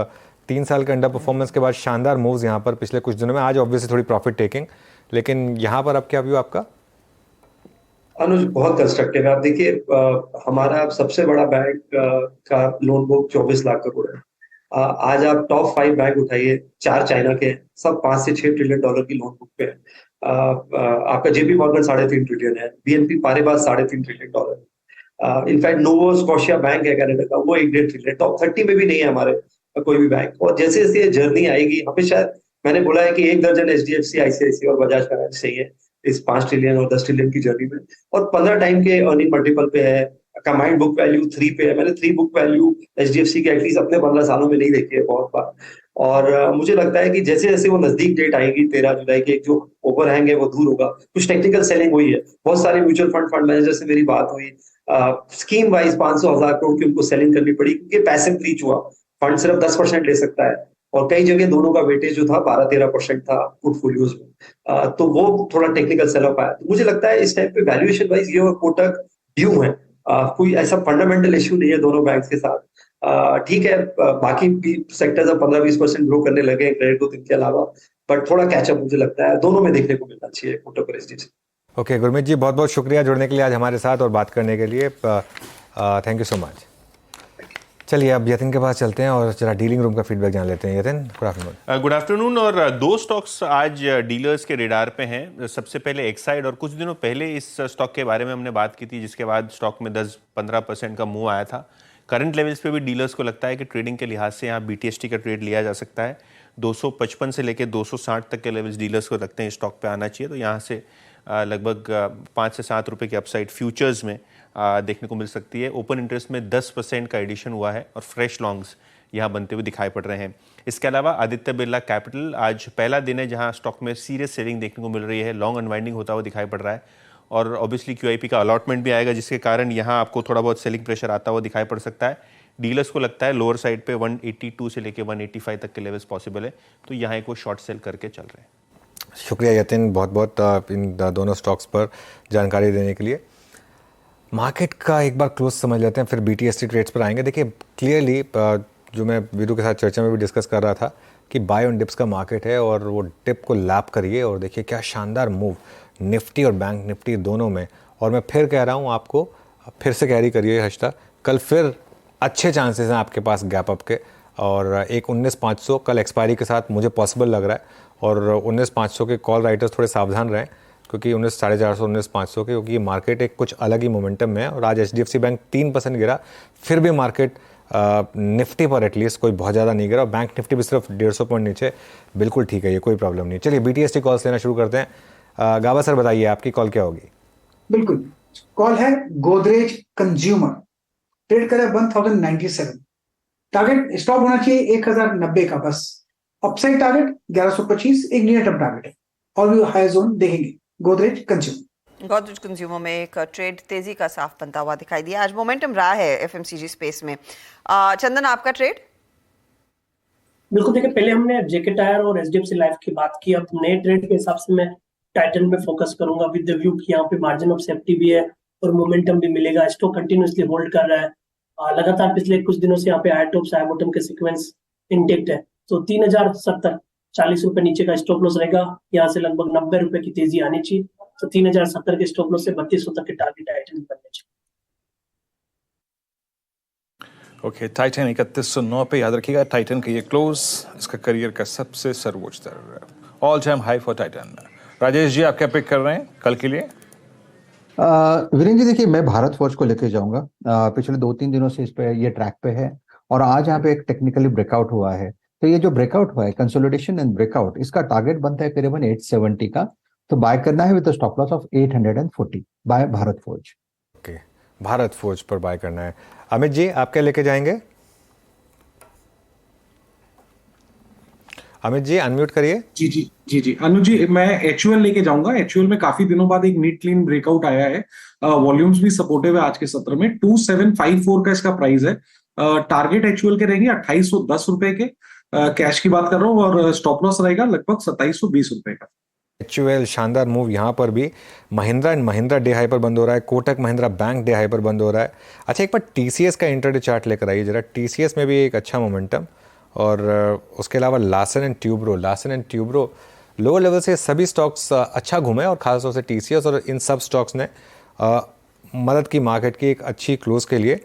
3 साल के अंडर परफॉर्मेंस के बाद शानदार मूव्स यहाँ पर पिछले कुछ दिनों में, आज ऑब्वियसली थोड़ी प्रॉफिट टेकिंग, लेकिन यहाँ पर अब क्या व्यू आपका? अनुज, बहुत कंस्ट्रक्टिव है। आप देखिए, हमारा सबसे बड़ा बैंक का लोन बुक 24 लाख करोड़ है। आज आप टॉप 5 बैंक उठाइए, 4 चाइना के हैं, सब 5 से 6 ट्रिलियन डॉलर की लोन बुक पे है। आपका JP मॉर्गन 3.5 ट्रिलियन है, BNP पारिबास 3.5 ट्रिलियन डॉलर। इनफैक्ट नोवा स्कॉशिया बैंक है कनाडा का, वो 1.5 ट्रिलियन, टॉप 30 में भी नहीं है हमारे कोई भी बैंक। और जैसे जैसे ये जर्नी आएगी, हमेशा मैंने बोला है कि 1 दर्जन HDFC, ICICI और बजाज फाइनेंस चाहिए इस 5 ट्रिलियन और 10 ट्रिलियन की जर्नी में, और 15 टाइम के अर्निंग मल्टीपल पे है, कमांड बुक वैल्यू 3 पे है। मैंने 3 बुक वैल्यू HDFC के एटलीस्ट अपने 15 सालों में नहीं देखी है बहुत बार। और मुझे लगता है कि जैसे जैसे वो नजदीक डेट आएगी 13 जुलाई की, एक जो ओवरहैंग है वो दूर होगा। कुछ टेक्निकल सेलिंग हुई है, बहुत सारे म्यूचुअल फंड मैनेजर से मेरी बात हुई, स्कीम वाइज 500,000 करोड़ की उनको सेलिंग करनी पड़ी क्योंकि पैसिव रीच हुआ, फंड सिर्फ 10% ले सकता है, और कई जगह दोनों का वेटेज जो था 12-13% था पोर्टफोलियोज में। तो वो थोड़ा टेक्निकल सेल ऑफ आया। तो मुझे लगता है इस टाइम पे वैल्यूएशन वाइज ये और कोटक ड्यू है, कोई ऐसा फंडामेंटल इश्यू नहीं है दोनों बैंक्स के साथ। ठीक है, बाकी भी सेक्टर्स अब 15-20% ग्रो करने लगे क्रेडिट ग्रोथ इनके अलावा, बट थोड़ा कैचअप मुझे लगता है दोनों में देखने को मिलना चाहिए कोटक और HDFC। ओके गुरमीत जी, बहुत बहुत शुक्रिया जुड़ने के लिए आज हमारे साथ और बात करने के लिए, थैंक यू सो मच। चलिए अब यतिन के पास चलते हैं और जरा डीलिंग रूम का फीडबैक जान लेते हैं। Yatin, good afternoon. Good afternoon. और 2 स्टॉक्स आज डीलर्स के रेडार पे हैं। सबसे पहले एक्साइड, और कुछ दिनों पहले इस स्टॉक के बारे में हमने बात की थी, जिसके बाद स्टॉक में 10-15% का मूव आया था। करंट लेवल्स पे भी डीलर्स को लगता है कि ट्रेडिंग के लिहाज से यहाँ BTST का ट्रेड लिया जा सकता है। 255 से लेकर 260 तक के लेवल्स डीलर्स को लगते हैं स्टॉक पे आना चाहिए, तो यहाँ से लगभग 5 से 7 रुपये की अपसाइड फ्यूचर्स में देखने को मिल सकती है। ओपन इंटरेस्ट में 10% का एडिशन हुआ है और फ्रेश लॉन्ग्स यहाँ बनते हुए दिखाई पड़ रहे हैं। इसके अलावा आदित्य बिरला कैपिटल, आज पहला दिन है जहाँ स्टॉक में सीरियस सेलिंग देखने को मिल रही है, लॉन्ग अनवाइंडिंग होता हुआ दिखाई पड़ रहा है, और ऑब्वियसली QIP का अलॉटमेंट भी आएगा, जिसके कारण यहाँ आपको थोड़ा बहुत सेलिंग प्रेशर आता हुआ दिखाई पड़ सकता है। डीलर्स को लगता है लोअर साइड पे 182 से लेकर 185 तक के लेवल्स पॉसिबल है, तो यहाँ एक वो शॉर्ट सेल करके चल रहे हैं। शुक्रिया यतिन, बहुत बहुत इन दोनों स्टॉक्स पर जानकारी देने के लिए। मार्केट का एक बार क्लोज समझ लेते हैं, फिर BTST ट्रेड्स पर आएंगे। देखिए क्लियरली जो मैं वीरू के साथ चर्चा में भी डिस्कस कर रहा था कि बाय ऑन डिप्स का मार्केट है, और वो डिप को लैप करिए और देखिए क्या शानदार मूव निफ्टी और बैंक निफ्टी दोनों में। और मैं फिर कह रहा हूँ आपको, फिर से कैरी करिए हर्षदा, कल फिर अच्छे चांसेस हैं आपके पास गैप अप के, और एक 19,500 कल एक्सपायरी के साथ मुझे पॉसिबल लग रहा है, और 19,500 के कॉल राइटर्स थोड़े सावधान रहें, क्योंकि 19,450 19,500 के, क्योंकि मार्केट एक कुछ अलग ही मोमेंटम में है। और आज HDFC बैंक 3% गिरा, फिर भी मार्केट निफ्टी पर एटलीस्ट कोई बहुत ज़्यादा नहीं गिरा, और बैंक निफ्टी भी सिर्फ 150 पॉइंट नीचे, बिल्कुल ठीक है, ये कोई प्रॉब्लम नहीं। चलिए BTST कॉल्स लेना शुरू करते हैं। गाबा सर बताइए आपकी कॉल क्या होगी? बिल्कुल, कॉल है गोदरेज कंज्यूमर, ट्रेड करें 1097, टारगेट स्टॉप होना चाहिए 1090 का बस, अपसाइड टारगेट 1125, एक नियर टर्म टारगेट है, और भी हाई जोन देखेंगे गोदरेज कंज्यूमर। गोदरेज कंज्यूमर में एक ट्रेड तेजी का साफ बनता हुआ दिखाई दिया, आज मोमेंटम रहा है FMCG स्पेस में। चंदन, आपका ट्रेड? बिल्कुल, देखिए पहले हमने JK टायर और HDFC लाइफ की बात की, अब नए ट्रेड के हिसाब से मैं टाइटन में फोकस करूंगा, विद द व्यू कि यहाँ पे मार्जिन ऑफ सेफ्टी भी है और मोमेंटम भी मिलेगा। स्टॉक कंटिन्यूअसली होल्ड कर रहा है, लगातार पिछले कुछ दिनों से यहाँ पे हाई टॉप हाई बॉटम के सीक्वेंस इंटेक्ट है, तो 3070 40 रुपए नीचे का स्टॉप लॉस रहेगा। यहाँ से लगभग 90 रुपए की तेजी आनी चाहिए, तो 3070 के स्टॉप लॉस से 3200 तक के टारगेट टाइटन बनने चाहिए। ओके, टाइटन 3109 पे याद रखिएगा, टाइटन का ये क्लोज इसका करियर का सबसे सर्वोच्च स्तर, all time high for Titan. Rajesh ji, आप क्या पिक कर रहे हैं कल के लिए? वीरेंद्र जी, देखिए मैं भारत फॉर्ज को लेके जाऊंगा। पिछले 2-3 दिनों से इस पे ये ट्रैक पे है, और आज यहाँ पे एक टेक्निकली ब्रेकआउट हुआ है, तो ये जो ब्रेकआउट हुआ है, कंसोलिडेशन एंड ब्रेकआउट, इसका टारगेट बनता है करीबन 870 का, तो बाय करना है with stop loss of 840 buy Bharat Forge. Okay, Bharat Forge पर बाय करना है। अमित जी, आप क्या लेके जाएंगे? अमित जी अनम्यूट करिए। जी अनुज जी, मैं HUL लेके जाऊंगा। HUL में काफी दिनों बाद एक नीट क्लीन ब्रेकआउट आया है, वॉल्यूम्स भी सपोर्टिव है आज के सत्र में। 2754 का इसका प्राइस है। टारगेट HUL के रहेंगे 2810 रुपए के, कैश की बात कर रहा हूँ, और स्टॉप लॉस रहेगा लगभग 2720 रुपए का। HUL शानदार मूव। यहाँ पर भी Mahindra and Mahindra day high पर बंद हो रहा है, Kotak Mahindra bank day high पर बंद हो रहा है। अच्छा, एक बार TCS का इंटरडे चार्ट लेकर आइए जरा। TCS में भी एक अच्छा मोमेंटम, और उसके अलावा Larsen and Toubro lower level से सभी स्टॉक्स अच्छा घूमे, और खासतौर से TCS और इन सब स्टॉक्स ने मदद की मार्केट की एक अच्छी क्लोज के लिए।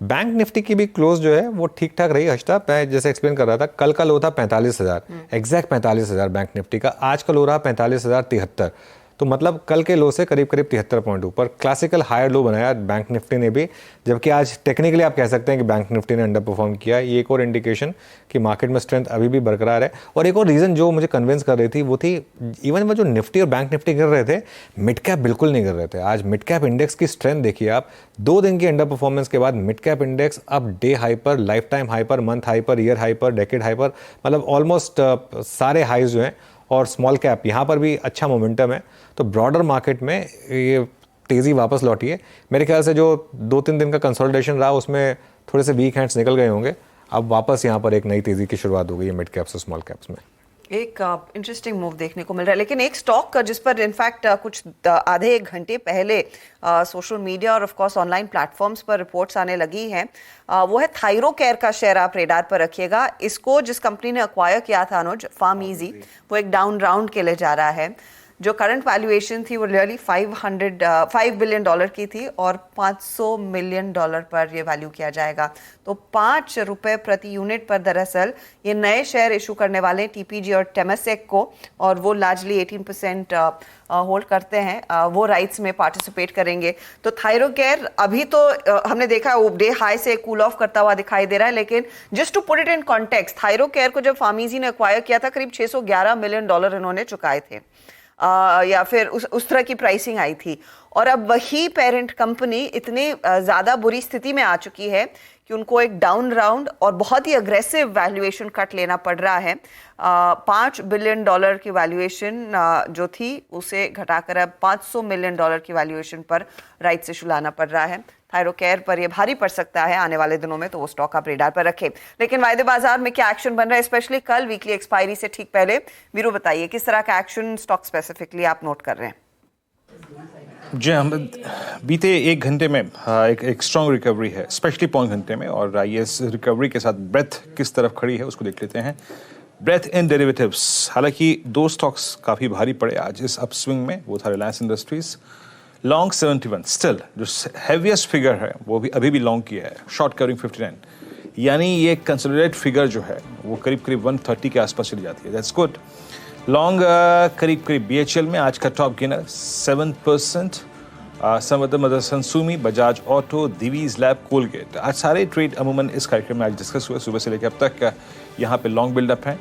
बैंक निफ्टी की भी क्लोज जो है वो ठीक ठाक रही। हर्षदा, मैं जैसे एक्सप्लेन कर रहा था, कल का लो था 45,000, एग्जैक्ट 45,000 बैंक निफ्टी का। आज का लो रहा 45,073, तो मतलब कल के लो से करीब 73 पॉइंट ऊपर क्लासिकल हायर लो बनाया बैंक निफ्टी ने भी, जबकि आज टेक्निकली आप कह सकते हैं कि बैंक निफ्टी ने अंडर परफॉर्म किया। ये एक और इंडिकेशन कि मार्केट में स्ट्रेंथ अभी भी बरकरार है। और एक और रीज़न जो मुझे कन्विंस कर रही थी वो थी, इवन वो जो निफ्टी और बैंक निफ्टी गिर रहे थे, मिड कैप बिल्कुल नहीं गिर रहे थे। आज मिड कैप इंडेक्स की स्ट्रेंथ देखिए आप, 2 दिन की अंडर परफॉर्मेंस के बाद मिड कैप इंडेक्स अब डे हाई पर, लाइफ टाइम हाई पर, मंथ हाई पर, ईयर हाई पर, डेकेड हाई पर, मतलब ऑलमोस्ट सारे हाइज जो हैं। और स्मॉल कैप यहाँ पर भी अच्छा मोमेंटम है। तो ब्रॉडर मार्केट में ये तेज़ी वापस लौटी है। मेरे ख्याल से जो 2-3 दिन का कंसोलिडेशन रहा उसमें थोड़े से वीक हैंड्स निकल गए होंगे। अब वापस यहाँ पर एक नई तेज़ी की शुरुआत हो गई है मिड कैप्स और स्मॉल कैप्स में। एक इंटरेस्टिंग मूव देखने को मिल रहा है, लेकिन एक स्टॉक जिस पर इनफैक्ट कुछ आधे एक घंटे पहले सोशल मीडिया और ऑफ कोर्स ऑनलाइन प्लेटफॉर्म्स पर रिपोर्ट्स आने लगी हैं, वो है थायरोकेयर का शेयर। आप रेडार पर रखिएगा इसको। जिस कंपनी ने एक्वायर किया था अनुज, फार्मीजी, वो एक डाउन राउंड के लिए जा रहा है। जो करंट वैल्यूएशन थी वो रियली $5 बिलियन की थी, और $500 मिलियन पर ये वैल्यू किया जाएगा। तो ₹5 प्रति यूनिट पर दरअसल ये नए शेयर इशू करने वाले TPG और टेमासेक को, और वो लार्जली 18% होल्ड करते हैं, वो राइट्स में पार्टिसिपेट करेंगे। तो थायरोकेयर अभी तो हमने देखा डे हाई से कूल ऑफ करता हुआ दिखाई दे रहा है, लेकिन just to put it in context, Thyrocare को जब फार्मीजी ने एक्वायर किया था करीब $611 मिलियन इन्होंने चुकाए थे, या फिर उस तरह की प्राइसिंग आई थी। और अब वही पेरेंट कंपनी इतनी ज़्यादा बुरी स्थिति में आ चुकी है कि उनको एक डाउन राउंड और बहुत ही अग्रेसिव वैल्यूएशन कट लेना पड़ रहा है। $5 बिलियन की वैल्यूएशन जो थी उसे घटाकर अब $500 मिलियन की वैल्यूएशन पर राइट इशू लाना पड़ रहा है। थायरोकेयर पर यह भारी पड़ सकता है आने वाले दिनों में, तो वो स्टॉक आप रेडार पर रखें। लेकिन वायदे बाजार में क्या एक्शन बन रहा है, स्पेशली कल वीकली एक्सपायरी से ठीक पहले? वीरू बताइए किस तरह का एक्शन स्टॉक स्पेसिफिकली आप नोट कर रहे हैं? जी, हम बीते 1 घंटे में एक स्ट्रॉन्ग रिकवरी है, स्पेशली पौन घंटे में, और आइए इस रिकवरी के साथ ब्रेथ किस तरफ खड़ी है उसको देख लेते हैं। ब्रेथ इन डेरिवेटिव्स, हालांकि 2 स्टॉक्स काफ़ी भारी पड़े आज इस अपस्विंग में, वो था रिलायंस इंडस्ट्रीज लॉन्ग 71, स्टिल जो हैवीएस्ट फिगर है वो भी अभी भी लॉन्ग किया है, शॉर्ट कवरिंग 59, यानी ये कंसोलिडेटेड फिगर जो है वो करीब 130 के आसपास चली जाती है। That's good. लॉन्ग करीब BHL में आज का top gainer 7%, Motherson Sumi, Bajaj Auto, Divi's lab, Colgate. आज सारे ट्रेड अमूमन इस कार्यक्रम में आज डिस्कस हुए, सुबह से लेकर अब तक यहाँ पे लॉन्ग बिल्डअप है,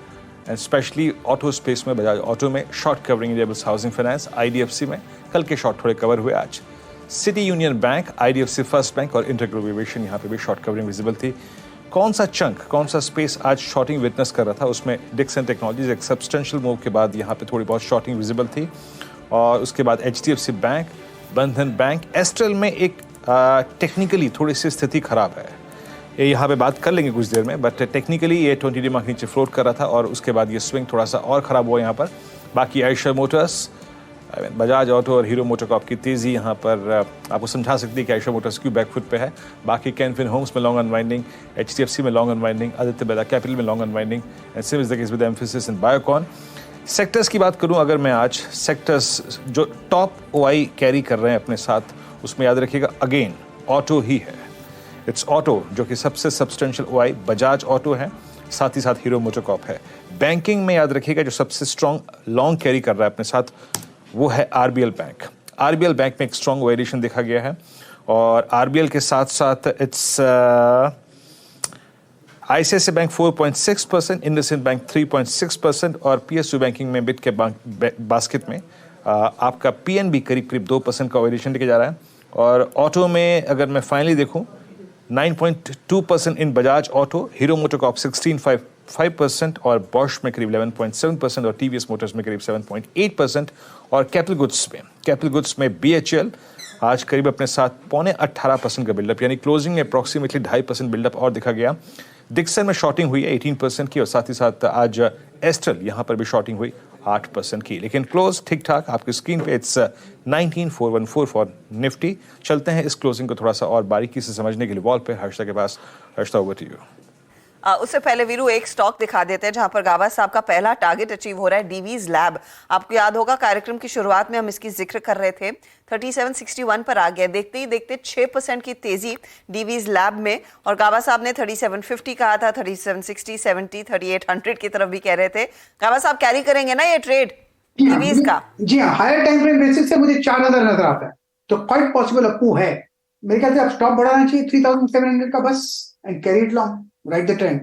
एंड स्पेशली ऑटो स्पेस में बजाज ऑटो में short covering rebels housing finance, IDFC में कल के शॉर्ट थोड़े कवर हुए आज। City union bank, IDFC first bank और इंटरग्लोब एविएशन यहाँ पे भी शॉर्ट कवरिंग विजिबल थी। कौन सा चंक, कौन सा स्पेस आज शॉर्टिंग विटनेस कर रहा था, उसमें डिक्सन टेक्नोलॉजीज एक सब्सटेंशियल मूव के बाद यहाँ पे थोड़ी बहुत शॉर्टिंग विजिबल थी, और उसके बाद HDFC बैंक, बंधन बैंक, एस्ट्रल में एक टेक्निकली थोड़ी सी स्थिति खराब है, ये यहाँ पे बात कर लेंगे कुछ देर में, बट टेक्निकली ये 20 डे मार्क नीचे फ्लोट कर रहा था, और उसके बाद ये स्विंग थोड़ा सा और ख़राब हुआ यहाँ पर। बाकी आयशर मोटर्स, बजाज ऑटो और हीरो मोटोकॉर्प की तेज़ी यहाँ पर आपको समझा सकती है कि आयशर मोटर्स क्यों बैकफुट पे है। बाकी कैनफिन होम्स में लॉन्ग अनवाइंडिंग, HDFC में long unwinding, Aditya Birla Capital में long unwinding, and same is the case with Mphasis in Biocon. Sectors की बात करूं अगर मैं आज, सेक्टर्स जो टॉप OI कैरी कर रहे हैं अपने साथ, उसमें याद रखिएगा अगेन ऑटो ही है। इट्स ऑटो जो कि सबसे सब्सटेंशियल OI बजाज ऑटो है, साथ ही साथ हीरो मोटोकॉर्प है। बैंकिंग में याद रखिएगा जो सबसे स्ट्रॉन्ग लॉन्ग कैरी कर रहा है अपने साथ वो है RBL बैंक। RBL बैंक में एक स्ट्रॉन्ग वेरिएशन देखा गया है, और RBL के साथ साथ it's ICICI bank 4.6%, IndusInd bank 3.6% और PSU बैंकिंग में मिड कैप बास्केट में आपका PNB करीब 2% का वेरिएशन लेके जा रहा है। और ऑटो में अगर मैं फाइनली देखूं 9.2% इन बजाज ऑटो, हीरो मोटोकॉर्प 16.5% और बॉश में करीब 11.7% और TVS मोटर्स में करीब 7.8%। और कैपिटल गुड्स में BHEL आज करीब अपने साथ 18% का बिल्डअप, यानी क्लोजिंग में अप्रॉक्सीमेटली 2.5% बिल्डअप और दिखा गया। डिक्सन में शॉर्टिंग हुई है 18% की और साथ ही साथ आज एस्ट्रल यहाँ पर भी शॉर्टिंग हुई 8% की, लेकिन क्लोज ठीक ठाक आपकी स्क्रीन पे इट्स 19,414 फॉर निफ्टी। चलते हैं इस क्लोजिंग को थोड़ा सा और बारीकी से समझने के लिए वॉल पे हर्षदा के पास। Harshada, over to you. उससे पहले वीरू एक स्टॉक दिखा देते हैं जहां पर गाबा साहब का पहला टारगेट अचीव हो रहा है, डीवीज लैब। आपको याद होगा कार्यक्रम की शुरुआत में हम इसकी जिक्र कर रहे थे, 3761 पर आ गया। देखते ही देखते 6% की तेजी डीवीज लैब में, और गाबा साहब ने 3750 कहा था, 3760, 70, 3800 की तरफ भी कह रहे थे। गाबा साहब कैरी करेंगे ना ये ट्रेड डीवीज का? जी हाँ, हायर टाइम फ्रेम बेसिस से मुझे 4000 नजर आता है, तो क्वाइट पॉसिबल अप्पू है। मेरे ख्याल से आप स्टॉप बढ़ाना चाहिए 3700 का बस, and carry it long, right the trend.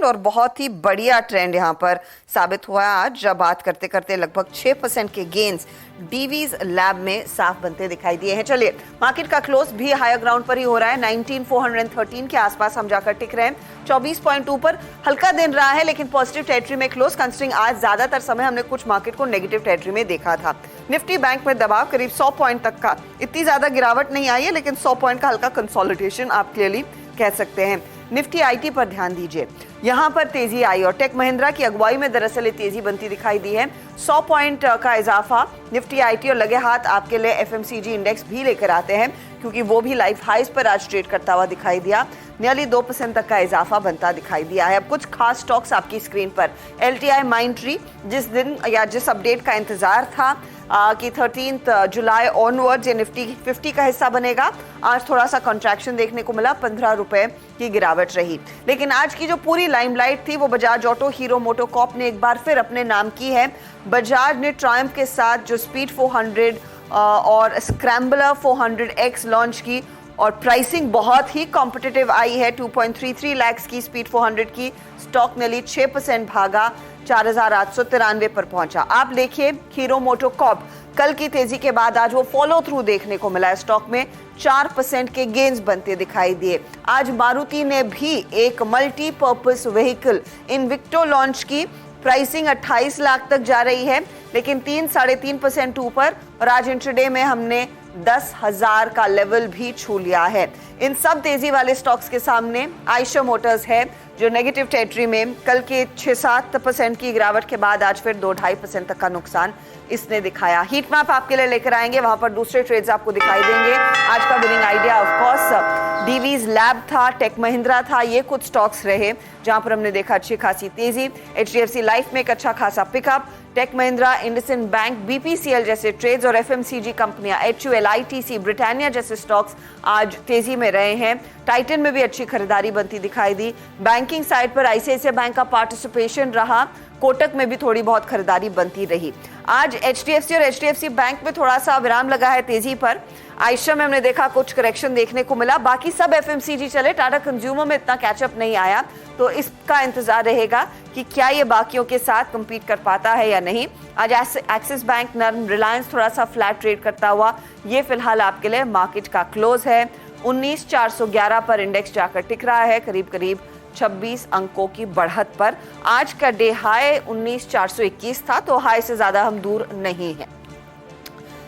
और बहुत ही बढ़िया ट्रेंड यहाँ पर साबित हुआ है आज, जब बात करते करते लगभग 6% के गेन्स डीवीज लैब में साफ बनते दिखाई दिए हैं। चलिए, मार्केट का क्लोज भी हायर ग्राउंड पर ही हो रहा है, 19,413 के आसपास हम जाकर टिक रहे हैं। 24.2 पर हल्का दिन रहा है, लेकिन पॉजिटिव टेरिटरी में क्लोज, कंसिडरिंग आज ज्यादातर समय हमने कुछ मार्केट को नेगेटिव टेरिटरी में देखा था। निफ्टी बैंक में दबाव करीब 100 पॉइंट तक का, इतनी ज्यादा गिरावट नहीं आई है, लेकिन 100 पॉइंट का हल्का कंसोलिडेशन आप क्लियरली कह सकते हैं। निफ्टी आईटी पर ध्यान दीजिए, यहां पर तेजी आई और टेक महिंद्रा की अगुवाई में दरअसल तेजी बनती दिखाई दी है। 100 पॉइंट का इजाफा निफ्टी आईटी और लगे हाथ आपके लिए एफएमसीजी इंडेक्स भी लेकर आते हैं, क्योंकि वो भी लाइफ हाइज पर आज ट्रेड करता हुआ दिखाई दिया। नियरली 2% तक का इजाफा बनता दिखाई दिया है। अब कुछ खास स्टॉक्स आपकी स्क्रीन पर। LTI माइंट्री, जिस दिन या जिस अपडेट का इंतजार था कि 13 जुलाई ऑनवर्ड ये निफ्टी 50 का हिस्सा बनेगा, आज थोड़ा सा कॉन्ट्रैक्शन देखने को मिला, 15 रुपए की गिरावट रही। लेकिन आज की जो पूरी लाइमलाइट थी वो बजाज ऑटो, हीरो मोटोकॉर्प ने एक बार फिर अपने नाम की है। बजाज ने ट्रायम्फ के साथ जो स्पीड 400 और स्क्रैम्बलर 400X लॉन्च की, और प्राइसिंग बहुत ही कॉम्पिटिटिव आई है। 2.33 लाख की स्पीड 400 की, स्टॉक नेली 6% भागा, 4,893 पर पहुंचा। आप देखिए हीरो मोटोकॉर्प, कल की तेजी के बाद आज वो फॉलो थ्रू देखने को मिला है, स्टॉक में 4% के गेन्स बनते दिखाई दिए। आज मारुति ने भी एक मल्टीपर्पस व्हीकल इनविक्टो लॉन्च की, प्राइसिंग 28 लाख तक जा रही है, लेकिन 3-3.5% ऊपर, और आज इंट्राडे में हमने 10,000 का लेवल भी छू लिया है। इन सब तेजी वाले स्टॉक्स के सामने आयशर मोटर्स है, जो नेगेटिव टेरिटरी में, कल के 6-7% की गिरावट के बाद आज फिर 2-2.5% तक का नुकसान इसने दिखाया। हीट मैप आपके लिए लेकर आएंगे, वहां पर दूसरे ट्रेड्स आपको दिखाई देंगे। आज का winning idea of course Divi's lab था, टेक महिंद्रा था, ये कुछ स्टॉक्स रहे जहां पर हमने देखा अच्छी खासी तेजी। HDFC लाइफ में एक अच्छा खासा pickup, tech Mahindra, IndusInd bank, BPCL जैसे ट्रेड्स और FMCG कंपनियां, HUL, ITC, ब्रिटानिया जैसे स्टॉक्स आज तेजी में रहे हैं। टाइटन में भी अच्छी खरीदारी बनती दिखाई दी। बैंकिंग साइड पर ICICI बैंक का पार्टिसिपेशन रहा, कोटक में भी थोड़ी बहुत खरीदारी बनती रही। आज HDFC और HDFC बैंक में थोड़ा सा विराम लगा है तेजी पर। आयशा में हमने देखा कुछ करेक्शन देखने को मिला, बाकी सब FMCG चले। टाटा कंज्यूमर में इतना कैचअप नहीं आया, तो इसका इंतजार रहेगा कि क्या ये बाकियों के साथ compete कर पाता है या नहीं। आज एक्सिस बैंक नर्म, रिलायंस थोड़ा सा फ्लैट ट्रेड करता हुआ, ये फिलहाल आपके लिए मार्केट का क्लोज है। 19,411 पर इंडेक्स जाकर टिक रहा है, करीब करीब 26 अंकों की बढ़त पर। आज का डे हाई 19,421 था, तो हाई से ज्यादा हम दूर नहीं है।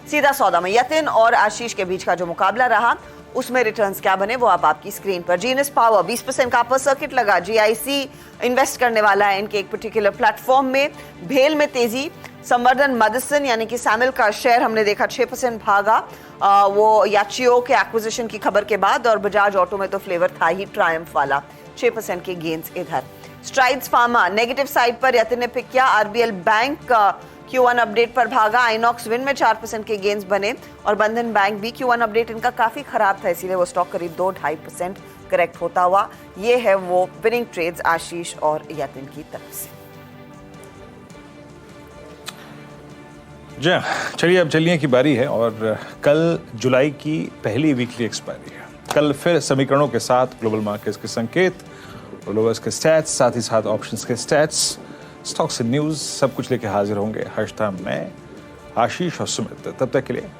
सीधा सौदा में यतिन और आशीष के बीच का जो मुकाबला रहा, उसमें रिटर्न्स क्या बने वो आपकी स्क्रीन पर। जीनस पावर 20% का अपर सर्किट लगा, GIC इन्वेस्ट करने वाला है इनके एक पर्टिकुलर प्लेटफॉर्म में। भेल में तेजी, संवर्धन मदसन यानी कि सैमल का शेयर हमने देखा 6% भागा, वो याचियो के एक्विजिशन की खबर के बाद, और बजाज ऑटो में तो फ्लेवर था ही ट्रायम्फ वाला, 6% के गेन्स इधर। स्ट्राइड्स फार्मा नेगेटिव साइड पर यतिन ने पिक किया, RBL बैंक Q1 अपडेट पर भागा, आइनॉक्स विन में 4% के गेन्स बने, और बंधन बैंक भी Q1 अपडेट इनका काफी खराब था, इसीलिए वो स्टॉक करीब 2-2.5% करेक्ट होता हुआ। ये है वो विनिंग ट्रेड्स आशीष और यतिन की तरफ से। जी चलिए, अब चलिए की बारी है, और कल जुलाई की पहली वीकली एक्सपायरी है। कल फिर समीकरणों के साथ ग्लोबल मार्केट्स के संकेत, ग्लोबल्स के स्टैट्स, साथ ही साथ ऑप्शंस के स्टैट्स, स्टॉक्स एंड न्यूज़ सब कुछ लेके हाजिर होंगे। हर्षता, मैं, आशीष और सुमित। तब तक के लिए